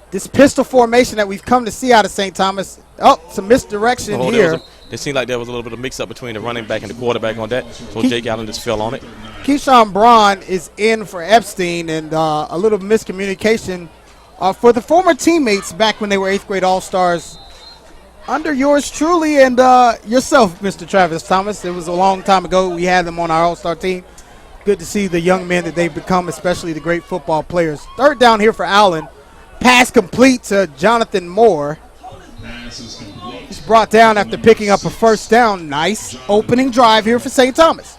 This pistol formation that we've come to see out of St. Thomas. Oh, some misdirection here. It seemed like there was a little bit of mix-up between the running back and the quarterback on that, so Jake Allen just fell on it. Keyshawn Braun is in for Epstein, and a little miscommunication for the former teammates back when they were 8th grade All-Stars under yours truly and yourself, Mr. Travis Thomas. It was a long time ago. We had them on our All-Star team. Good to see the young men that they've become, especially the great football players. Third down here for Allen. Pass complete to Jonathan Moore. He's brought down after picking up a first down. Nice opening drive here for St. Thomas.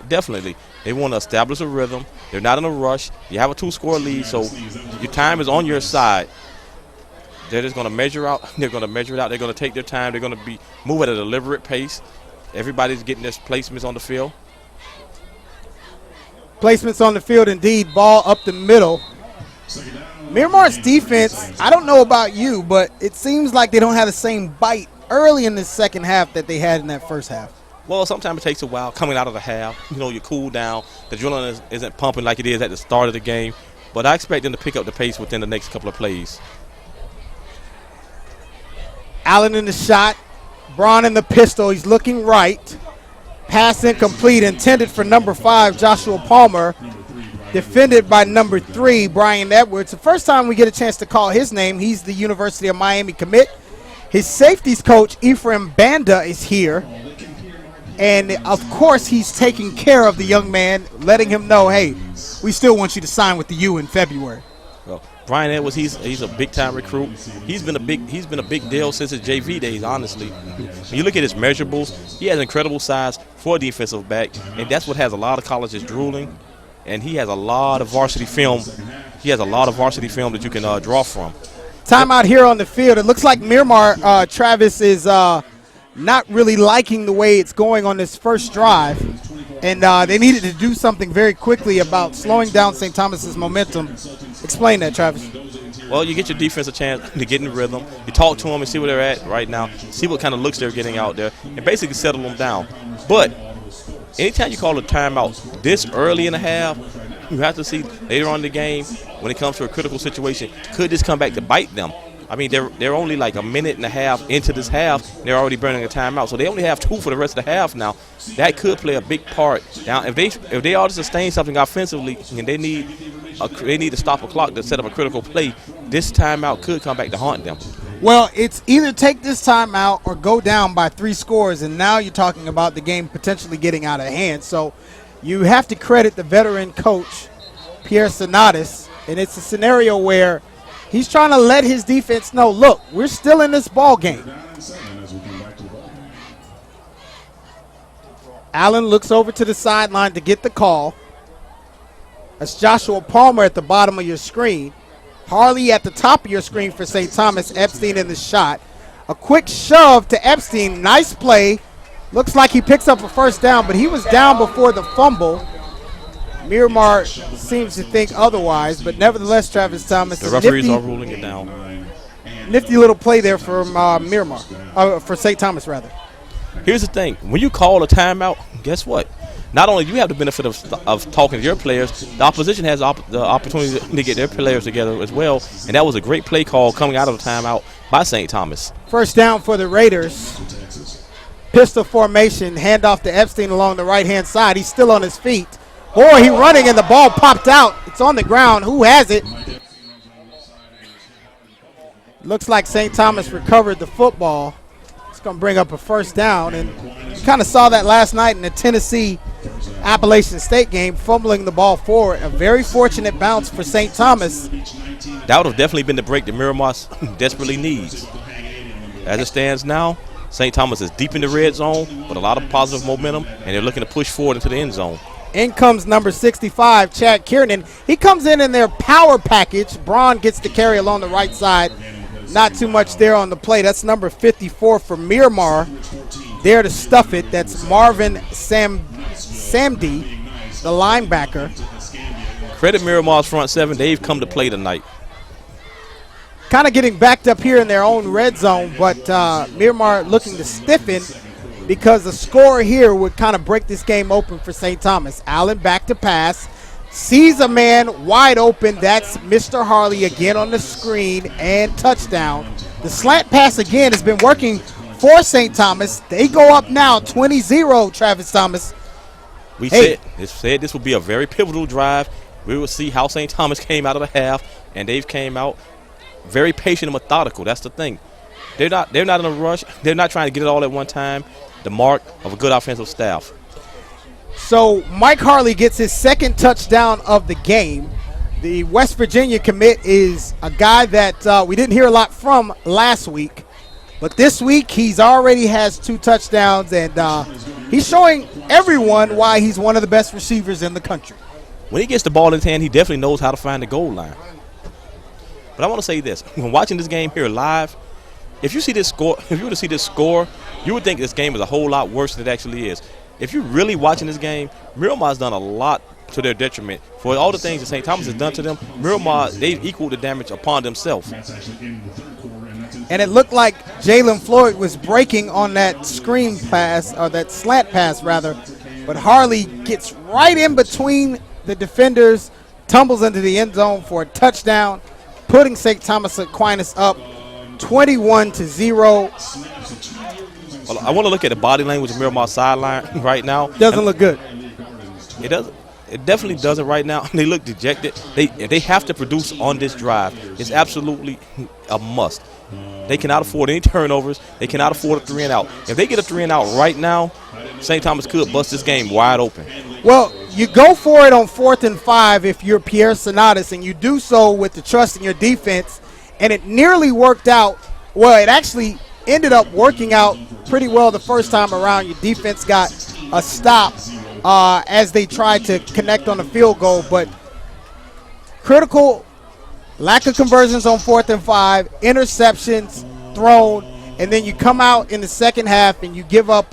Definitely. They want to establish a rhythm. They're not in a rush. You have a 2-score lead, so your time is on your side. They're just going to measure out. They're going to measure it out. They're going to take their time. They're going to move at a deliberate pace. Everybody's getting their placements on the field. Placements on the field, indeed. Ball up the middle. Miramar's defense, I don't know about you, but it seems like they don't have the same bite early in the second half that they had in that first half. Well, sometimes it takes a while coming out of the half. You know, you cool down. The adrenaline isn't pumping like it is at the start of the game. But I expect them to pick up the pace within the next couple of plays. Allen in the shot. Braun in the pistol. He's looking right. Pass incomplete, intended for number 5, Joshua Palmer. Defended by number 3, Brian Edwards. The first time we get a chance to call his name, he's the University of Miami commit. His safeties coach, Ephraim Banda, is here. And, of course, he's taking care of the young man, letting him know, hey, we still want you to sign with the U in February. Well, Brian Edwards, he's a big time recruit. He's been a big deal since his JV days. Honestly, when you look at his measurables, he has incredible size for a defensive back, and that's what has a lot of colleges drooling. And he has a lot of varsity film. He has a lot of varsity film that you can draw from. Time out here on the field. It looks like Miramar, Travis, is not really liking the way it's going on this first drive. And they needed to do something very quickly about slowing down St. Thomas's momentum. Explain that, Travis. Well, you get your defense a chance to get in the rhythm. You talk to them and see where they're at right now. See what kind of looks they're getting out there. And basically settle them down. But anytime you call a timeout this early in the half, you have to see later on in the game when it comes to a critical situation, could this come back to bite them? I mean, they're only like a minute and a half into this half. And they're already burning a timeout, so they only have 2 for the rest of the half now. That could play a big part. Now, if they are to sustain something offensively, and they need to stop a clock to set up a critical play, this timeout could come back to haunt them. Well, it's either take this timeout or go down by 3 scores, and now you're talking about the game potentially getting out of hand. So you have to credit the veteran coach, Pierre Sonatis, and it's a scenario where he's trying to let his defense know, look, we're still in this ball game. Allen looks over to the sideline to get the call. That's Joshua Palmer at the bottom of your screen. Harley at the top of your screen for St. Thomas. Epstein in the shot. A quick shove to Epstein. Nice play. Looks like he picks up a first down, but he was down before the fumble. Miramar seems to think otherwise, but nevertheless, Travis Thomas. The referees are ruling it down. Nifty little play there from Miramar, for St. Thomas, rather. Here's the thing. When you call a timeout, guess what? Not only do you have the benefit of talking to your players, the opposition has the opportunity to get their players together as well, and that was a great play call coming out of the timeout by St. Thomas. First down for the Raiders. Pistol formation, handoff to Epstein along the right-hand side. He's still on his feet. Boy, he running and the ball popped out. It's on the ground. Who has it? Looks like St. Thomas recovered the football. It's going to bring up a first down. And you kind of saw that last night in the Tennessee Appalachian State game, fumbling the ball forward. A very fortunate bounce for St. Thomas. That would have definitely been the break that Miramar desperately needs. As it stands now, St. Thomas is deep in the red zone with a lot of positive momentum, and they're looking to push forward into the end zone. In comes number 65, Chad Kiernan. He comes in their power package. Braun gets the carry along the right side. Not too much there on the play. That's number 54 for Miramar. There to stuff it. That's Marvin Samdi, the linebacker. Credit Miramar's front seven. They've come to play tonight. Kind of getting backed up here in their own red zone, but Miramar looking to stiffen because the score here would kind of break this game open for St. Thomas. Allen back to pass. Sees a man wide open. That's Mr. Harley again on the screen, and touchdown. The slant pass again has been working for St. Thomas. They go up now 20-0, Travis Thomas. We said this would be a very pivotal drive. We will see how St. Thomas came out of the half, and they've came out very patient and methodical. That's the thing. They're not in a rush. They're not trying to get it all at one time. The mark of a good offensive staff. So Mike Harley gets his second touchdown of the game. The West Virginia commit is a guy that we didn't hear a lot from last week. But this week he's already has 2 touchdowns, and he's showing everyone why he's one of the best receivers in the country. When he gets the ball in his hand, he definitely knows how to find the goal line. But I want to say this. When watching this game here live, if you were to see this score, you would think this game is a whole lot worse than it actually is. If you're really watching this game, Miramar's done a lot to their detriment. For all the things that St. Thomas has done to them, Miramar, they've equaled the damage upon themselves. And it looked like Jalen Floyd was breaking on that screen pass, or that slant pass rather, but Harley gets right in between the defenders, tumbles into the end zone for a touchdown, putting St. Thomas Aquinas up 21-0. Well, I want to look at the body language of Miramar's sideline right now. Doesn't look good. It doesn't. It definitely doesn't right now. They look dejected. They have to produce on this drive. It's absolutely a must. They cannot afford any turnovers. They cannot afford a 3 and out. If they get a 3 and out right now, St. Thomas could bust this game wide open. Well, you go for it on 4th and 5 if you're Pierre Sonatas, and you do so with the trust in your defense, and it nearly worked out. Well, it actually ended up working out pretty well the first time around. Your defense got a stop as they tried to connect on the field goal, but critical lack of conversions on 4th and 5, interceptions thrown, and then you come out in the second half and you give up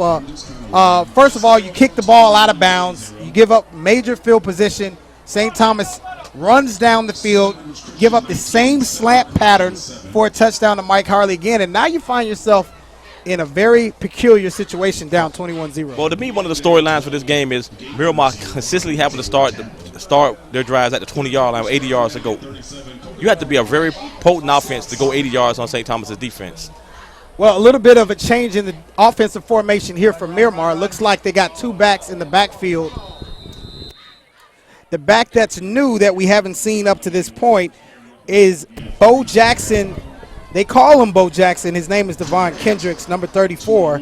first of all, you kick the ball out of bounds. You give up major field position. St. Thomas runs down the field, give up the same slant pattern for a touchdown to Mike Harley again, and now you find yourself in a very peculiar situation down 21-0. Well, to me, one of the storylines for this game is Miramar consistently having to start their drives at the 20-yard line with 80 yards to go. You have to be a very potent offense to go 80 yards on St. Thomas's defense. Well, a little bit of a change in the offensive formation here for Miramar. Looks like they got 2 backs in the backfield. The back that's new that we haven't seen up to this point is Bo Jackson. They call him Bo Jackson. His name is Devon Kendricks, number 34.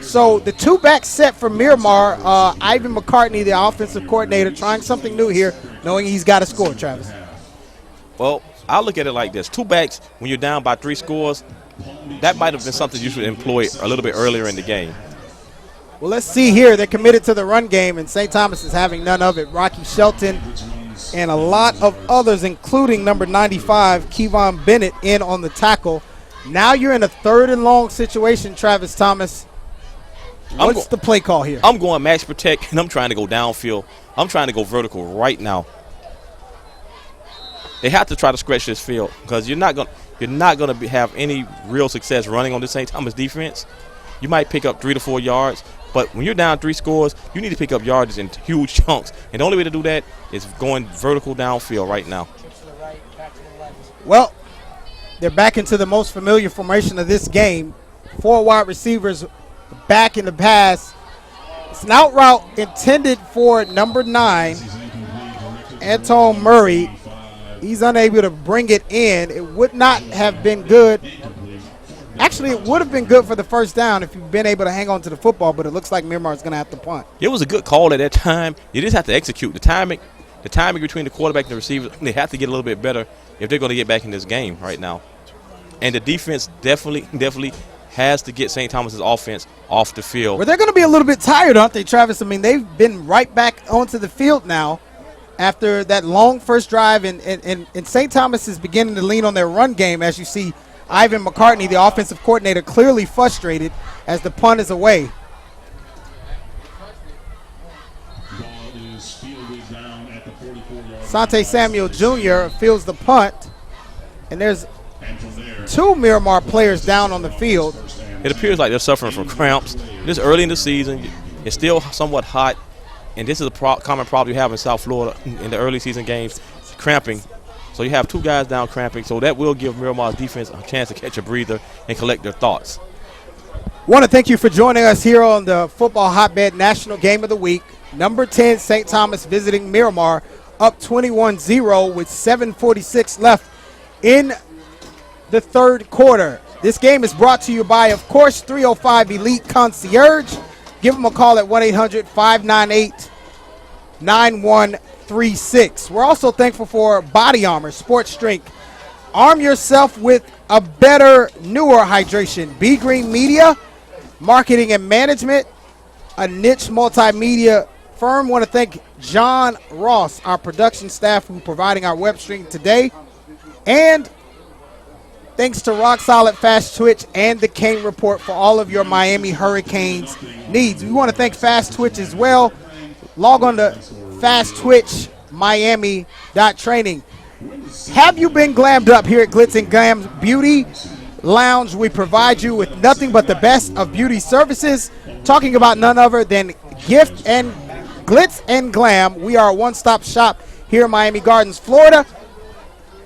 So the 2-back set for Miramar, Ivan McCartney, the offensive coordinator, trying something new here, knowing he's got to score, Travis. Well, I'll look at it like this. 2 backs when you're down by 3 scores, that might have been something you should employ a little bit earlier in the game. Well, let's see here. They're committed to the run game, and St. Thomas is having none of it. Rocky Shelton and a lot of others, including number 95, Kevon Bennett, in on the tackle. Now you're in a 3rd and long situation, Travis Thomas. What's the play call here? I'm going max protect, and I'm trying to go downfield. I'm trying to go vertical right now. They have to try to stretch this field because you're not going to have any real success running on this St. Thomas defense. You might pick up 3 to 4 yards, but when you're down 3 scores, you need to pick up yards in huge chunks. And the only way to do that is going vertical downfield right now. Well, they're back into the most familiar formation of this game. 4 wide receivers back in the pass. It's an out route intended for number 9, Anton Murray. He's unable to bring it in. It would not have been good. Actually, it would have been good for the first down if you've been able to hang on to the football, but it looks like Miramar is going to have to punt. It was a good call at that time. You just have to execute. The timing between the quarterback and the receiver, they have to get a little bit better if they're going to get back in this game right now. And the defense definitely has to get St. Thomas's offense off the field. Well, they're going to be a little bit tired, aren't they, Travis? I mean, they've been right back onto the field now after that long first drive, and St. Thomas is beginning to lean on their run game, as you see Ivan McCartney, the offensive coordinator, clearly frustrated as the punt is away. Sante Samuel Jr. fields the punt, and there's 2 Miramar players down on the field. It appears like they're suffering from cramps. This early in the season, it's still somewhat hot, and this is a common problem you have in South Florida in the early season games, cramping. So you have 2 guys down cramping, so that will give Miramar's defense a chance to catch a breather and collect their thoughts. Want to thank you for joining us here on the Football Hotbed National Game of the Week. Number 10, St. Thomas visiting Miramar, up 21-0 with 7:46 left in the 3rd quarter. This game is brought to you by, of course, 305 Elite Concierge. Give them a call at 1-800-598-9136. We're also thankful for Body Armor, Sports Strength. Arm yourself with a better, newer hydration. Be Green Media, Marketing and Management, a niche multimedia firm. Want to thank John Ross, our production staff, who providing our web stream today. And thanks to Rock Solid Fast Twitch and the Kane Report for all of your Miami Hurricanes needs. We want to thank Fast Twitch as well. Log on to fasttwitchmiami.training. Have you been glammed up here at Glitz and Glam Beauty Lounge? We provide you with nothing but the best of beauty services. Talking about none other than Glitz and Glam. We are a one-stop shop here in Miami Gardens, Florida.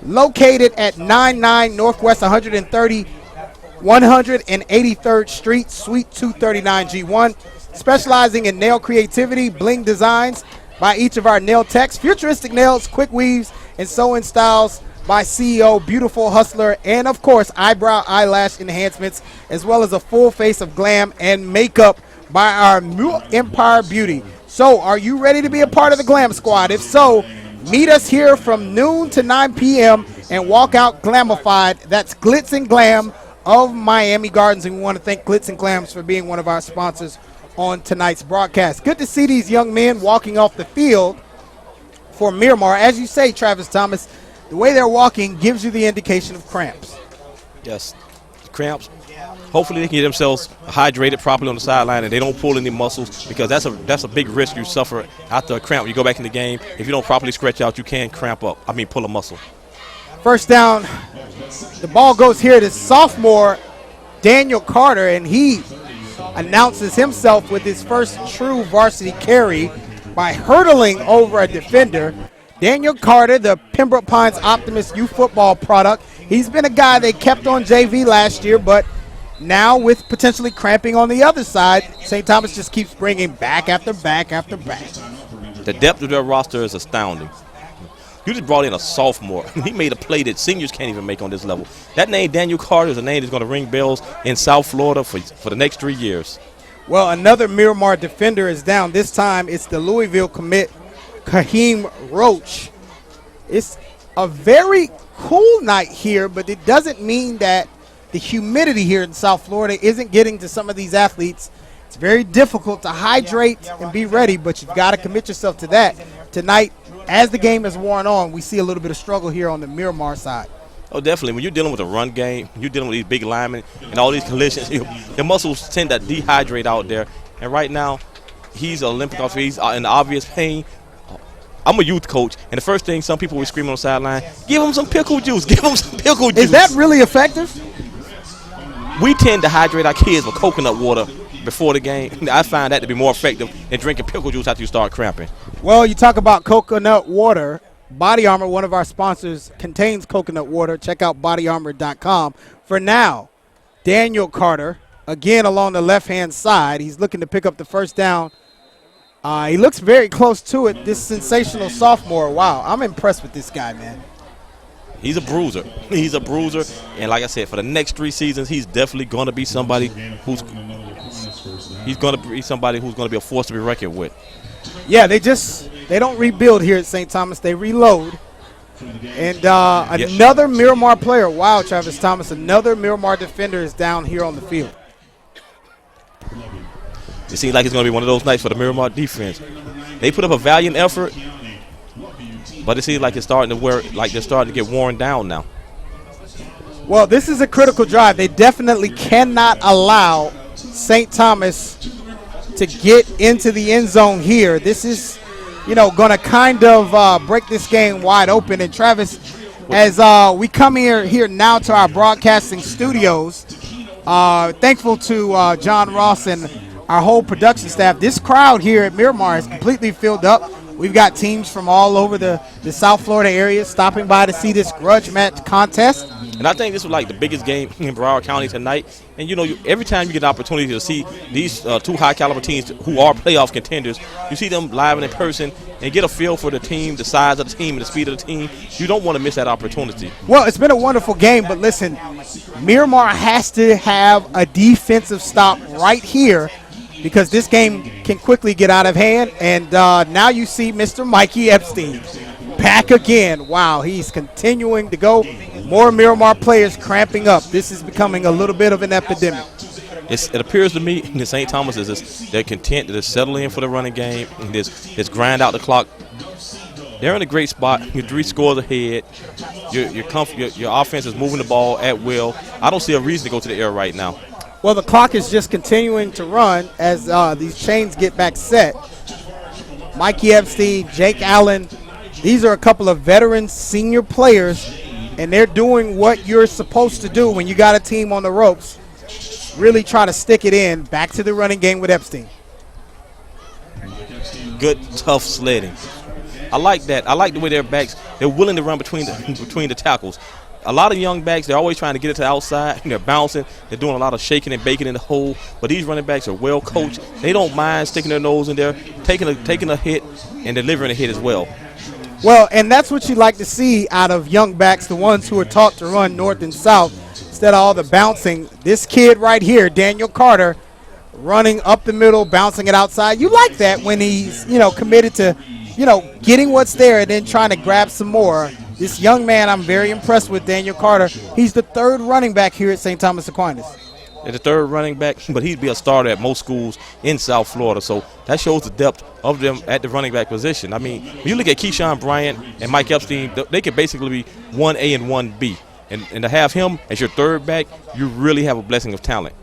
Located at 99 Northwest 183rd Street, Suite 239G1. Specializing in nail creativity, bling designs by each of our nail techs. Futuristic nails, quick weaves, and sew-in styles by CEO Beautiful Hustler, and of course eyebrow eyelash enhancements, as well as a full face of glam and makeup by our new Empire Beauty. So are you ready to be a part of the Glam Squad? If so, meet us here from noon to 9 p.m. and walk out glamified. That's Glitz and Glam of Miami Gardens, and we want to thank Glitz and Glams for being one of our sponsors on tonight's broadcast. Good to see these young men walking off the field for Miramar. As you say, Travis Thomas, the way they're walking gives you the indication of cramps. Yes, cramps. Hopefully they can get themselves hydrated properly on the sideline and they don't pull any muscles, because that's a big risk you suffer after a cramp. You go back in the game, if you don't properly stretch out, you can pull a muscle. First down, the ball goes here to sophomore Daniel Carter, and he announces himself with his first true varsity carry by hurdling over a defender. Daniel Carter, the Pembroke Pines Optimist youth football product. He's been a guy they kept on JV last year, but now with potentially cramping on the other side, St. Thomas just keeps bringing back after back after back. The depth of their roster is astounding. You just brought in a sophomore. He made a play that seniors can't even make on this level. That name, Daniel Carter, is a name that's going to ring bells in South Florida for the next 3 years. Well, another Miramar defender is down. This time it's the Louisville commit, Kaheem Roach. It's a very cool night here, but it doesn't mean that the humidity here in South Florida isn't getting to some of these athletes. It's very difficult to hydrate and be ready, but you've got to commit yourself to that. Tonight, as the game has worn on, we see a little bit of struggle here on the Miramar side. Oh, definitely. When you're dealing with a run game, you're dealing with these big linemen and all these collisions, your muscles tend to dehydrate out there. And right now, he's Olympic off. He's in obvious pain. I'm a youth coach, and the first thing some people were screaming on the sideline, give him some pickle juice, give him some pickle juice. Is that really effective? We tend to hydrate our kids with coconut water before the game. I find that to be more effective than drinking pickle juice after you start cramping. Well, you talk about coconut water. Body Armor, one of our sponsors, contains coconut water. Check out bodyarmor.com. For now, Daniel Carter, again along the left-hand side. He's looking to pick up the first down. He looks very close to it, this sensational sophomore. Wow, I'm impressed with this guy, man. He's a bruiser. He's a bruiser. And like I said, for the next 3 seasons, he's definitely going to be somebody who's going to be a force to be reckoned with. Yeah, they don't rebuild here at St. Thomas. They reload. And another Miramar player. Wow, Travis Thomas, another Miramar defender is down here on the field. It seems like it's going to be one of those nights for the Miramar defense. They put up a valiant effort, but it seems like they're starting to get worn down now. Well, this is a critical drive. They definitely cannot allow St. Thomas to get into the end zone here. This is, going to kind of break this game wide open. And Travis, as we come here now to our broadcasting studios, thankful to John Ross and our whole production staff. This crowd here at Miramar is completely filled up. We've got teams from all over the South Florida area stopping by to see this grudge match contest. And I think this was like the biggest game in Broward County tonight. And, every time you get an opportunity to see these 2 high-caliber teams who are playoff contenders, you see them live and in person and get a feel for the team, the size of the team, and the speed of the team. You don't want to miss that opportunity. Well, it's been a wonderful game, but listen, Miramar has to have a defensive stop right here, because this game can quickly get out of hand. And now you see Mr. Mikey Epstein back again. Wow, he's continuing to go. More Miramar players cramping up. This is becoming a little bit of an epidemic. It appears to me that St. Thomas they're content to settle in for the running game and just grind out the clock. They're in a great spot. You're 3 scores ahead. Your offense is moving the ball at will. I don't see a reason to go to the air right now. Well, the clock is just continuing to run as these chains get back set. Mikey Epstein, Jake Allen, these are a couple of veteran senior players, and they're doing what you're supposed to do when you got a team on the ropes. Really try to stick it in. Back to the running game with Epstein. Good, tough sledding. I like that. I like the way they're willing to run between the tackles. A lot of young backs, they're always trying to get it to the outside. They're bouncing. They're doing a lot of shaking and baking in the hole. But these running backs are well coached. They don't mind sticking their nose in there, taking a hit, and delivering a hit as well. Well, and that's what you like to see out of young backs, the ones who are taught to run north and south instead of all the bouncing. This kid right here, Daniel Carter, running up the middle, bouncing it outside. You like that when he's, committed to, getting what's there and then trying to grab some more. This young man, I'm very impressed with, Daniel Carter. He's the third running back here at St. Thomas Aquinas. At the third running back, but he'd be a starter at most schools in South Florida. So that shows the depth of them at the running back position. I mean, when you look at Keyshawn Bryant and Mike Epstein, they could basically be 1A and 1B. And to have him as your third back, you really have a blessing of talent.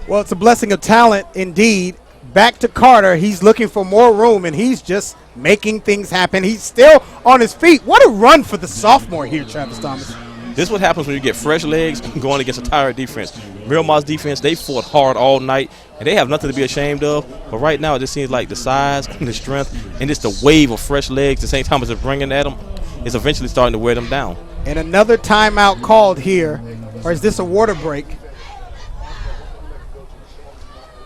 Well, it's a blessing of talent indeed. Back to Carter. He's looking for more room, and he's just making things happen. He's still on his feet. What a run for the sophomore here, Travis Thomas. This is what happens when you get fresh legs going against a tired defense. Miramar's defense, they fought hard all night, and they have nothing to be ashamed of. But right now, it just seems like the size, the strength, and just the wave of fresh legs that St. Thomas is bringing at them is eventually starting to wear them down. And another timeout called here, or is this a water break?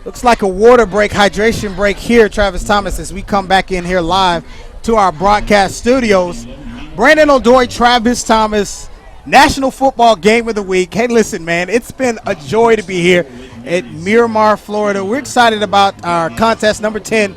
Looks like a water break, hydration break here, Travis Thomas, as we come back in here live to our broadcast studios. Brandon O'Doy, Travis Thomas, National Football Game of the Week. Hey, listen, man, it's been a joy to be here at Miramar, Florida. We're excited about our contest number 10.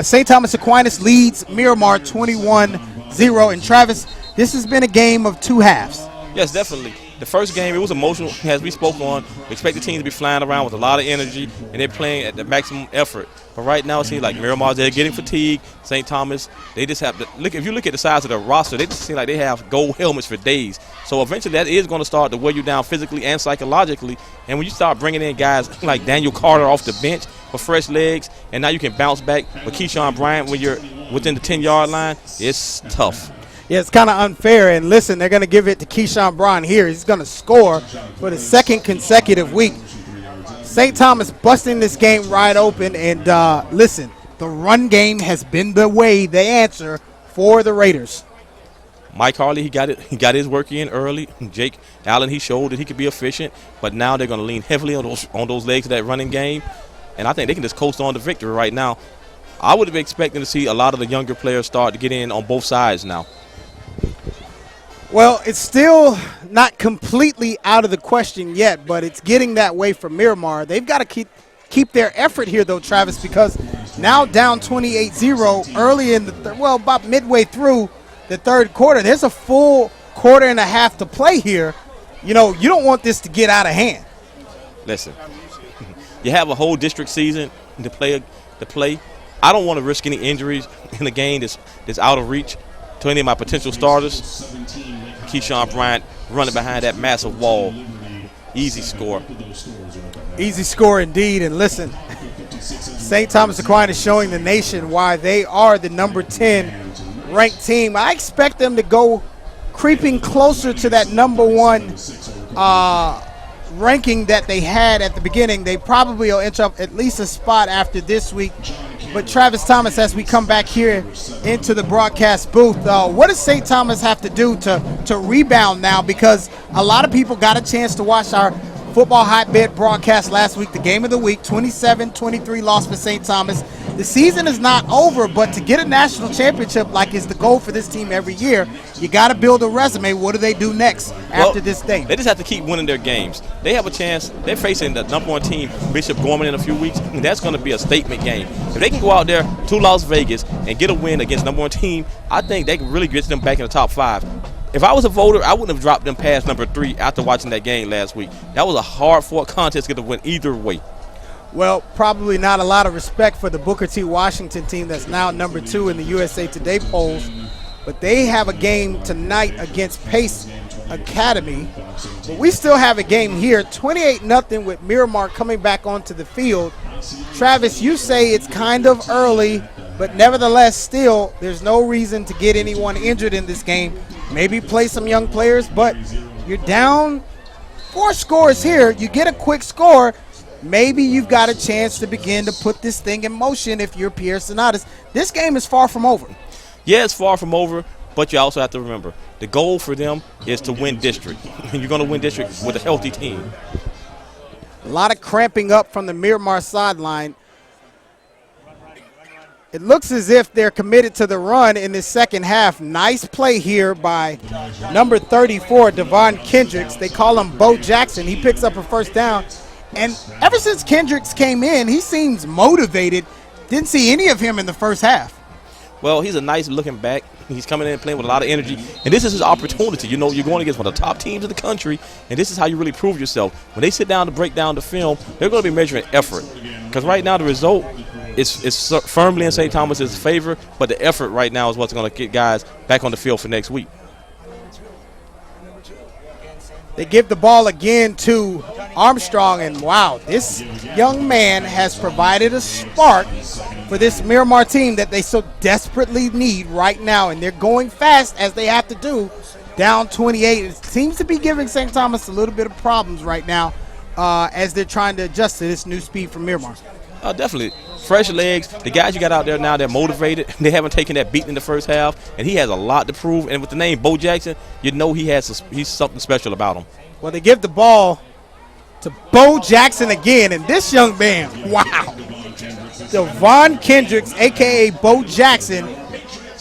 St. Thomas Aquinas leads Miramar 21-0. And, Travis, this has been a game of two halves. Yes, definitely. The first game, it was emotional, as we spoke on. We expect the team to be flying around with a lot of energy, and they're playing at the maximum effort. But right now, it seems like Miramar, they're getting fatigued. St. Thomas, they just have to look. If you look at the size of their roster, they just seem like they have gold helmets for days. So eventually, that is going to start to wear you down physically and psychologically. And when you start bringing in guys like Daniel Carter off the bench for fresh legs, and now you can bounce back with Keyshawn Bryant when you're within the 10-yard line, it's tough. Yeah, it's kind of unfair. And listen, they're going to give it to Keyshawn Bryant here. He's going to score for the second consecutive week. St. Thomas busting this game right open. And listen, the run game has been the way they answer for the Raiders. Mike Harley, he got his work in early. Jake Allen, he showed that he could be efficient. But now they're going to lean heavily on those legs of that running game. And I think they can just coast on to victory right now. I would have been expecting to see a lot of the younger players start to get in on both sides now. Well, it's still not completely out of the question yet, but it's getting that way for Miramar. They've got to keep their effort here, though, Travis, because now down 28-0 early in the about midway through the third quarter. There's a full quarter and a half to play here. You don't want this to get out of hand. Listen, you have a whole district season to play. I don't want to risk any injuries in a game that's out of reach to any of my potential starters. Keyshawn Bryant running behind that massive wall. Easy score. Easy score indeed. And listen, St. Thomas Aquinas showing the nation why they are the number 10 ranked team. I expect them to go creeping closer to that number 1 ranking that they had at the beginning. They probably will inch up at least a spot after this week. But Travis Thomas, as we come back here into the broadcast booth, what does St. Thomas have to do to rebound now? Because a lot of people got a chance to watch our football hotbed broadcast last week, the game of the week, 27-23 loss for St. Thomas. The season is not over, but to get a national championship like is the goal for this team every year, you got to build a resume. What do they do next after this day? They just have to keep winning their games. They have a chance. They're facing the number 1 team, Bishop Gorman, in a few weeks, and that's going to be a statement game. If they can go out there to Las Vegas and get a win against number 1 team, I think they can really get them back in the top 5. If I was a voter, I wouldn't have dropped them past number 3 after watching that game last week. That was a hard-fought contest to win either way. Well, probably not a lot of respect for the Booker T. Washington team that's now number 2 in the USA Today polls. But they have a game tonight against Pace Academy. But we still have a game here, 28-0 with Miramar coming back onto the field. Travis, you say it's kind of early, but nevertheless, still, there's no reason to get anyone injured in this game. Maybe play some young players, but you're down 4 scores here. You get a quick score. Maybe you've got a chance to begin to put this thing in motion if you're Pierre Sonatas. This game is far from over. Yeah, it's far from over, but you also have to remember, the goal for them is to win district. You're going to win district with a healthy team. A lot of cramping up from the Miramar sideline. It looks as if they're committed to the run in this second half. Nice play here by number 34, Devon Kendricks. They call him Bo Jackson. He picks up a first down. And ever since Kendricks came in, he seems motivated. Didn't see any of him in the first half. Well, he's a nice looking back. He's coming in playing with a lot of energy. And this is his opportunity. You know, you're going against one of the top teams in the country, and this is how you really prove yourself. When they sit down to break down the film, they're going to be measuring effort. Because right now the result is firmly in St. Thomas's favor, but the effort right now is what's going to get guys back on the field for next week. They give the ball again to Armstrong, and wow, this young man has provided a spark for this Miramar team that they so desperately need right now, and they're going fast as they have to do, down 28. It seems to be giving St. Thomas a little bit of problems right now as they're trying to adjust to this new speed from Miramar. Definitely. Fresh legs. The guys you got out there now, they're motivated. They haven't taken that beating in the first half, and he has a lot to prove. And with the name Bo Jackson, you know he's something special about him. Well, they give the ball to Bo Jackson again, and this young man, wow. Devon Kendricks, a.k.a. Bo Jackson.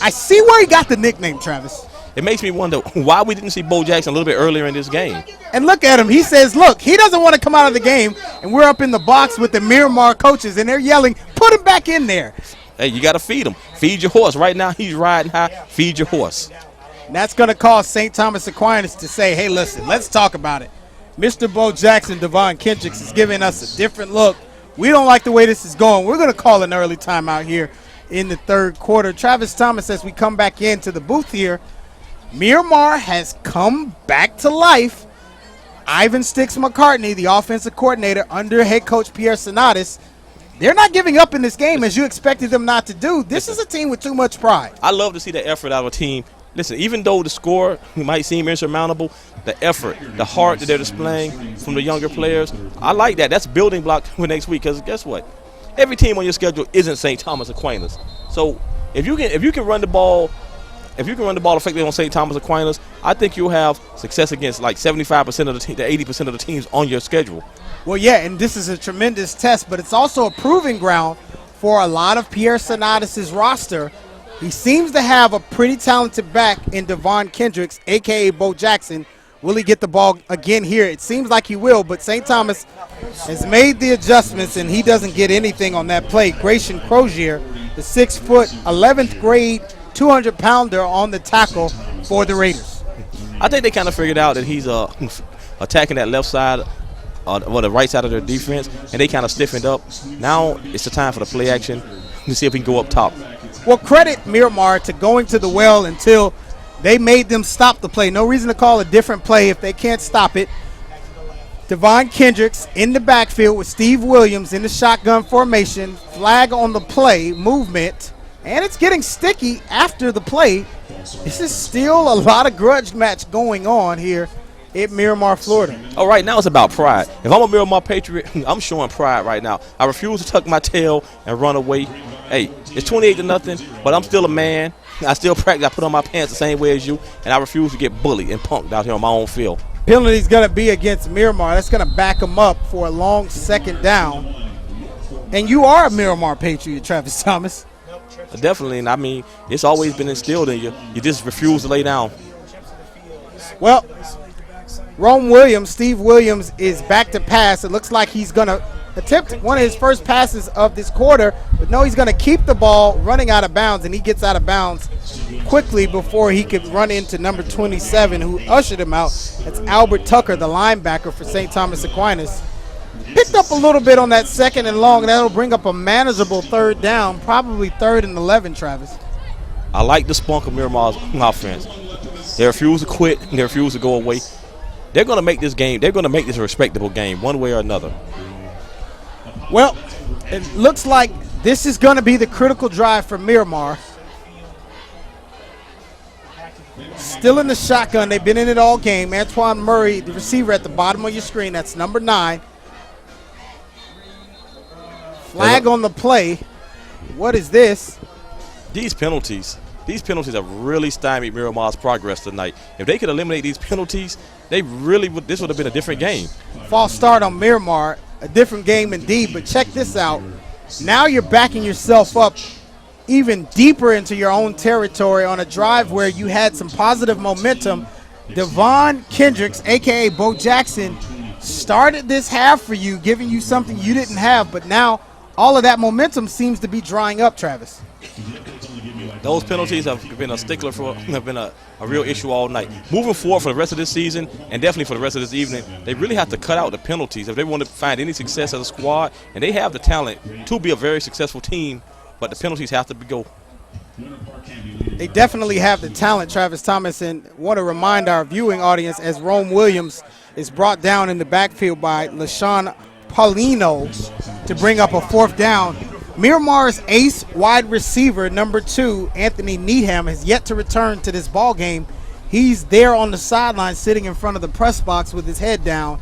I see where he got the nickname, Travis. It makes me wonder why we didn't see Bo Jackson a little bit earlier in this game. And look at him. He says, look, he doesn't want to come out of the game, and we're up in the box with the Miramar coaches, and they're yelling, put him back in there. Hey, you got to feed him. Feed your horse. Right now, he's riding high. Feed your horse. And that's going to cause St. Thomas Aquinas to say, hey, listen, let's talk about it. Mr. Bo Jackson, Devon Kendricks, is giving us a different look. We don't like the way this is going. We're going to call an early timeout here in the third quarter. Travis Thomas, as we come back into the booth here, Miramar has come back to life. Ivan Sticks McCartney, the offensive coordinator under head coach Pierre Sonatis, they're not giving up in this game as you expected them not to do. This is a team with too much pride. I love to see the effort out of a team. Listen, even though the score might seem insurmountable, the effort, the heart that they're displaying from the younger players, I like that. That's building block for next week because guess what? Every team on your schedule isn't St. Thomas Aquinas. So if you can run the ball effectively on St. Thomas Aquinas, I think you'll have success against like 75% of the 80% of the teams on your schedule. Well, yeah, and this is a tremendous test, but it's also a proving ground for a lot of Pierre Sonatis' roster. He seems to have a pretty talented back in Devon Kendricks, a.k.a. Bo Jackson. Will he get the ball again here? It seems like he will, but St. Thomas has made the adjustments, and he doesn't get anything on that play. Grayson Crozier, the 6-foot, 11th grade, 200-pounder on the tackle for the Raiders. I think they kind of figured out that he's attacking that left side or the right side of their defense, and they kind of stiffened up. Now it's the time for the play action to see if he can go up top. Well, credit Miramar to going to the well until they made them stop the play. No reason to call a different play if they can't stop it. Devon Kendricks in the backfield with Steve Williams in the shotgun formation. Flag on the play, movement, and it's getting sticky after the play. This is still a lot of grudge match going on here at Miramar, Florida. Oh, right now it's about pride. If I'm a Miramar Patriot, I'm showing pride right now. I refuse to tuck my tail and run away. Hey, it's 28-0, but I'm still a man. I still practice. I put on my pants the same way as you, and I refuse to get bullied and punked out here on my own field. Penalty's going to be against Miramar. That's going to back them up for a long second down. And you are a Miramar Patriot, Travis Thomas. Definitely, and I mean, it's always been instilled in you. You just refuse to lay down. Well, Steve Williams is back to pass. It looks like he's going to attempt one of his first passes of this quarter, but no, he's going to keep the ball running out of bounds, and he gets out of bounds quickly before he could run into number 27, who ushered him out. That's Albert Tucker, the linebacker for St. Thomas Aquinas. Picked up a little bit on that second and long, and that'll bring up a manageable third down, probably 3rd and 11, Travis. I like the spunk of Miramar's offense. They refuse to quit. They refuse to go away. They're going to make this game. They're going to make this a respectable game one way or another. Well, it looks like this is going to be the critical drive for Miramar. Still in the shotgun. They've been in it all game. Antoine Murray, the receiver at the bottom of your screen. That's number 9. Flag on the play. What is this? These penalties have really stymied Miramar's progress tonight. If they could eliminate these penalties, this would have been a different game. False start on Miramar. A different game indeed, but check this out. Now you're backing yourself up even deeper into your own territory on a drive where you had some positive momentum. Devon Kendricks, a.k.a. Bo Jackson, started this half for you, giving you something you didn't have, but now all of that momentum seems to be drying up, Travis. Those penalties have been a stickler have been a real issue all night. Moving forward for the rest of this season, and definitely for the rest of this evening, they really have to cut out the penalties if they want to find any success as a squad, and they have the talent to be a very successful team, but the penalties have to go. They definitely have the talent, Travis Thomas, and want to remind our viewing audience as Rome Williams is brought down in the backfield by LaShawn Paulino to bring up a 4th down. Miramar's ace wide receiver, number 2, Anthony Needham, has yet to return to this ball game. He's there on the sideline sitting in front of the press box with his head down.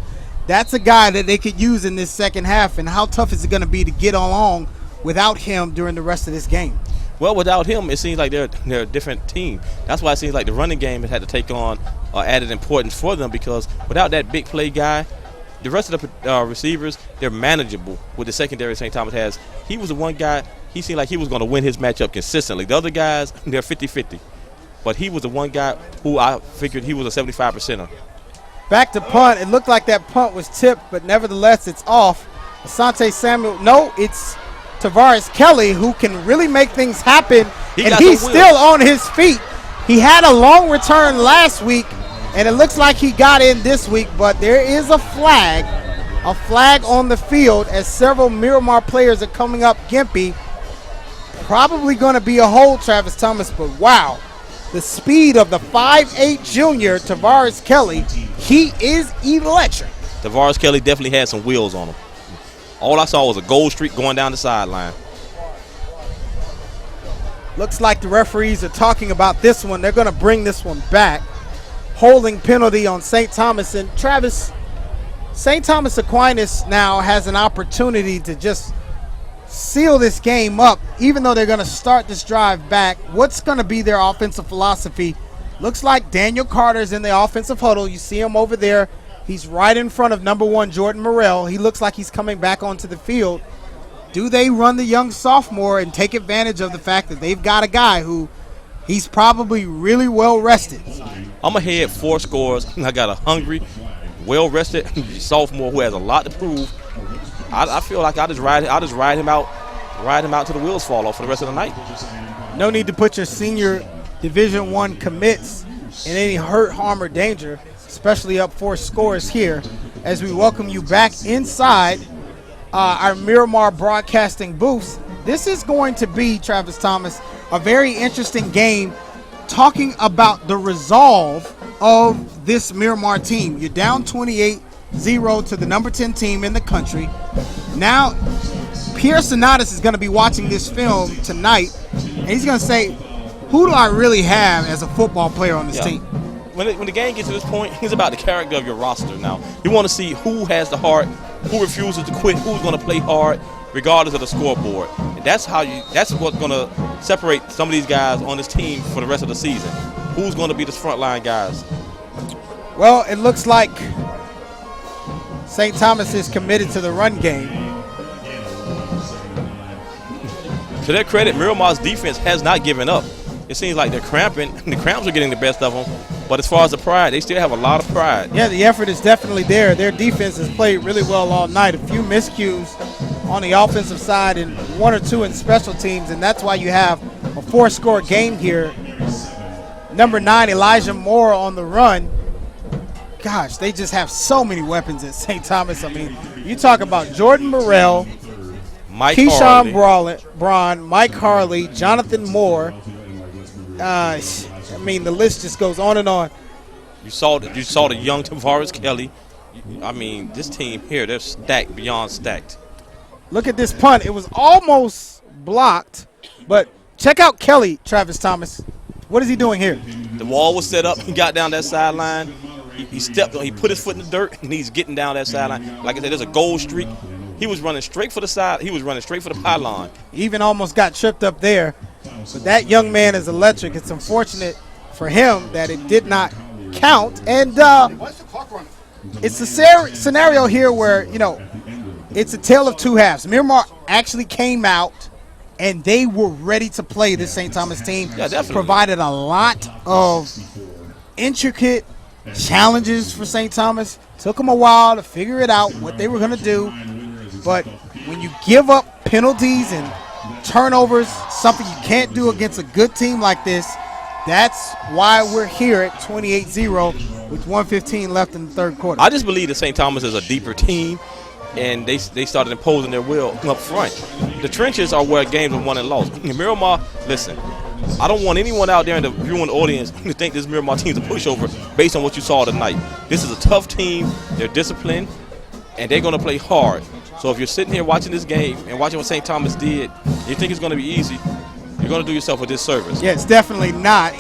That's a guy that they could use in this second half, and how tough is it going to be to get along without him during the rest of this game? Well, without him, it seems like they're a different team. That's why it seems like the running game has had to take on added importance for them, because without that big play guy, the rest of the receivers, they're manageable with the secondary St. Thomas has. He was the one guy, he seemed like he was going to win his matchup consistently. The other guys, they're 50-50. But he was the one guy who I figured he was a 75%er. Back to punt. It looked like that punt was tipped, but nevertheless, it's off. Asante Samuel, no, it's Tavares Kelly, who can really make things happen, and he's still on his feet. He had a long return last week, and it looks like he got in this week, but there is a flag on the field as several Miramar players are coming up gimpy. Probably going to be a hold, Travis Thomas, but wow, the speed of the 5'8 junior Tavares Kelly, he is electric. Tavares Kelly definitely had some wheels on him. All I saw was a gold streak going down the sideline. Looks like the referees are talking about this one. They're going to bring this one back. Holding penalty on St. Thomas. And Travis, St. Thomas Aquinas now has an opportunity to just seal this game up, even though they're going to start this drive back. What's going to be their offensive philosophy? Looks like Daniel Carter's in the offensive huddle. You see him over there. He's right in front of number 1, Jordan Morrell. He looks like he's coming back onto the field. Do they run the young sophomore and take advantage of the fact that they've got a guy who he's probably really well rested? I'm ahead 4 scores. I got a hungry, well rested sophomore who has a lot to prove. I feel like I'll just ride him out till the wheels fall off for the rest of the night. No need to put your senior Division I commits in any hurt, harm, or danger, especially up 4 scores here, as we welcome you back inside our Miramar broadcasting booths. This is going to be, Travis Thomas, a very interesting game, talking about the resolve of this Miramar team. You're down 28-0 to the number 10 team in the country. Now, Pierre Sonatis is going to be watching this film tonight, and he's going to say, who do I really have as a football player on this team? When the game gets to this point, it's about the character of your roster now. You want to see who has the heart, who refuses to quit, who's going to play hard, regardless of the scoreboard. And that's what's going to separate some of these guys on this team for the rest of the season. Who's going to be the frontline guys? Well, it looks like St. Thomas is committed to the run game. To their credit, Miramar's defense has not given up. It seems like they're cramping. The cramps are getting the best of them. But as far as the pride, they still have a lot of pride. Yeah, the effort is definitely there. Their defense has played really well all night. A few miscues on the offensive side and 1 or 2 in special teams, and that's why you have a 4-score game here. Number 9, Elijah Moore on the run. Gosh, they just have so many weapons at St. Thomas. I mean, you talk about Jordan Morrell, Keyshawn Braun, Mike Harley, Jonathan Moore. I mean, the list just goes on and on. You saw the young Tavares Kelly. I mean, this team here, they're stacked beyond stacked. Look at this punt. It was almost blocked, but check out Kelly, Travis Thomas. What is he doing here? The wall was set up. He got down that sideline. He stepped on. He put his foot in the dirt, and he's getting down that sideline. Like I said, there's a gold streak. He was running straight for the side. He was running straight for the pylon. He even almost got tripped up there. But that young man is electric. It's unfortunate for him that it did not count. And it's a scenario here where, you know, it's a tale of 2 halves. Miramar actually came out and they were ready to play this St. Thomas team. Yeah, definitely. Provided a lot of intricate challenges for St. Thomas. Took them a while to figure it out what they were going to do. But when you give up penalties and turnovers, something you can't do against a good team like this, that's why we're here at 28-0 with 1:15 left in the third quarter. I just believe that St. Thomas is a deeper team, and they started imposing their will up front. The trenches are where games are won and lost. In Miramar, listen, I don't want anyone out there in the viewing audience to think this Miramar team's a pushover based on what you saw tonight. This is a tough team. They're disciplined, and they're going to play hard. So if you're sitting here watching this game and watching what St. Thomas did, you think it's going to be easy, you're going to do yourself a disservice. Yeah, it's definitely not.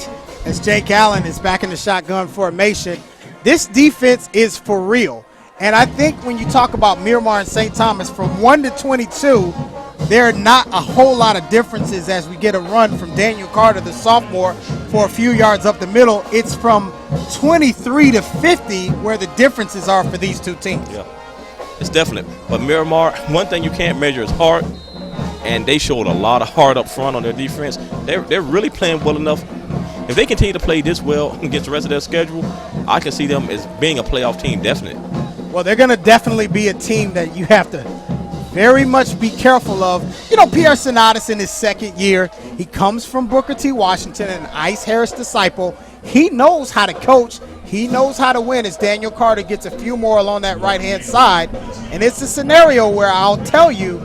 As Jake Allen is back in the shotgun formation, this defense is for real. And I think when you talk about Miramar and St. Thomas, from 1 to 22, there are not a whole lot of differences as we get a run from Daniel Carter, the sophomore, for a few yards up the middle. It's from 23 to 50 where the differences are for these two teams. Yeah, it's definite. But Miramar, one thing you can't measure is heart, and they showed a lot of heart up front on their defense. They're really playing well enough. If they continue to play this well against the rest of their schedule, I can see them as being a playoff team, definitely. Well, they're going to definitely be a team that you have to very much be careful of. You know, Pierre Sonatas in his second year, he comes from Booker T. Washington, an Ice Harris disciple. He knows how to coach. He knows how to win as Daniel Carter gets a few more along that right-hand side. And it's a scenario where I'll tell you,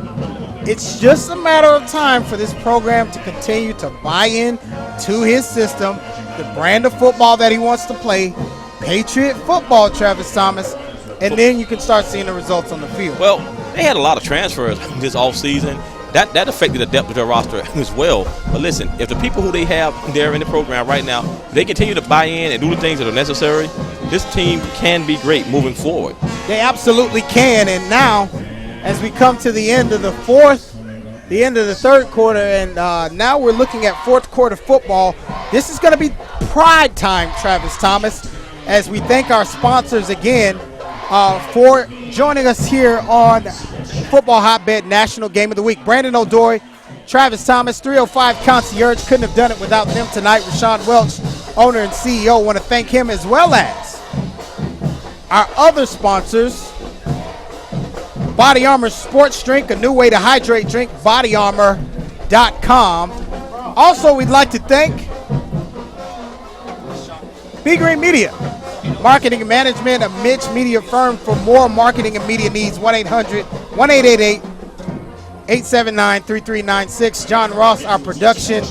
it's just a matter of time for this program to continue to buy in to his system, the brand of football that he wants to play, Patriot football, Travis Thomas, and then you can start seeing the results on the field. Well, they had a lot of transfers this offseason. That affected the depth of their roster as well. But listen, if the people who they have there in the program right now, they continue to buy in and do the things that are necessary, this team can be great moving forward. They absolutely can. And now, as we come to the end of the third quarter, and now we're looking at fourth quarter football. This is going to be pride time, Travis Thomas, as we thank our sponsors again for joining us here on Football Hotbed National Game of the Week. Brandon O'Dory, Travis Thomas, 305 Concierge. Couldn't have done it without them tonight. Rashawn Welch, owner and CEO, want to thank him, as well as our other sponsors. Body Armor Sports Drink, a new way to hydrate. Drink bodyarmor.com. Also, we'd like to thank Big Green Media, marketing and management, a Mitch media firm. For more marketing and media needs, 1-800-1888-879-3396. John Ross, our production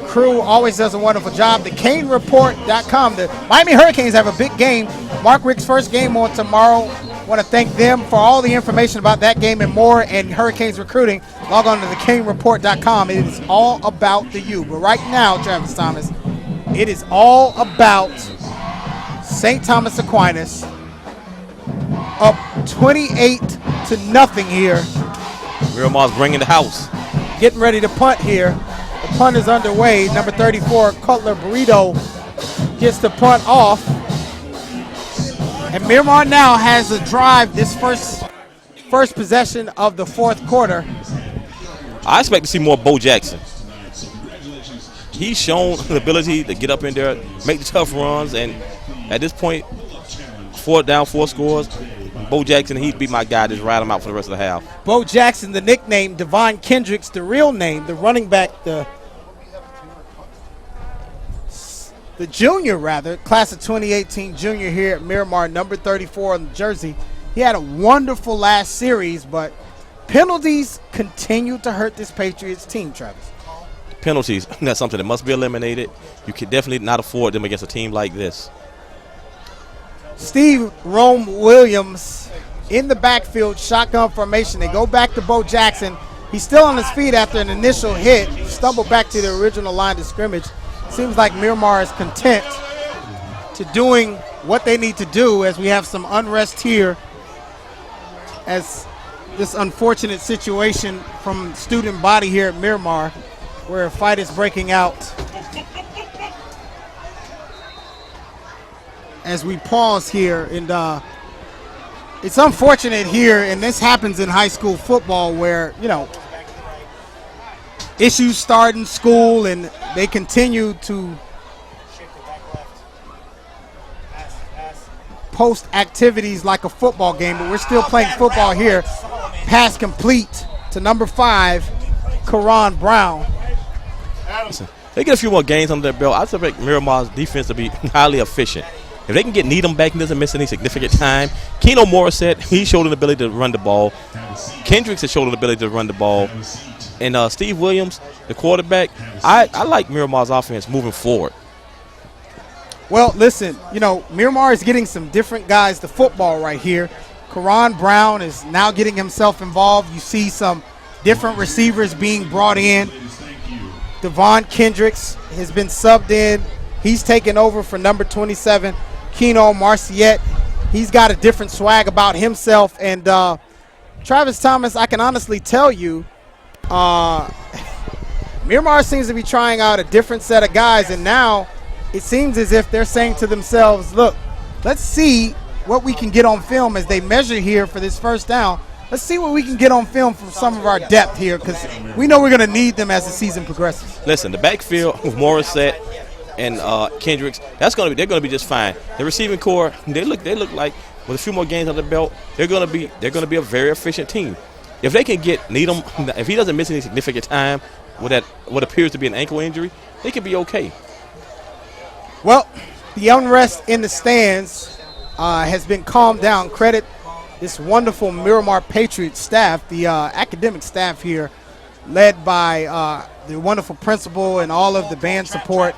crew, always does a wonderful job. TheCaneReport.com. The Miami Hurricanes have a big game. Mark Rick's first game on tomorrow. Want to thank them for all the information about that game and more, and Hurricanes recruiting. Log on to thecanereport.com. It is all about the U. But right now, Travis Thomas, it is all about St. Thomas Aquinas up 28-0 here. Miramar's bringing the house. Getting ready to punt here. The punt is underway. Number 34, Cutler Burrito, gets the punt off. And Miramar now has a drive this first possession of the fourth quarter. I expect to see more Bo Jackson. He's shown the ability to get up in there, make the tough runs, and at this point, 4 down, 4 scores. Bo Jackson, he'd be my guy. Just ride him out for the rest of the half. Bo Jackson, the nickname, Devon Kendricks, the real name, the running back, the junior, rather, class of 2018 junior here at Miramar, number 34 on the jersey. He had a wonderful last series, but penalties continue to hurt this Patriots team, Travis. Penalties, that's something that must be eliminated. You can definitely not afford them against a team like this. Steve Rome Williams in the backfield, shotgun formation. They go back to Bo Jackson. He's still on his feet after an initial hit, stumbled back to the original line of scrimmage. Seems like Miramar is content to doing what they need to do, as we have some unrest here as this unfortunate situation from student body here at Miramar, where a fight is breaking out. As we pause here, and it's unfortunate here, and this happens in high school football, where, you know, issues starting school, and they continue to post activities like a football game, but we're still playing football here. Pass complete to number 5, Karan Brown. Listen, they get a few more games under their belt. I expect Miramar's defense to be highly efficient. If they can get Needham back and doesn't miss any significant time, Keno Morissette, he showed an ability to run the ball. Kendricks has showed an ability to run the ball. And Steve Williams, the quarterback, I like Miramar's offense moving forward. Well, listen, Miramar is getting some different guys to football right here. Karan Brown is now getting himself involved. You see some different receivers being brought in. Devon Kendricks has been subbed in. He's taken over for number 27, Keno Marciette. He's got a different swag about himself. And Travis Thomas, I can honestly tell you, Miramar seems to be trying out a different set of guys, and now it seems as if they're saying to themselves, look, let's see what we can get on film as they measure here for this first down. Let's see what we can get on film from some of our depth here, because we know we're going to need them as the season progresses. Listen, the backfield with Morissette and Kendricks, they're going to be just fine. The receiving core, they look like with a few more games under the belt, they're going to be a very efficient team. If they can get Needham, if he doesn't miss any significant time with that what appears to be an ankle injury, they could be okay. Well, the unrest in the stands has been calmed down. Credit this wonderful Miramar Patriots staff, the academic staff here, led by the wonderful principal and all of the band support.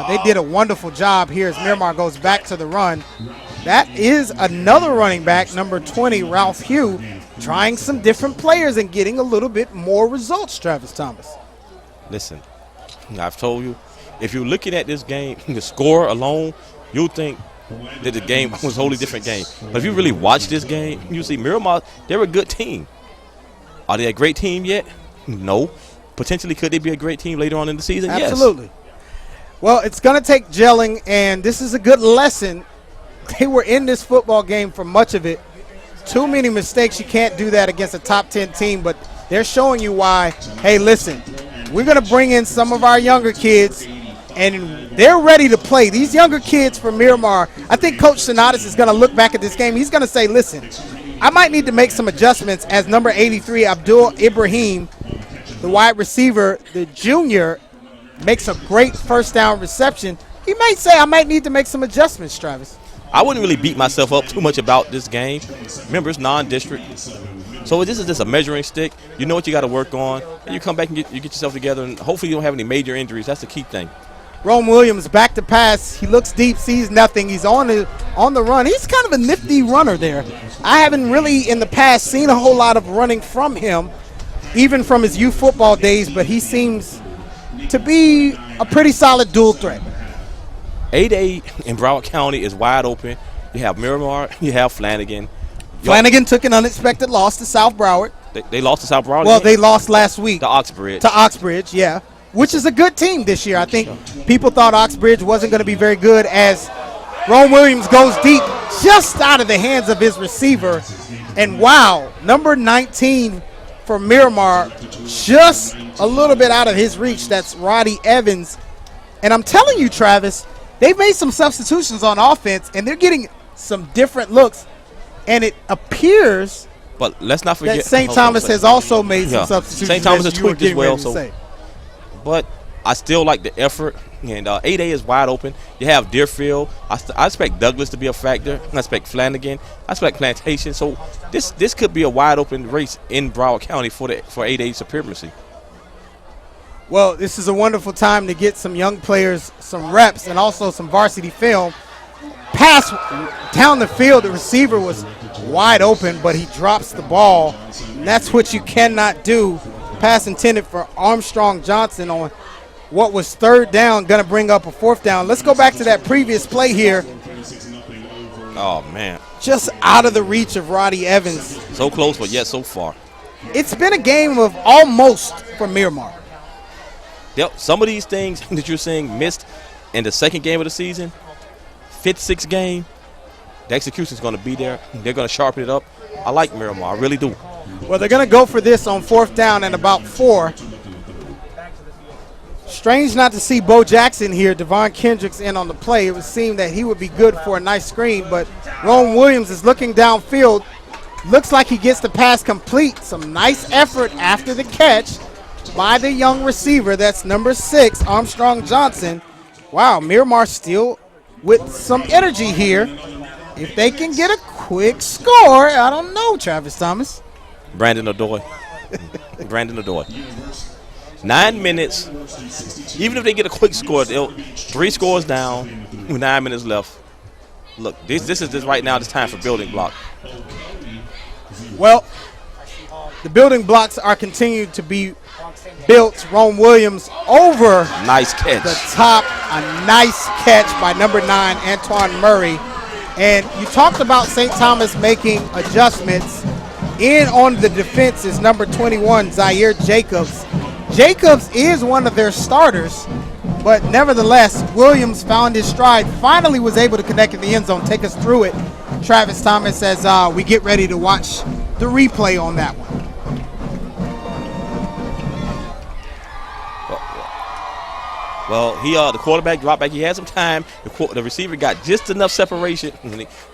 They did a wonderful job here as Miramar goes back to the run. That is another running back, number 20, Ralph Hugh, trying some different players and getting a little bit more results, Travis Thomas. Listen, I've told you, if you're looking at this game, the score alone, you'll think that the game was a wholly different game. But if you really watch this game, you see Miramar, they're a good team. Are they a great team yet? No. Potentially, could they be a great team later on in the season? Absolutely. Yes. Well, it's going to take gelling, and this is a good lesson. They were in this football game for much of it. Too many mistakes. You can't do that against a top 10 team, but they're showing you why, hey, listen, we're going to bring in some of our younger kids, and they're ready to play. These younger kids from Miramar, I think Coach Sonatas is going to look back at this game. He's going to say, listen, I might need to make some adjustments as number 83, Abdul Ibrahim, the wide receiver, the junior, makes a great first down reception. He might say, I might need to make some adjustments, Travis. I wouldn't really beat myself up too much about this game. Remember, it's non-district. So this is just a measuring stick. You know what you got to work on, and you come back and you get yourself together, and hopefully you don't have any major injuries. That's the key thing. Rome Williams back to pass. He looks deep, sees nothing. He's on the run. He's kind of a nifty runner there. I haven't really in the past seen a whole lot of running from him, even from his youth football days, but he seems to be a pretty solid dual threat. 8A in Broward County is wide open. You have Miramar, you have Flanagan. Flanagan took an unexpected loss to South Broward. They lost to South Broward? Well, they lost last week. To Oxbridge. To Oxbridge, yeah. Which is a good team this year. I think people thought Oxbridge wasn't going to be very good as Rome Williams goes deep just out of the hands of his receiver. And wow, number 19 for Miramar, just a little bit out of his reach. That's Roddy Evans. And I'm telling you, Travis, they've made some substitutions on offense, and they're getting some different looks. And it appears but let's not forget that St. Thomas has also made some substitutions. St. Thomas has as you were tweaked as getting well. ready to say. But I still like the effort. And 8A is wide open. You have Deerfield. I expect Douglas to be a factor. I expect Flanagan. I expect Plantation. So this could be a wide open race in Broward County for 8A supremacy. Well, this is a wonderful time to get some young players some reps and also some varsity film. Pass down the field. The receiver was wide open, but he drops the ball. And that's what you cannot do. Pass intended for Armstrong Johnson on what was third down, going to bring up a fourth down. Let's go back to that previous play here. Oh, man. Just out of the reach of Roddy Evans. So close, but yet so far. It's been a game of almost for Miramar. Yep, some of these things that you're seeing missed in the second game of the season, fifth, sixth game, the execution is going to be there. They're going to sharpen it up. I like Miramar. I really do. Well, they're going to go for this on fourth down and about 4. Strange not to see Bo Jackson here. Devon Kendricks in on the play. It would seem that he would be good for a nice screen, but Rome Williams is looking downfield. Looks like he gets the pass complete. Some nice effort after the catch by the young receiver. That's number 6, Armstrong Johnson. Wow, Miramar still with some energy here. If they can get a quick score, I don't know, Travis Thomas. Brandon Odoi. Brandon Odoi. 9 minutes. Even if they get a quick score, 3 scores down with 9 minutes left. Look, this is just right now. It's time for building block. Well, the building blocks are continued to be built. Rome Williams over Nice catch. the top. A nice catch by number 9, Antoine Murray. And you talked about St. Thomas making adjustments. In on the defense is number 21, Zaire Jacobs. Jacobs is one of their starters, but nevertheless, Williams found his stride, finally was able to connect in the end zone. Take us through it, Travis Thomas, as we get ready to watch the replay on that one. Well, the quarterback dropped back. He had some time. The receiver got just enough separation.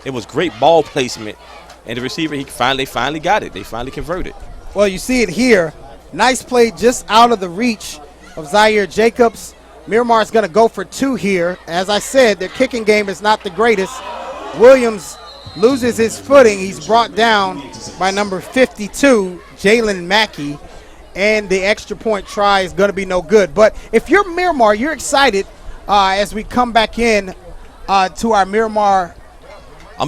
It was great ball placement, and the receiver they finally got it. They finally converted. Well, you see it here. Nice play just out of the reach of Zaire Jacobs. Miramar's going to go for 2 here. As I said, their kicking game is not the greatest. Williams loses his footing. He's brought down by number 52, Jalen Mackey. And the extra point try is going to be no good. But if you're Miramar, you're excited as we come back in to our Miramar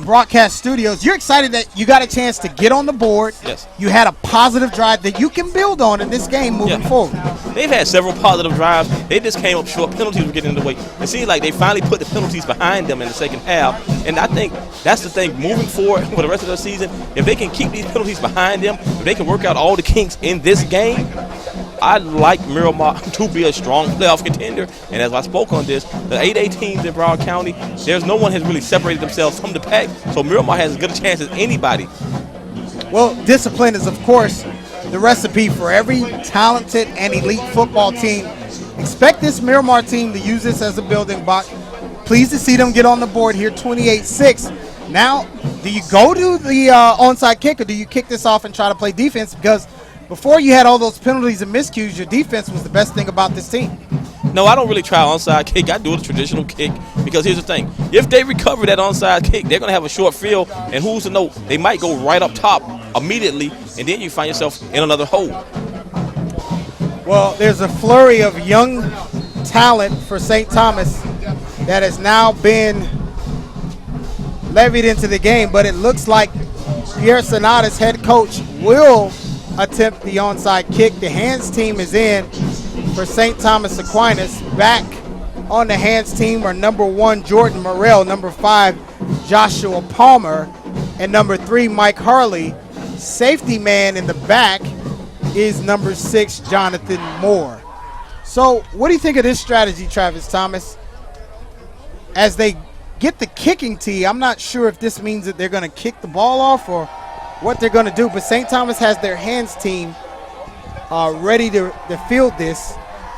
broadcast studios. You're excited that you got a chance to get on the board. Yes. You had a positive drive that you can build on in this game moving forward. They've had several positive drives. They just came up short. Penalties were getting in the way. It seems like they finally put the penalties behind them in the second half. And I think that's the thing moving forward for the rest of the season. If they can keep these penalties behind them, if they can work out all the kinks in this game, I'd like Miramar to be a strong playoff contender. And as I spoke on this, the 8A teams in Broward County, there's no one has really separated themselves from the pack. So Miramar has as good a chance as anybody. Well, discipline is, of course, the recipe for every talented and elite football team. Expect this Miramar team to use this as a building block. Pleased to see them get on the board here, 28-6. Now, do you go to the onside kick, or do you kick this off and try to play defense? Because before you had all those penalties and miscues, your defense was the best thing about this team. No, I don't really try onside kick. I do a traditional kick because here's the thing. If they recover that onside kick, they're going to have a short field, and who's to know, they might go right up top immediately, and then you find yourself in another hole. Well, there's a flurry of young talent for St. Thomas that has now been levied into the game, but it looks like Pierre Sonata's head coach will attempt the onside kick. The hands team is in for St. Thomas Aquinas. Back on the hands team are number 1, Jordan Morrell, number 5, Joshua Palmer, and number 3, Mike Harley. Safety man in the back is number 6, Jonathan Moore. So what do you think of this strategy, Travis Thomas? As they get the kicking tee, I'm not sure if this means that they're going to kick the ball off or what they're going to do, but St. Thomas has their hands team ready to field this.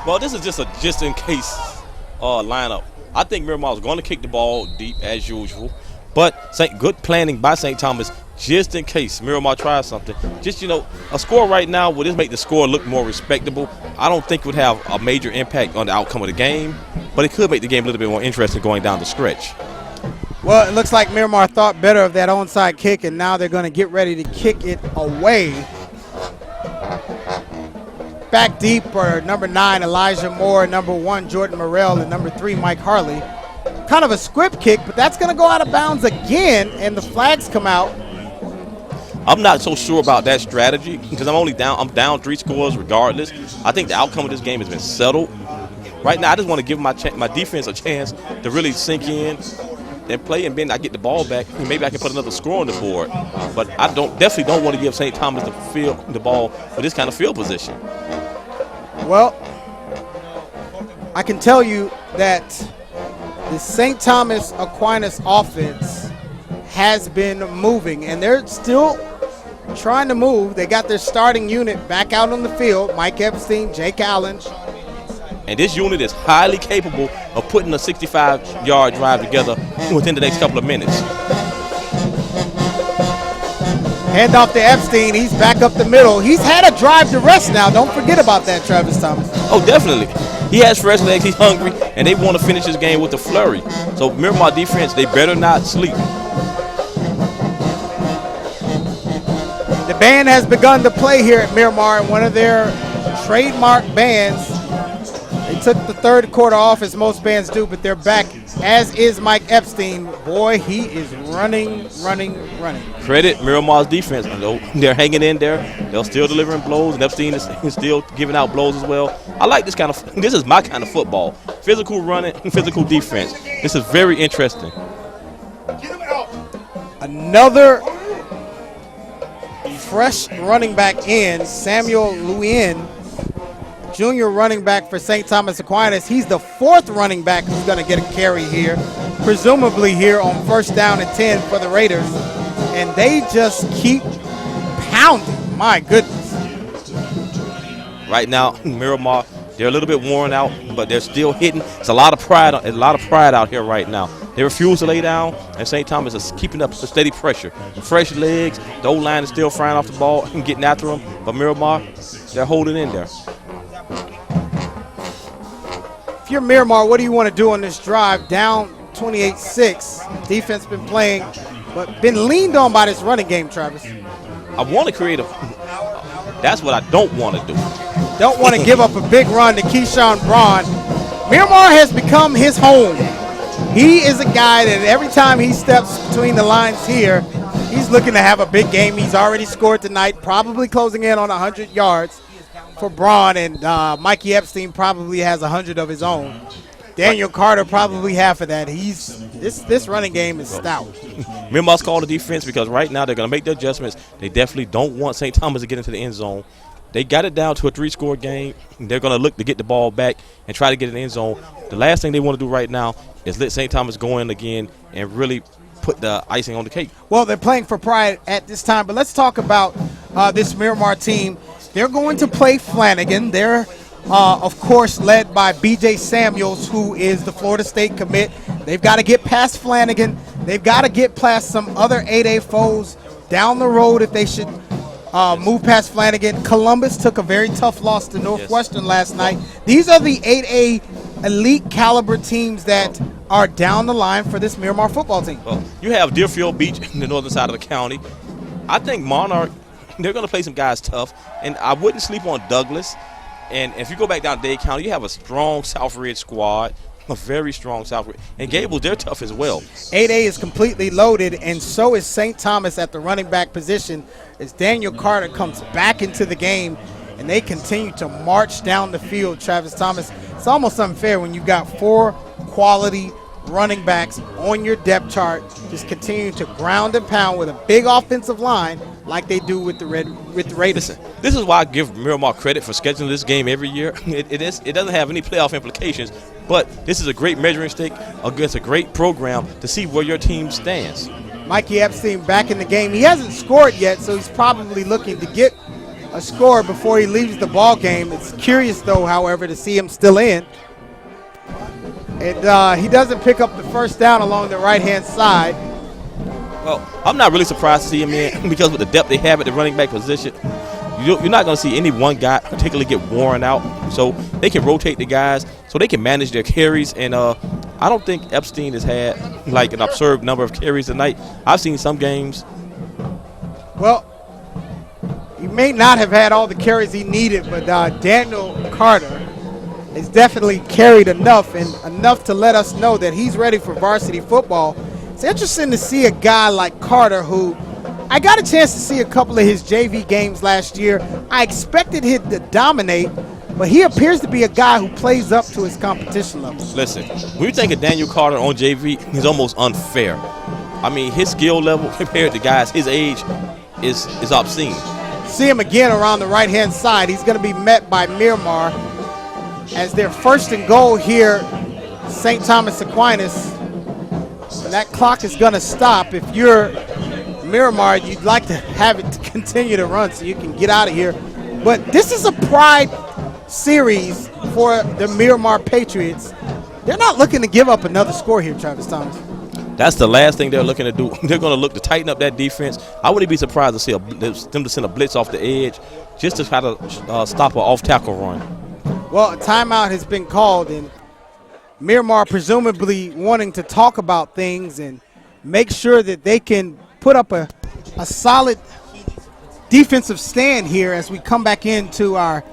Well, this is just a just-in-case lineup. I think Miramar is going to kick the ball deep as usual, but good planning by St. Thomas just in case Miramar tries something. Just, a score right now would just make the score look more respectable. I don't think it would have a major impact on the outcome of the game, but it could make the game a little bit more interesting going down the stretch. Well, it looks like Miramar thought better of that onside kick, and now they're going to get ready to kick it away. Back deep are number 9, Elijah Moore, number 1, Jordan Morrell, and number 3, Mike Harley. Kind of a squib kick, but that's going to go out of bounds again, and the flags come out. I'm not so sure about that strategy because I'm down 3 scores regardless. I think the outcome of this game has been settled. Right now, I just want to give my defense a chance to really sink in and play, and then I get the ball back. Maybe I can put another score on the board. But I definitely don't want to give St. Thomas the ball for this kind of field position. Well, I can tell you that the St. Thomas Aquinas offense has been moving, and they're still trying to move. They got their starting unit back out on the field, Mike Epstein, Jake Allen, And this unit is highly capable of putting a 65-yard drive together within the next couple of minutes. Hand off to Epstein. He's back up the middle. He's had a drive to rest now. Don't forget about that, Travis Thomas. Oh, definitely. He has fresh legs. He's hungry, and they want to finish this game with a flurry. So Miramar defense, they better not sleep. The band has begun to play here at Miramar, one of their trademark bands. They took the third quarter off, as most bands do, but they're back, as is Mike Epstein. Boy, he is running. Credit Miramar's defense. They're hanging in there. They're still delivering blows, and Epstein is still giving out blows as well. I like this this is my kind of football. Physical running, physical defense. This is very interesting. Another fresh running back in, Samuel Lewin, junior running back for St. Thomas Aquinas. He's the fourth running back who's going to get a carry here, presumably here on 1st down and 10 for the Raiders. And they just keep pounding. My goodness. Right now, Miramar, they're a little bit worn out, but they're still hitting. It's a lot of pride out here right now. They refuse to lay down, and St. Thomas is keeping up a steady pressure. Fresh legs, the O-line is still frying off the ball and getting after them, but Miramar, they're holding in there. If you're Miramar, what do you want to do on this drive? Down 28-6. Defense been playing, but been leaned on by this running game, Travis. I want to create that's what I don't want to do. Don't want to give up a big run to Keyshawn Braun. Miramar has become his home. He is a guy that every time he steps between the lines here, he's looking to have a big game. He's already scored tonight, probably closing in on 100 yards for Braun, and Mikey Epstein probably has 100 of his own. Daniel Carter probably half of that. This running game is stout. Miramar's called the defense because right now they're going to make the adjustments. They definitely don't want St. Thomas to get into the end zone. They got it down to a 3-score game. They're going to look to get the ball back and try to get in the end zone. The last thing they want to do right now is let St. Thomas go in again and really put the icing on the cake. Well, they're playing for pride at this time, but let's talk about this Miramar team. They're going to play Flanagan. They're, of course, led by B.J. Samuels, who is the Florida State commit. They've got to get past Flanagan. They've got to get past some other 8A foes down the road if they should move past Flanagan. Columbus took a very tough loss to Northwestern last night. These are the 8A elite caliber teams that are down the line for this Miramar football team. Well, you have Deerfield Beach in the northern side of the county. I think Monarch, they're going to play some guys tough, and I wouldn't sleep on Douglas. And if you go back down to Dade County, you have a strong South Ridge squad, a very strong South Ridge. And Gables, they're tough as well. 8A is completely loaded, and so is St. Thomas at the running back position as Daniel Carter comes back into the game, and they continue to march down the field, Travis Thomas. It's almost unfair when you've got 4 quality running backs on your depth chart, just continuing to ground and pound with a big offensive line like they do with the Raiders. Listen, this is why I give Miramar credit for scheduling this game every year. It doesn't have any playoff implications, but this is a great measuring stick against a great program to see where your team stands. Mikey Epstein back in the game. He hasn't scored yet, so he's probably looking to get a score before he leaves the ball game. It's curious, though, however, to see him still in. And he doesn't pick up the first down along the right-hand side. Well, I'm not really surprised to see him in because with the depth they have at the running back position, you're not going to see any one guy particularly get worn out. So they can rotate the guys so they can manage their carries. And I don't think Epstein has had like an absurd number of carries tonight. I've seen some games. Well, he may not have had all the carries he needed, but Daniel Carter has definitely carried enough, and enough to let us know that he's ready for varsity football. It's interesting to see a guy like Carter, who I got a chance to see a couple of his JV games last year. I expected him to dominate, but he appears to be a guy who plays up to his competition level. Listen, when you think of Daniel Carter on JV, he's almost unfair. I mean, his skill level compared to guys his age is obscene. See him again around the right-hand side. He's going to be met by Miramar as their 1st and goal here, St. Thomas Aquinas. And that clock is going to stop. If you're Miramar, you'd like to have it to continue to run so you can get out of here. But this is a pride series for the Miramar Patriots. They're not looking to give up another score here, Travis Thomas. That's the last thing they're looking to do. They're going to look to tighten up that defense. I wouldn't be surprised to see them to send a blitz off the edge just to try to stop an off-tackle run. Well, a timeout has been called, and Miramar presumably wanting to talk about things and make sure that they can put up a solid defensive stand here as we come back into our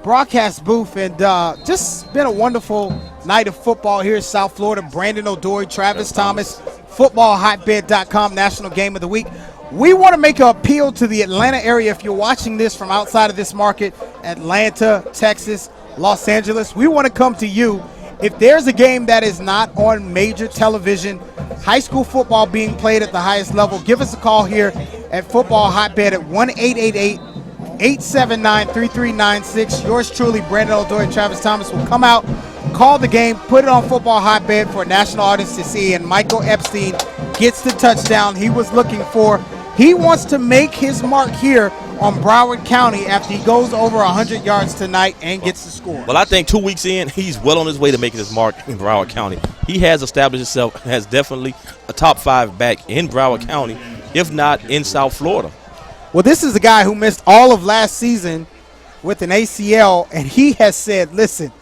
broadcast booth. And just been a wonderful night of football here in South Florida. Brandon O'Dory, Travis Thomas, footballhotbed.com, National Game of the Week. We want to make an appeal to the Atlanta area. If you're watching this from outside of this market, Atlanta, Texas, Los Angeles, we want to come to you. If there's a game that is not on major television, high school football being played at the highest level, give us a call here at Football Hotbed at 1-888-879-3396. Yours truly, Brandon O'Dory and Travis Thomas, will come out, call the game, put it on Football Hotbed for a national audience to see, and Michael Epstein gets the touchdown he was looking for. He wants to make his mark here on Broward County after he goes over 100 yards tonight and gets the score. Well, I think 2 weeks in, he's well on his way to making his mark in Broward County. He has established himself as definitely a top 5 back in Broward County, if not in South Florida. Well, this is a guy who missed all of last season with an ACL, and he has said, listen,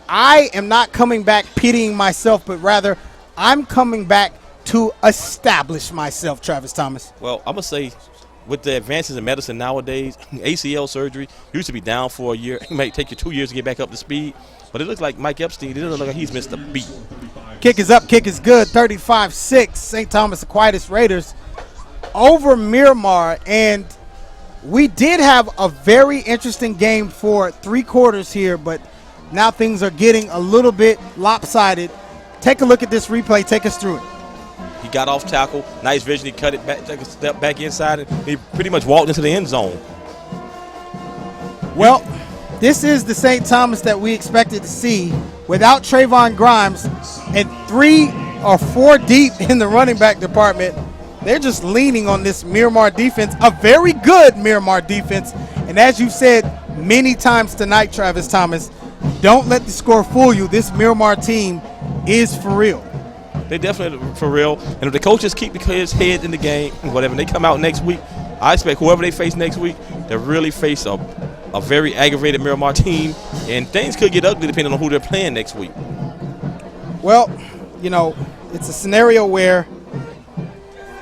I am not coming back pitying myself, but rather I'm coming back to establish myself, Travis Thomas. Well, I'm going to say, with the advances in medicine nowadays, ACL surgery used to be down for a year. It might take you 2 years to get back up to speed. But it looks like Mike Epstein, it doesn't look like he's missed a beat. Kick is up, kick is good, 35-6, St. Thomas Aquinas Raiders over Miramar. And we did have a very interesting game for 3 quarters here, but now things are getting a little bit lopsided. Take a look at this replay. Take us through it. He got off tackle, nice vision, he cut it back, took a step back inside, and he pretty much walked into the end zone. Well, this is the St. Thomas that we expected to see without Trayvon Grimes and 3 or 4 deep in the running back department. They're just leaning on this Miramar defense, a very good Miramar defense. And as you've said many times tonight, Travis Thomas, don't let the score fool you. This Miramar team is for real. They definitely for real. And if the coaches keep his head in the game, whatever, they come out next week, I expect whoever they face next week, they really face a very aggravated Miramar team, and things could get ugly depending on who they're playing next week. Well, you know, it's a scenario where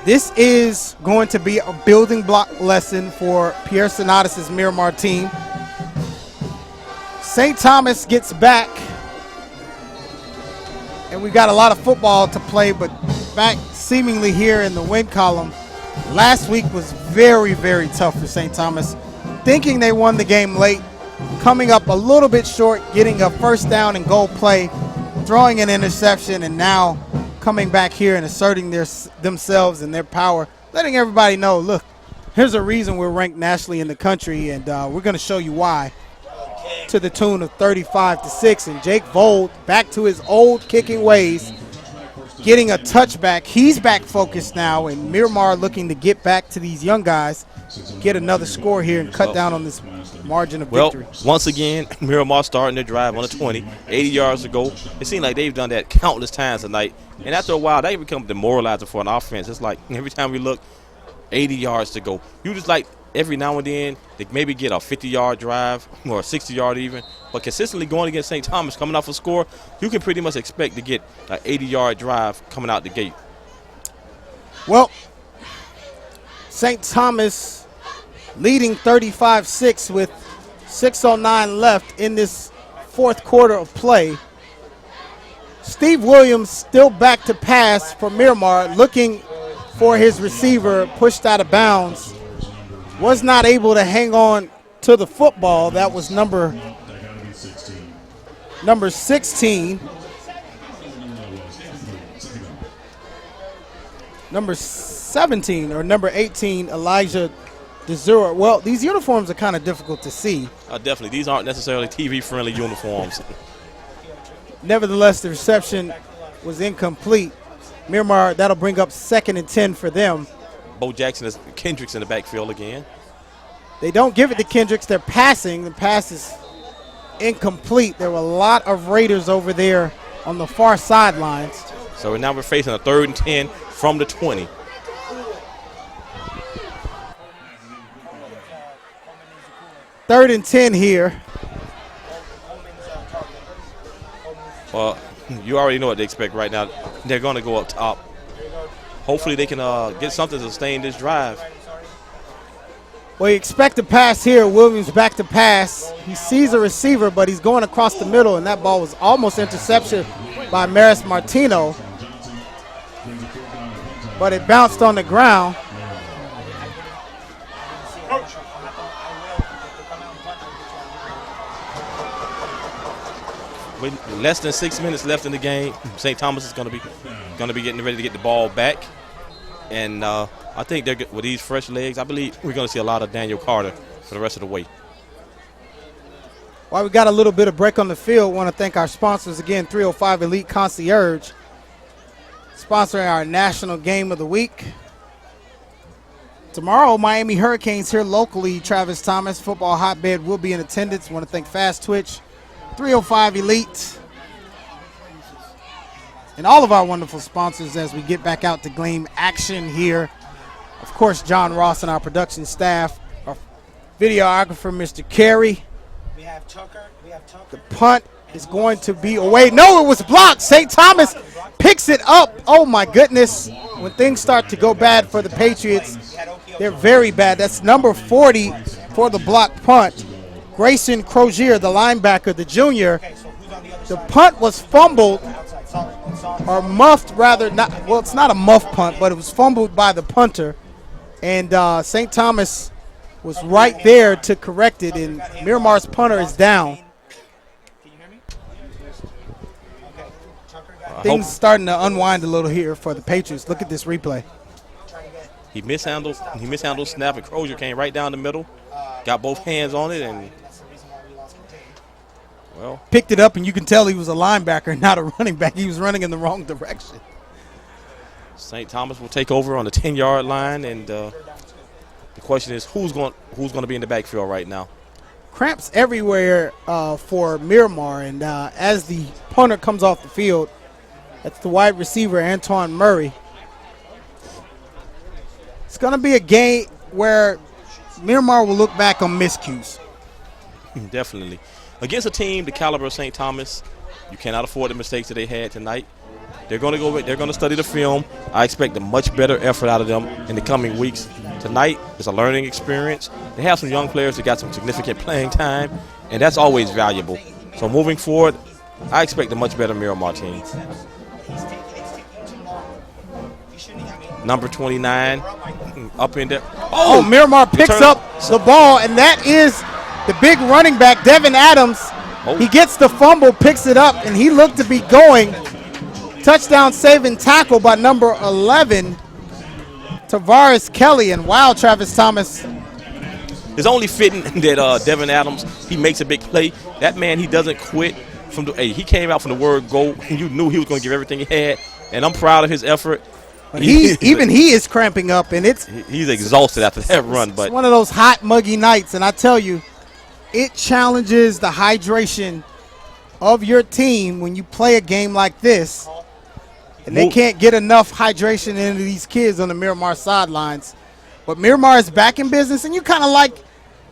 this is going to be a building block lesson for Pierre Sonatas' Miramar team. St. Thomas gets back, and we've got a lot of football to play, but back seemingly here in the win column. Last week was very, very tough for St. Thomas. Thinking they won the game late, coming up a little bit short, getting a first down and goal play, throwing an interception, and now coming back here and asserting themselves and their power, letting everybody know, look, here's a reason we're ranked nationally in the country, and we're going to show you why, to the tune of 35-6. And Jake Vold back to his old kicking ways, getting a touchback. He's back focused now, and Miramar looking to get back to these young guys, get another score here and cut down on this margin of victory. Well, once again, Miramar starting their drive on the 20, 80 yards to go. It seems like they've done that countless times tonight. And after a while, they become demoralizing for an offense. It's like every time we look, 80 yards to go. You just like every now and then they maybe get a 50-yard drive or a 60-yard even. But consistently going against St. Thomas, coming off a score, you can pretty much expect to get an 80-yard drive coming out the gate. Well, St. Thomas leading 35-6 with 6:09 left in this fourth quarter of play. Steve Williams still back to pass for Miramar, looking for his receiver, pushed out of bounds. Was not able to hang on to the football. That was number 16. Number 17 or number 18, Elijah DeZura. Well, these uniforms are kind of difficult to see. Definitely. These aren't necessarily TV-friendly uniforms. Nevertheless, the reception was incomplete. Miramar, that'll bring up 2nd and 10 for them. Bo Jackson is Kendricks in the backfield again. They don't give it to Kendricks. They're passing. The pass is incomplete. There were a lot of Raiders over there on the far sidelines. So now we're facing a 3rd and 10 from the 20. Third and 10 here. Well, you already know what they expect right now. They're going to go up top. Hopefully they can get something to sustain this drive. Well, you expect a pass here. Williams back to pass. He sees a receiver, but he's going across the middle, and that ball was almost interception by Maris Martino. But it bounced on the ground. With less than 6 minutes left in the game, St. Thomas is going to be getting ready to get the ball back. And I think with these fresh legs, I believe we're going to see a lot of Daniel Carter for the rest of the way. While we got a little bit of break on the field, want to thank our sponsors again, 305 Elite Concierge, sponsoring our national game of the week. Tomorrow, Miami Hurricanes here locally. Travis Thomas, football hotbed, will be in attendance. Want to thank Fast Twitch, 305 Elite, and all of our wonderful sponsors as we get back out to Gleam action here. Of course, John Ross and our production staff, our videographer, Mr. Carey. We have Tucker. The punt is going to be away. No, it was blocked. St. Thomas picks it up. Oh, my goodness. When things start to go bad for the Patriots, they're very bad. That's number 40 for the blocked punt. Grayson Crozier, the linebacker, the junior. The punt was fumbled, or muffed rather. Well, it's not a muff punt, but it was fumbled by the punter. And St. Thomas was right there to correct it, and Miramar's punter is down. Things starting to unwind a little here for the Patriots. Look at this replay. He mishandled snap, and Crozier came right down the middle, got both hands on it, and well, picked it up, and you can tell he was a linebacker, not a running back. He was running in the wrong direction. St. Thomas will take over on the 10-yard line, and the question is who's going to be in the backfield right now. Cramps everywhere for Miramar, and as the punter comes off the field, that's the wide receiver, Antoine Murray. It's going to be a game where Miramar will look back on miscues. Definitely. Against a team the caliber of St. Thomas, you cannot afford the mistakes that they had tonight. They're going to go. They're going to study the film. I expect a much better effort out of them in the coming weeks. Tonight is a learning experience. They have some young players that got some significant playing time, and that's always valuable. So moving forward, I expect a much better Miramar team. Number 29, up in there. Oh, Miramar picks up the ball, and that is the big running back, Devin Adams. Oh. He gets the fumble, picks it up, and he looked to be going. Touchdown saving tackle by number 11, Tavares Kelly. And wow, Travis Thomas. It's only fitting that Devin Adams, he makes a big play. That man, he doesn't quit. He came out from the word go, and you knew he was going to give everything he had. And I'm proud of his effort. But he is cramping up, and he's exhausted after that run. But it's one of those hot, muggy nights, and I tell you, it challenges the hydration of your team when you play a game like this, and they can't get enough hydration into these kids on the Miramar sidelines. But Miramar is back in business, and you kind of like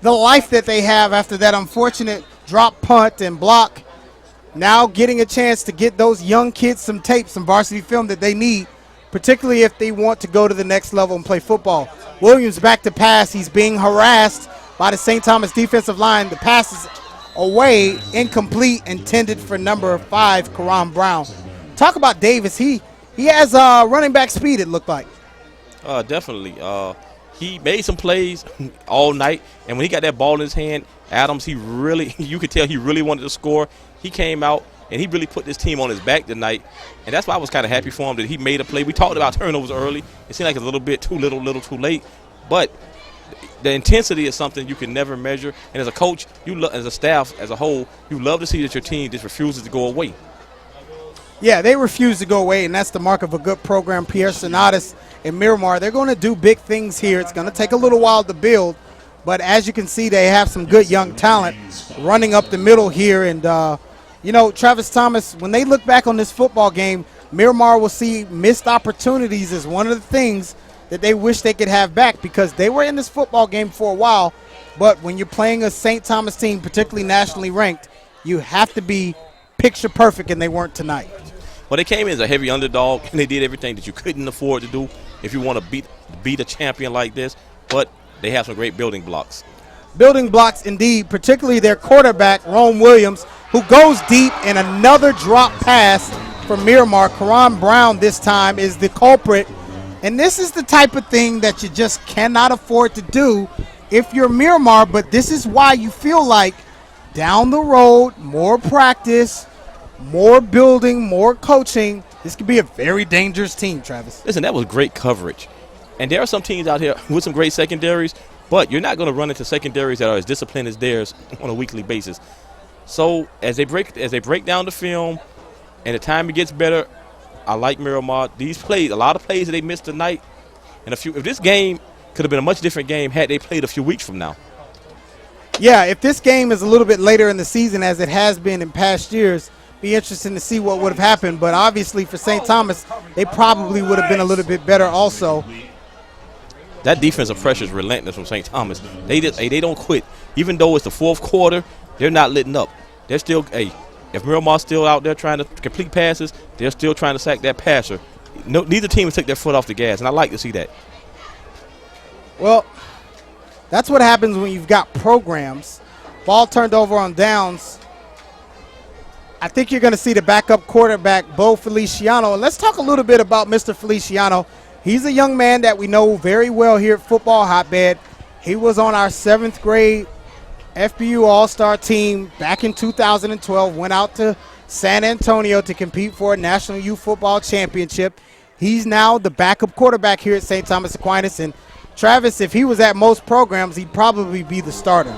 the life that they have after that unfortunate drop punt and block. Now getting a chance to get those young kids some tape, some varsity film that they need, particularly if they want to go to the next level and play football. Williams back to pass. He's being harassed by the St. Thomas defensive line. The pass is away, incomplete, intended for number 5, Karan Brown. Talk about Davis. He has running back speed, it looked like. Definitely. He made some plays all night, and when he got that ball in his hand, Adams, you could tell he really wanted to score. He came out, and he really put this team on his back tonight, and that's why I was kind of happy for him that he made a play. We talked about turnovers early. It seemed like a little bit too little too late, but the intensity is something you can never measure, and as a coach, as a staff, as a whole, you love to see that your team just refuses to go away. Yeah, they refuse to go away, and that's the mark of a good program. Pierre Sonatis and Miramar, they're going to do big things here. It's going to take a little while to build, But as you can see, they have some good young talent running up the middle here. And, Travis Thomas, when they look back on this football game, Miramar will see missed opportunities as one of the things that they wish they could have back, because they were in this football game for a while. But when you're playing a St. Thomas team, particularly nationally ranked, you have to be picture perfect, and they weren't tonight. Well, they came in as a heavy underdog, and they did everything that you couldn't afford to do if you want to beat a champion like this. But they have some great building blocks. Building blocks indeed, particularly their quarterback, Rome Williams, who goes deep, in another drop pass from Miramar. Karan Brown this time is the culprit. And this is the type of thing that you just cannot afford to do if you're Miramar. But this is why you feel like down the road, more practice, more building, more coaching, this could be a very dangerous team, Travis. Listen, that was great coverage. And there are some teams out here with some great secondaries, but you're not going to run into secondaries that are as disciplined as theirs on a weekly basis. So as they break down the film and the time it gets better, I like Miramar. These plays, a lot of plays that they missed tonight, and if this game could have been a much different game had they played a few weeks from now. Yeah, if this game is a little bit later in the season, as it has been in past years, be interesting to see what would have happened. But obviously for St. Thomas, they probably would have been a little bit better also. That defensive pressure is relentless from St. Thomas. They don't quit. Even though it's the fourth quarter, they're not letting up. They're still, if Miramar's still out there trying to complete passes, they're still trying to sack that passer. Neither team has took their foot off the gas, and I like to see that. Well, that's what happens when you've got programs. Ball turned over on downs. I think you're going to see the backup quarterback, Bo Feliciano. And let's talk a little bit about Mr. Feliciano. He's a young man that we know very well here at Football Hotbed. He was on our 7th grade FBU All-Star team back in 2012, went out to San Antonio to compete for a National Youth Football Championship. He's now the backup quarterback here at St. Thomas Aquinas. And Travis, if he was at most programs, he'd probably be the starter.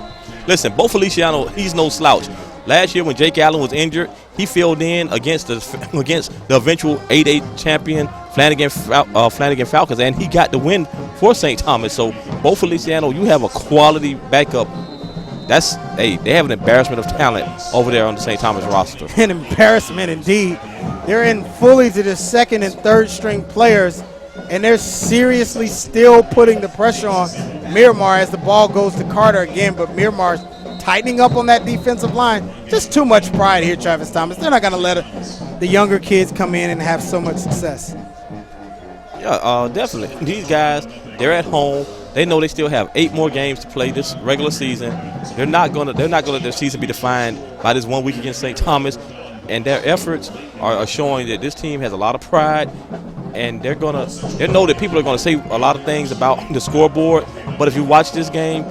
Listen, Bo Feliciano, he's no slouch. Last year when Jake Allen was injured, he filled in against the eventual 8A champion Flanagan Falcons, and he got the win for St. Thomas. So, Bo Feliciano, you have a quality backup. They have an embarrassment of talent over there on the St. Thomas roster. An embarrassment indeed. They're in fully to the second and third string players, and they're seriously still putting the pressure on Miramar as the ball goes to Carter again. But Miramar's tightening up on that defensive line. Just too much pride here, Travis Thomas. They're not going to let the younger kids come in and have so much success. Yeah, definitely. These guys, they're at home. They know they still have 8 more games to play this regular season. They're not going to let their season be defined by this 1 week against St. Thomas. And their efforts are showing that this team has a lot of pride, and they know that people are going to say a lot of things about the scoreboard. But if you watch this game,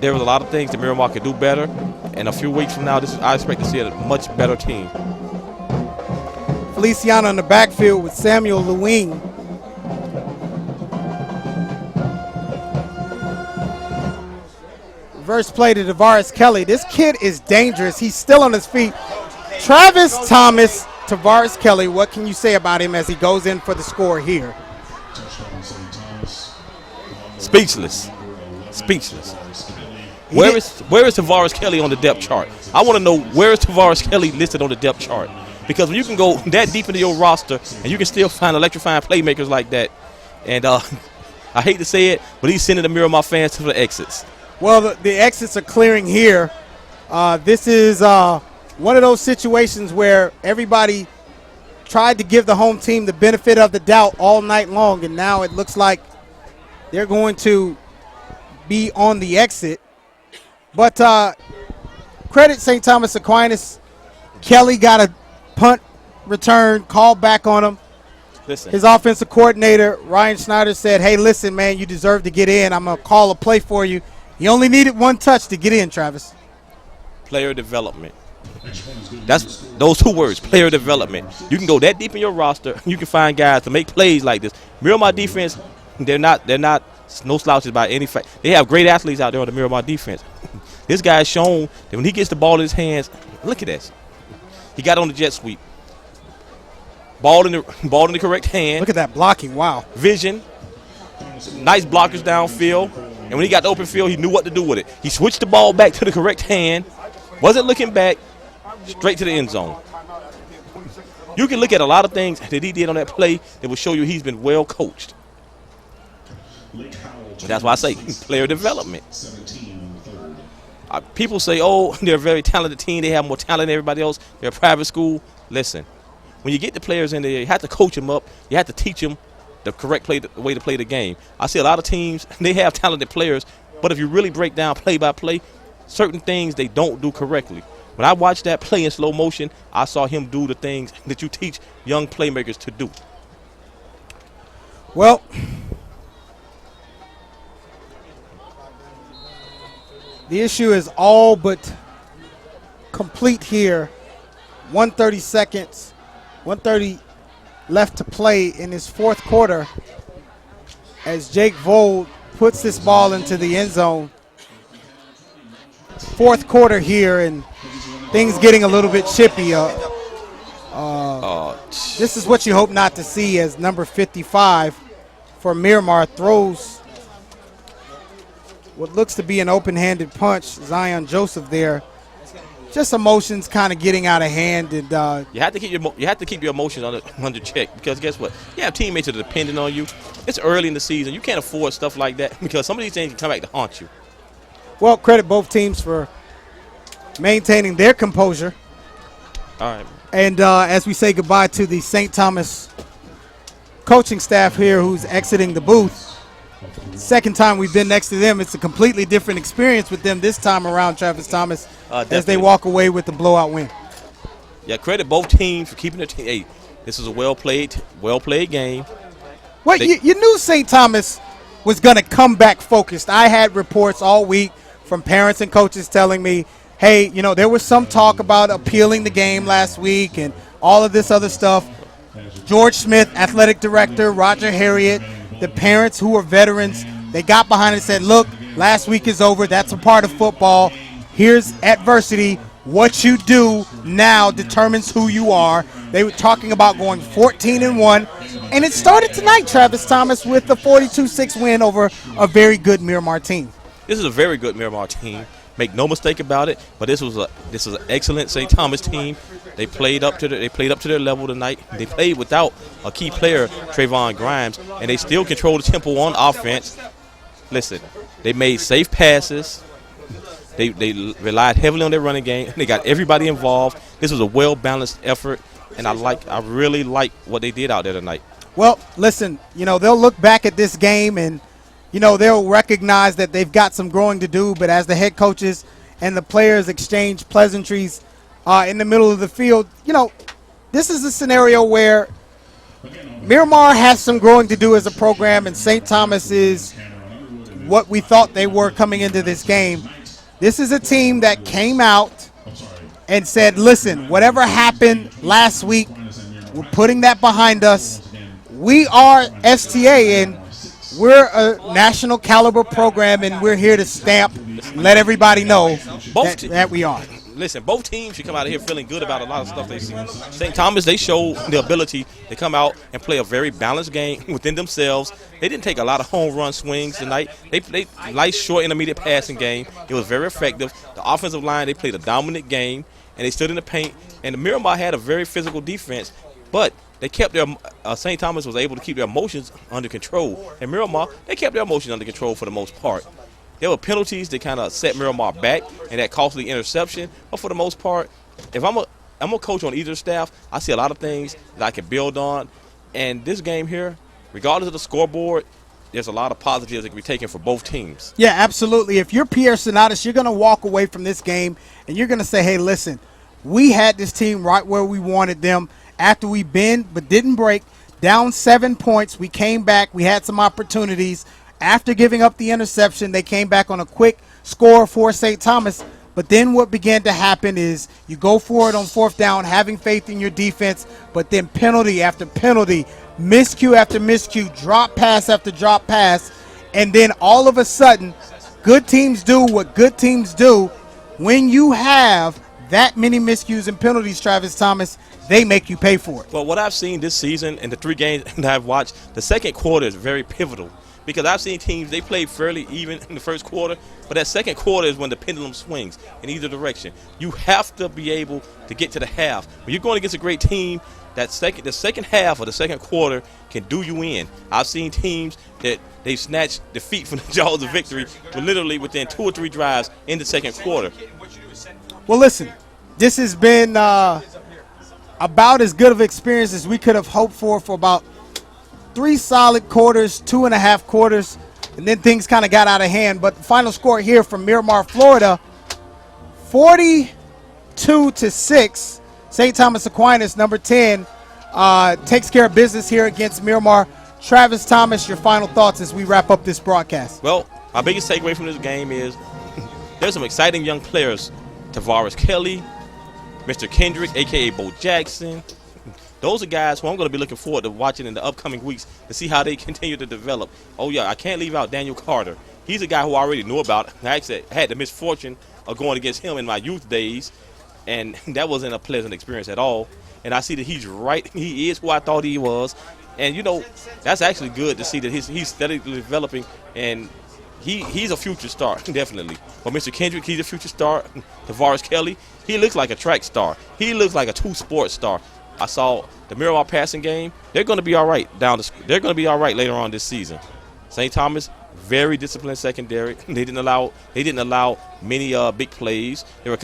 there was a lot of things that Miramar could do better. And a few weeks from now, I expect to see a much better team. Feliciano in the backfield with Samuel Lewing. Reverse play to Tavares Kelly. This kid is dangerous. He's still on his feet. Travis Thomas, Tavares Kelly, what can you say about him as he goes in for the score here? Speechless. Where is Tavares Kelly on the depth chart? I want to know, where is Tavares Kelly listed on the depth chart? Because when you can go that deep into your roster and you can still find electrifying playmakers like that, and I hate to say it, but he's sending the Miramar fans to the exits. Well, the exits are clearing here. This is one of those situations where everybody tried to give the home team the benefit of the doubt all night long, and now it looks like they're going to be on the exit. But credit St. Thomas Aquinas. Kelly got a punt return, called back on him. Listen. His offensive coordinator, Ryan Schneider, said, hey, listen, man, you deserve to get in. I'm going to call a play for you. He only needed 1 touch to get in, Travis. Player development. That's those 2 words, player development. You can go that deep in your roster. You can find guys to make plays like this. Miramar defense, they're not no slouches by any fact. They have great athletes out there on the Miramar defense. This guy's shown that when he gets the ball in his hands, look at this. He got on the jet sweep. Ball in the correct hand. Look at that blocking, wow. Vision. Nice blockers downfield. And when he got the open field, he knew what to do with it. He switched the ball back to the correct hand, wasn't looking back, straight to the end zone. You can look at a lot of things that he did on that play that will show you he's been well coached. But that's why I say player development. People say, oh, they're a very talented team. They have more talent than everybody else. They're a private school. Listen, when you get the players in there, you have to coach them up. You have to teach them the correct way to play the game. I see a lot of teams, they have talented players, but if you really break down play by play, certain things they don't do correctly. When I watched that play in slow motion, I saw him do the things that you teach young playmakers to do. Well, the issue is all but complete here. 130 seconds, 130 left to play in his fourth quarter as Jake Vold puts this ball into the end zone. Fourth quarter here, and things getting a little bit chippy. This is what you hope not to see as number 55 for Miramar throws what looks to be an open-handed punch. Zion Joseph there. Just emotions kind of getting out of hand, and you have to keep your emotions under check, because guess what? You have teammates that are depending on you. It's early in the season. You can't afford stuff like that because some of these things can come back to haunt you. Well, credit both teams for maintaining their composure. All right. And as we say goodbye to the St. Thomas coaching staff here who's exiting the booth. Second time we've been next to them. It's a completely different experience with them this time around, Travis Thomas, as they walk away with the blowout win. Yeah, credit both teams for keeping their team. Hey, this is a well-played game. Well, you knew St. Thomas was going to come back focused. I had reports all week from parents and coaches telling me, hey, there was some talk about appealing the game last week and all of this other stuff. George Smith, athletic director, Roger Harriet, the parents who are veterans, they got behind it and said, look, last week is over. That's a part of football. Here's adversity. What you do now determines who you are. They were talking about going 14-1, and it started tonight, Travis Thomas, with the 42-6 win over a very good Miramar team. This is a very good Miramar team. Make no mistake about it. But this was an excellent St. Thomas team. They played up to their level tonight. They played without a key player, Trayvon Grimes, and they still controlled the tempo on offense. Listen, they made safe passes. They relied heavily on their running game. They got everybody involved. This was a well-balanced effort, and I really like what they did out there tonight. Well, listen, they'll look back at this game and they'll recognize that they've got some growing to do, but as the head coaches and the players exchange pleasantries in the middle of the field, this is a scenario where Miramar has some growing to do as a program, and St. Thomas is what we thought they were coming into this game. This is a team that came out and said, listen, whatever happened last week, we're putting that behind us. We are STA, and we're a national caliber program, and we're here to stamp, let everybody know that we are. Listen, both teams should come out of here feeling good about a lot of stuff they see. St. Thomas, they showed the ability to come out and play a very balanced game within themselves. They didn't take a lot of home run swings tonight. They played nice, short, intermediate passing game. It was very effective. The offensive line, they played a dominant game, and they stood in the paint. And the Miramar had a very physical defense, but they kept their St. Thomas was able to keep their emotions under control. And Miramar, they kept their emotions under control for the most part. There were penalties that kind of set Miramar back and that costly interception. But for the most part, if I'm a coach on either staff, I see a lot of things that I can build on. And this game here, regardless of the scoreboard, there's a lot of positives that can be taken for both teams. Yeah, absolutely. If you're Pierre Sonatas, you're going to walk away from this game and you're going to say, hey, listen, we had this team right where we wanted them. After we bend but didn't break, down 7 points, we came back. We had some opportunities. After giving up the interception, they came back on a quick score for St. Thomas. But then what began to happen is you go for it on fourth down, having faith in your defense, but then penalty after penalty, miscue after miscue, drop pass after drop pass, and then all of a sudden, good teams do what good teams do. When you have that many miscues and penalties, Travis Thomas, they make you pay for it. Well, what I've seen this season in the 3 games that I've watched, the second quarter is very pivotal because I've seen teams, they play fairly even in the first quarter, but that second quarter is when the pendulum swings in either direction. You have to be able to get to the half. When you're going against a great team, the second half of the second quarter can do you in. I've seen teams that they've snatched defeat from the jaws of victory literally within 2 or 3 drives in the second quarter. Well, listen, this has been about as good of experience as we could have hoped for about 3 solid quarters, 2.5 quarters, and then things kind of got out of hand. But the final score here from Miramar, Florida, 42-6. St. Thomas Aquinas, number 10, takes care of business here against Miramar. Travis Thomas, your final thoughts as we wrap up this broadcast. Well, my biggest takeaway from this game is there's some exciting young players. Tavares Kelly, Mr. Kendrick, a.k.a. Bo Jackson. Those are guys who I'm going to be looking forward to watching in the upcoming weeks to see how they continue to develop. Oh, yeah, I can't leave out Daniel Carter. He's a guy who I already knew about. I actually had the misfortune of going against him in my youth days, and that wasn't a pleasant experience at all. And I see that he's right. He is who I thought he was. And, you know, that's actually good to see that he's steadily developing, and he's a future star, definitely. But Mr. Kendrick, he's a future star. Tavares Kelly, he looks like a track star. He looks like a 2-sport star. I saw the Miramar passing game. They're going to be all right they're going to be all right later on this season. St. Thomas, very disciplined secondary. They didn't allow many big plays. They were